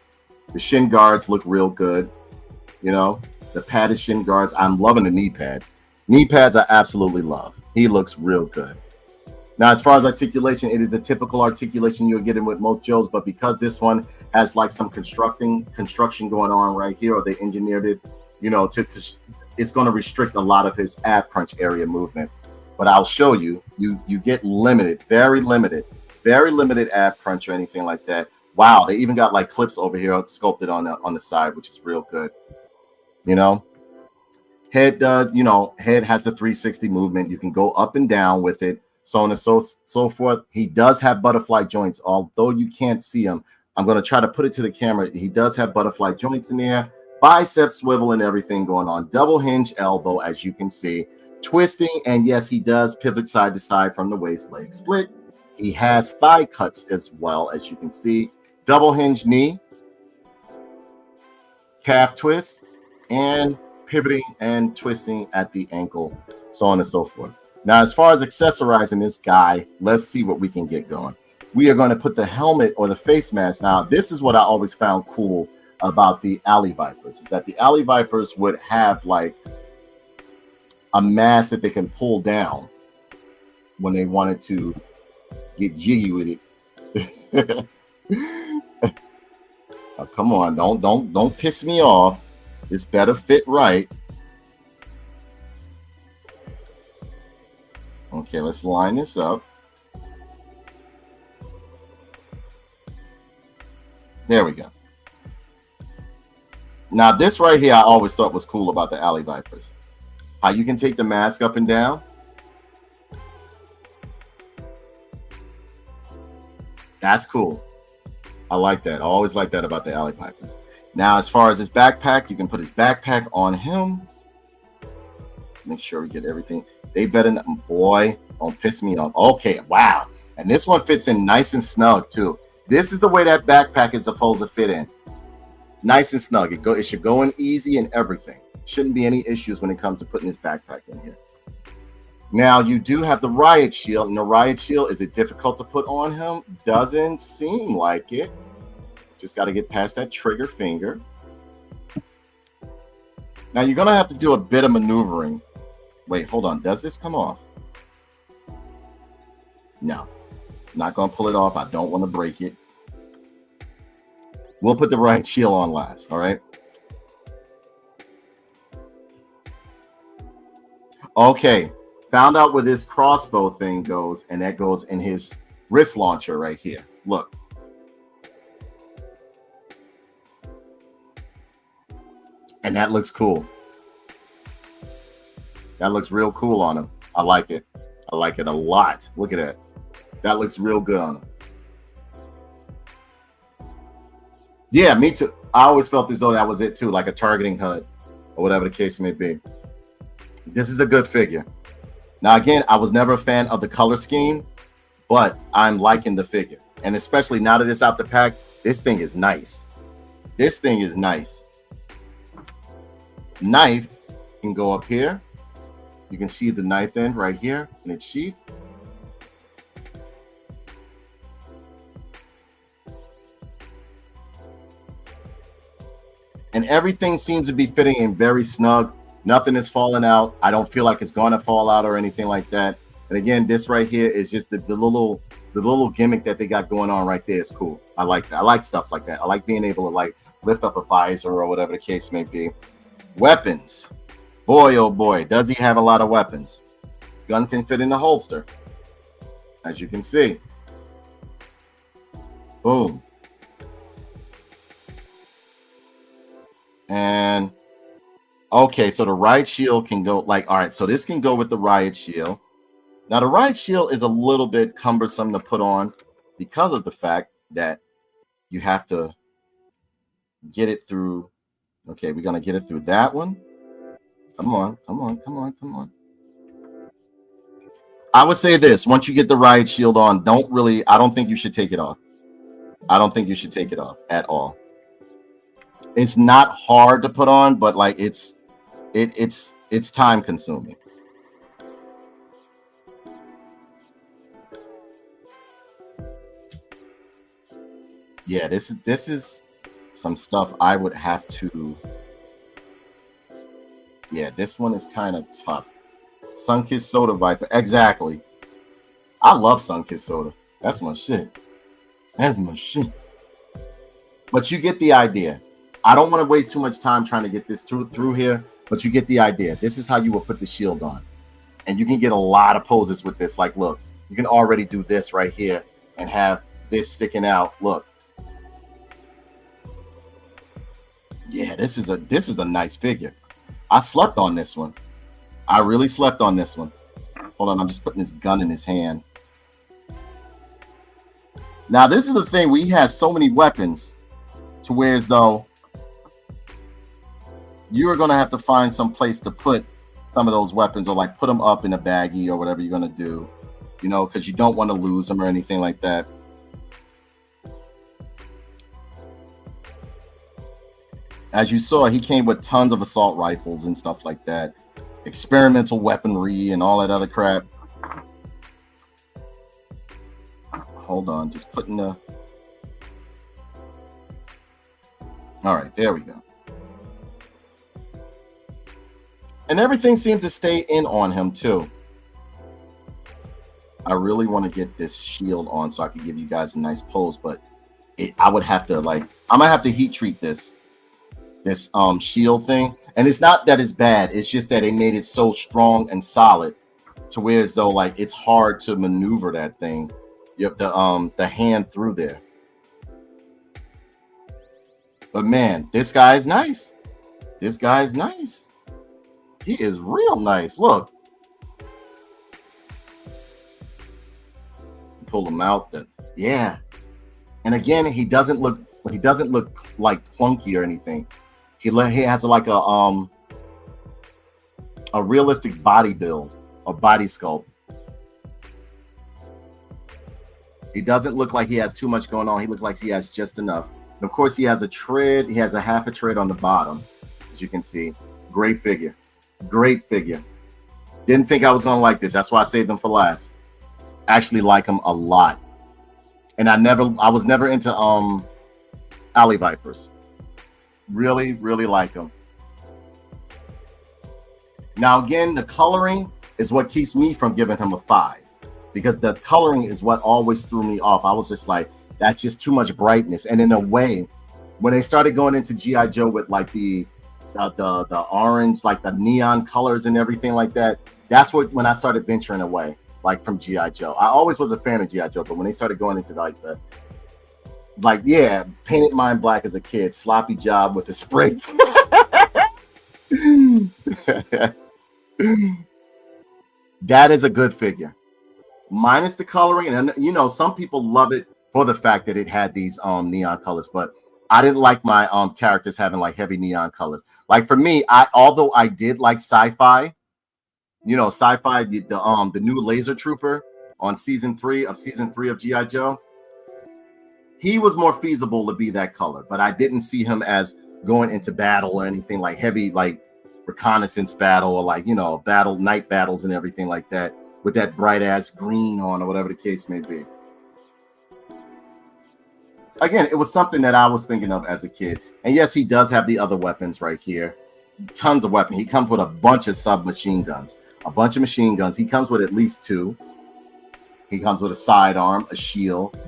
The shin guards look real good. You know, the padded shin guards. I'm loving the knee pads. Knee pads I absolutely love. He looks real good. Now, as far as articulation, it is a typical articulation you'll get in with most Joes, but because this one has like some construction going on right here, or they engineered it, you know, to it's going to restrict a lot of his ab crunch area movement. But I'll show you, you get limited, very limited ab crunch or anything like that. Wow, they even got like clips over here sculpted on the side, which is real good. You know, head does, you know, head has a 360 movement. You can go up and down with it, so on and so forth. He does have butterfly joints, although you can't see them. I'm going to try to put it to the camera. He does have butterfly joints in there, bicep swivel and everything going on. Double hinge elbow, as you can see, twisting, and yes, he does pivot side to side from the waist, leg split. He has thigh cuts as well, as you can see. Double hinge knee, calf twist, and pivoting and twisting at the ankle, so on and so forth. Now, as far as accessorizing this guy, let's see what we can get going. We are going to put the helmet or the face mask. Now, this is what I always found cool about the Alley Vipers, is that the Alley Vipers would have like a mask that they can pull down when they wanted to get jiggy with it. Oh, come on, don't piss me off. This better fit right. Okay, let's line this up. There we go. Now, this right here, I always thought was cool about the Alley Vipers. How you can take the mask up and down. That's cool. I like that. I always like that about the Alley Vipers. Now, as far as his backpack, you can put his backpack on him. Make sure we get everything. They better not, boy, don't piss me off. Okay, wow. And this one fits in nice and snug, too. This is the way that backpack is supposed to fit in. Nice and snug. It should go in easy and everything. Shouldn't be any issues when it comes to putting his backpack in here. Now, you do have the riot shield. And the riot shield, is it difficult to put on him? Doesn't seem like it. Just got to get past that trigger finger. Now, you're going to have to do a bit of maneuvering. Wait, hold on. Does this come off? No. Not going to pull it off. I don't want to break it. We'll put the riot shield on last, all right? Okay. Found out where this crossbow thing goes, and that goes in his wrist launcher right here. Look. And that looks cool. That looks real cool on him. I like it. I like it a lot. Look at that. That looks real good on him. Yeah, me too. I always felt as though that was it too, like a targeting HUD or whatever the case may be. This is a good figure. Now, again, I was never a fan of the color scheme, but I'm liking the figure. And especially now that it's out the pack, this thing is nice. This thing is nice. Knife can go up here. You can sheath the knife in right here in its sheath. And everything seems to be fitting in very snug. Nothing is falling out. I don't feel like it's going to fall out or anything like that. And again, this right here is just the little gimmick that they got going on right there is cool. I like that. I like stuff like that. I like being able to like lift up a visor or whatever the case may be. Weapons. Boy, oh boy, does he have a lot of weapons. Gun can fit in the holster, as you can see. Boom. And okay, so the riot shield can go like, all right, so this can go with the riot shield. Now the riot shield is a little bit cumbersome to put on because of the fact that you have to get it through. Okay, we're gonna get it through that one. Come on, come on, come on, come on. I would say this, once you get the riot shield on, I don't think you should take it off. I don't think you should take it off at all. It's not hard to put on, but like it's time consuming. Yeah, this is some stuff I would have to. Yeah, this one is kind of tough. Sunkissed Soda Viper. Exactly. I love Sunkissed Soda. That's my shit. That's my shit. But you get the idea. I don't want to waste too much time trying to get this through here, but you get the idea. This is how you will put the shield on. And you can get a lot of poses with this. Like, look, you can already do this right here and have this sticking out. Look. Yeah, this is a nice figure. I slept on this one. I really slept on this one. Hold on, I'm just putting this gun in his hand. Now, this is the thing. We have so many weapons to where as though you're going to have to find some place to put some of those weapons, or like put them up in a baggie or whatever you're going to do, you know, because you don't want to lose them or anything like that. As you saw, he came with tons of assault rifles and stuff like that, experimental weaponry and all that other crap. Hold on, just putting the... All right, there we go. And everything seems to stay in on him too. I really want to get this shield on so I can give you guys a nice pose, but I would have to, like, I'm gonna have to heat treat this shield thing. And it's not that it's bad, it's just that they made it so strong and solid to where as though like it's hard to maneuver that thing. You have the hand through there. But man, this guy is nice. This guy is nice. He is real nice. Look. Pull him out then. Yeah. And again, he doesn't look like clunky or anything. He has like a realistic body build, a body sculpt. He doesn't look like he has too much going on. He looks like he has just enough. And of course, he has a tread. He has a half a tread on the bottom, as you can see. Great figure. Great figure. Didn't think I was going to like this. That's why I saved him for last. Actually like him a lot. And I was never into Alley Vipers. Really, really like him. Now, again, the coloring is what keeps me from giving him a 5. Because the coloring is what always threw me off. I was just like, that's just too much brightness. And in a way, when they started going into G.I. Joe with like the orange, like the neon colors and everything like that, that's when I started venturing away, like from G.I. Joe. I always was a fan of G.I. Joe, but when they started going into yeah, painted mine black as a kid, sloppy job with a spray. That is a good figure. Minus the coloring, and you know, some people love it for the fact that it had these neon colors, but I didn't like my characters having like heavy neon colors. Like for me, although I did like Sci-Fi, you know, Sci-Fi, the new Laser Trooper on season 3 of G.I. Joe, he was more feasible to be that color, but I didn't see him as going into battle or anything like heavy, like reconnaissance battle or like, you know, night battles and everything like that with that bright ass green on or whatever the case may be. Again, it was something that I was thinking of as a kid. And yes, he does have the other weapons right here. Tons of weapons. He comes with a bunch of submachine guns, a bunch of machine guns. He comes with at least 2. He comes with a sidearm, a shield,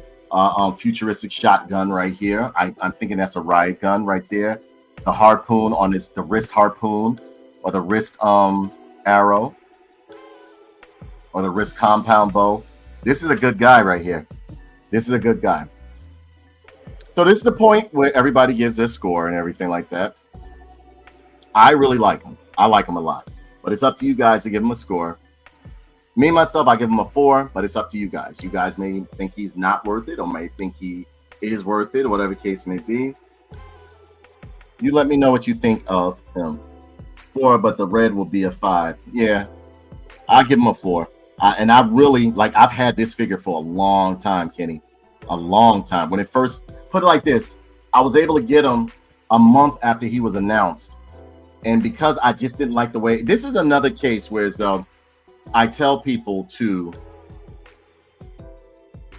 futuristic shotgun right here. I'm thinking that's a riot gun right there. The harpoon on the wrist harpoon, or the wrist arrow, or the wrist compound bow. This is a good guy right here. This is a good guy. So this is the point where everybody gives their score and everything like that. I really like him. I like him a lot. But it's up to you guys to give him a score. Me, myself, I give him a 4, but it's up to you guys. You guys may think he's not worth it, or may think he is worth it, or whatever the case may be. You let me know what you think of him. 4, but the red will be a 5. Yeah, I'll give him a 4. And I really, like, I've had this figure for a long time, Kenny. A long time. When it first, put it like this, I was able to get him a month after he was announced. And because I just didn't like the way, this is another case where I tell people to,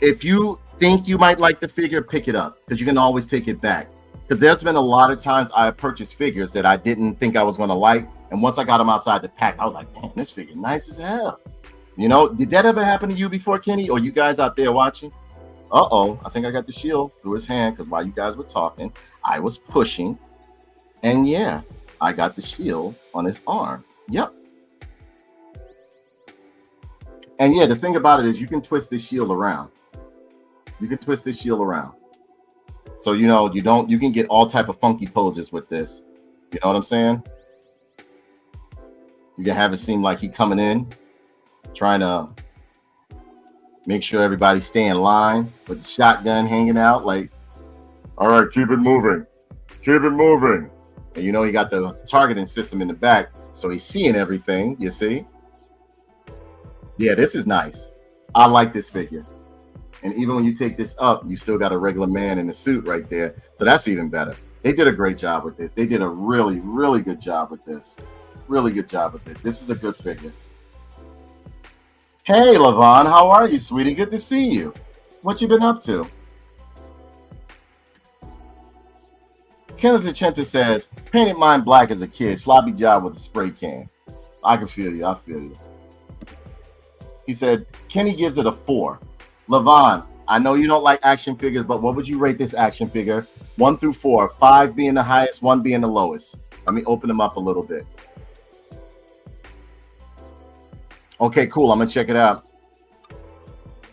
if you think you might like the figure, pick it up, because you can always take it back. Because there's been a lot of times I have purchased figures that I didn't think I was going to like. And once I got them outside the pack, I was like, damn, this figure nice as hell. You know, did that ever happen to you before, Kenny, or you guys out there watching? Uh-oh, I think I got the shield through his hand because while you guys were talking, I was pushing. And yeah, I got the shield on his arm. Yep. And yeah, the thing about it is you can twist this shield around. You can twist this shield around. So, you know, you can get all type of funky poses with this. You know what I'm saying? You can have it seem like he coming in, trying to make sure everybody stay in line with the shotgun hanging out. Like, all right, keep it moving. Keep it moving. And you know, he got the targeting system in the back, so he's seeing everything, you see? Yeah, this is nice. I like this figure. And even when you take this up, you still got a regular man in the suit right there. So that's even better. They did a great job with this. They did a really, really good job with this. Really good job with this. This is a good figure. Hey, Levon, how are you, sweetie? Good to see you. What you been up to? Kenneth Achenta says, painted mine black as a kid. Sloppy job with a spray can. I can feel you. I feel you. He said, Kenny gives it a 4. Levon, I know you don't like action figures, but what would you rate this action figure? 1 through 4. 5 being the highest, 1 being the lowest. Let me open them up a little bit. Okay, cool. I'm going to check it out.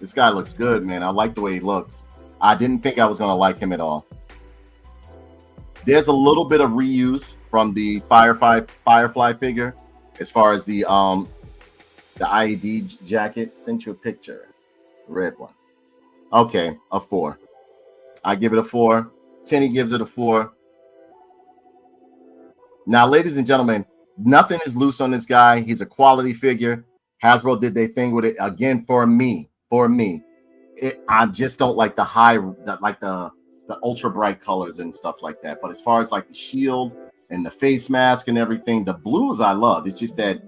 This guy looks good, man. I like the way he looks. I didn't think I was going to like him at all. There's a little bit of reuse from the Firefly figure as far as the IED jacket. Sent you a picture. Red one. Okay, a 4. I give it a 4. Kenny gives it a 4. Now, ladies and gentlemen, nothing is loose on this guy. He's a quality figure. Hasbro did their thing with it again for me. I just don't like the ultra bright colors and stuff like that. But as far as like the shield and the face mask and everything, the blues I love. It's just that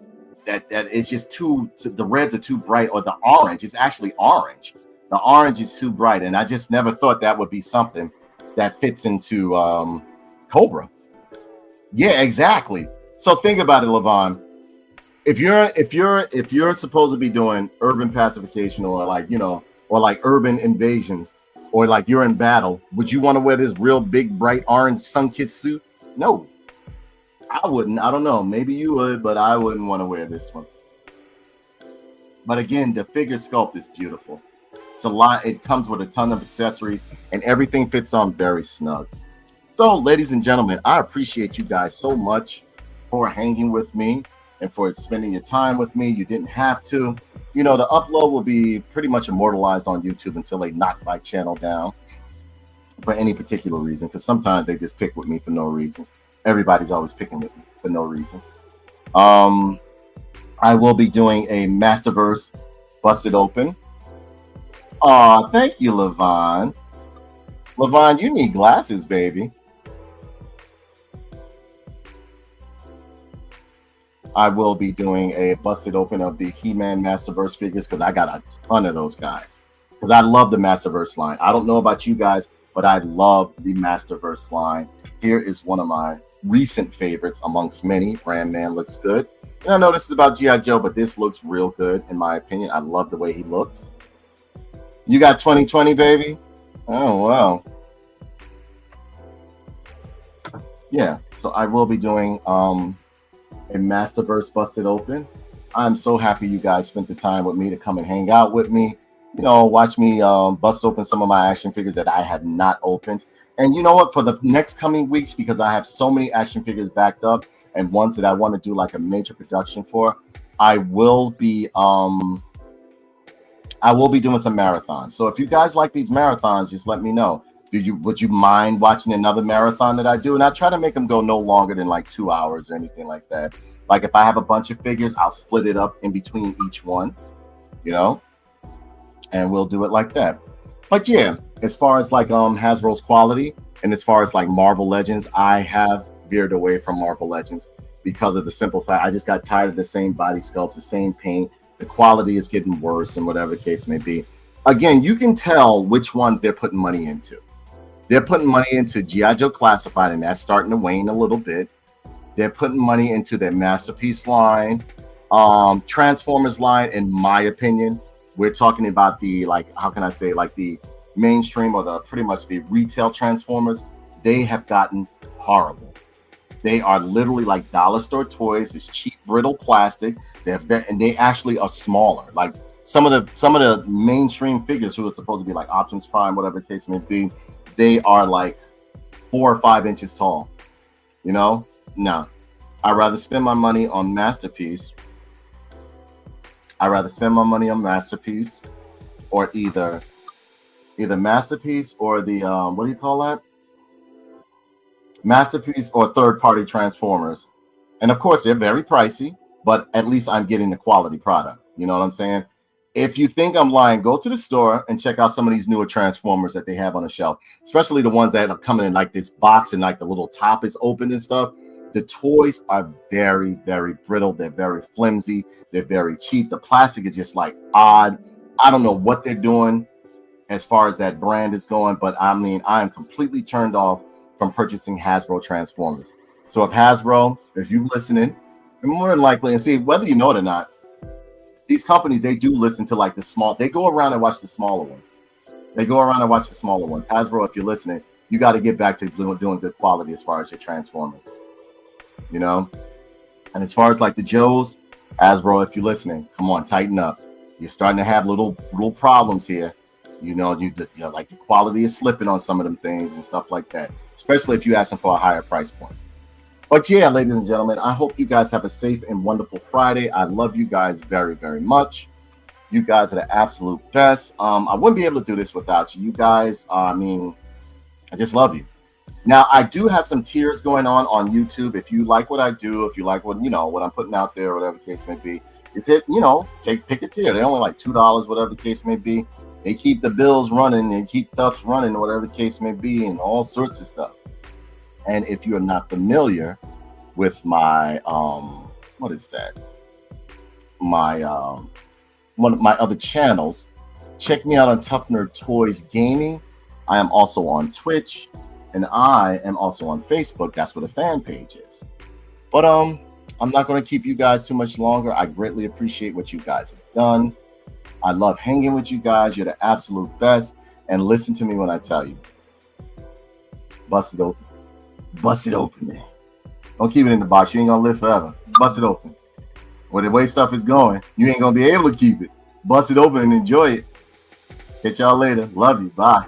it's just the reds are too bright, or the orange is actually orange. The orange is too bright, and I just never thought that would be something that fits into Cobra. Yeah, exactly. So think about it, Levon. If you're supposed to be doing urban pacification or like urban invasions, or like you're in battle, would you want to wear this real big bright orange sun-kissed suit? No, I wouldn't. I don't know. Maybe you would, but I wouldn't want to wear this one. But again, the figure sculpt is beautiful. It's a lot. It comes with a ton of accessories, and everything fits on very snug. So, ladies and gentlemen, I appreciate you guys so much for hanging with me and for spending your time with me. You didn't have to. You know, the upload will be pretty much immortalized on YouTube until they knock my channel down for any particular reason, because sometimes they just pick with me for no reason. Everybody's always picking with me for no reason. I will be doing a Masterverse Busted Open. Aw, thank you, Levon. Levon, you need glasses, baby. I will be doing a busted open of the He-Man Masterverse figures because I got a ton of those guys. Because I love the Masterverse line. I don't know about you guys, but I love the Masterverse line. Here is one of my recent favorites amongst many. Ram Man looks good. And I know this is about G.I. Joe, but this looks real good in my opinion. I love the way he looks. You got 2020, baby? Oh, wow. Yeah, so I will be doing a Masterverse Busted Open. I'm so happy you guys spent the time with me to come and hang out with me. You know, watch me bust open some of my action figures that I have not opened. And you know what? For the next coming weeks, because I have so many action figures backed up and ones that I want to do like a major production for, I will be doing some marathons. So if you guys like these marathons, just let me know. Would you mind watching another marathon that I do? And I try to make them go no longer than like 2 hours or anything like that. Like if I have a bunch of figures, I'll split it up in between each one, you know, and we'll do it like that. But yeah, as far as like Hasbro's quality and as far as like Marvel Legends, I have veered away from Marvel Legends because of the simple fact I just got tired of the same body sculpt, the same paint. The quality is getting worse and whatever the case may be. Again, you can tell which ones they're putting money into. They're putting money into G.I. Joe Classified, and that's starting to wane a little bit. They're putting money into their Masterpiece line, Transformers line, in my opinion. We're talking about the, like, how can I say, like the mainstream or the pretty much the retail Transformers, they have gotten horrible. They are literally like dollar store toys. It's cheap, brittle plastic. And they actually are smaller. Like some of the mainstream figures who are supposed to be like Optimus Prime, whatever the case may be, they are like 4 or 5 inches tall. You know, no. I'd rather spend my money on Masterpiece. I'd rather spend my money on Masterpiece, or either Masterpiece or the what do you call that? Masterpiece or third-party Transformers. And of course, they're very pricey, but at least I'm getting the quality product. You know what I'm saying? If you think I'm lying, go to the store and check out some of these newer Transformers that they have on the shelf, especially the ones that are coming in like this box and like the little top is open and stuff. The toys are very, very brittle. They're very flimsy. They're very cheap. The plastic is just like odd. I don't know what they're doing as far as that brand is going, but I mean, I am completely turned off from purchasing Hasbro Transformers. So if Hasbro, if you're listening, and more than likely, and see whether you know it or not, these companies, they do listen to like the small, they go around and watch the smaller ones. Hasbro, if you're listening, you got to get back to doing good quality as far as your Transformers, you know? And as far as like the Joes, Hasbro, if you're listening, come on, tighten up. You're starting to have little problems here. You know, like the quality is slipping on some of them things and stuff like that, especially if you're asking for a higher price point. But yeah, ladies and gentlemen, I hope you guys have a safe and wonderful Friday. I love you guys very, very much. You guys are the absolute best. I wouldn't be able to do this without you. You guys, I mean, I just love you. Now, I do have some tiers going on YouTube. If you like what I do, if you like what, you know, what I'm putting out there, whatever the case may be, is hit, you know, pick a tier. They're only like $2, whatever the case may be. They keep the bills running, they keep stuff running, whatever the case may be, and all sorts of stuff. And if you're not familiar with my what is that? My one of my other channels, check me out on Tough Nerd Toys Gaming. I am also on Twitch, and I am also on Facebook. That's where the fan page is. But I'm not going to keep you guys too much longer. I greatly appreciate what you guys have done. I love hanging with you guys. You're the absolute best. And listen to me when I tell you. Bust it open. Bust it open, man. Don't keep it in the box. You ain't going to live forever. Bust it open. Well, the way stuff is going, you ain't going to be able to keep it. Bust it open and enjoy it. Catch y'all later. Love you. Bye.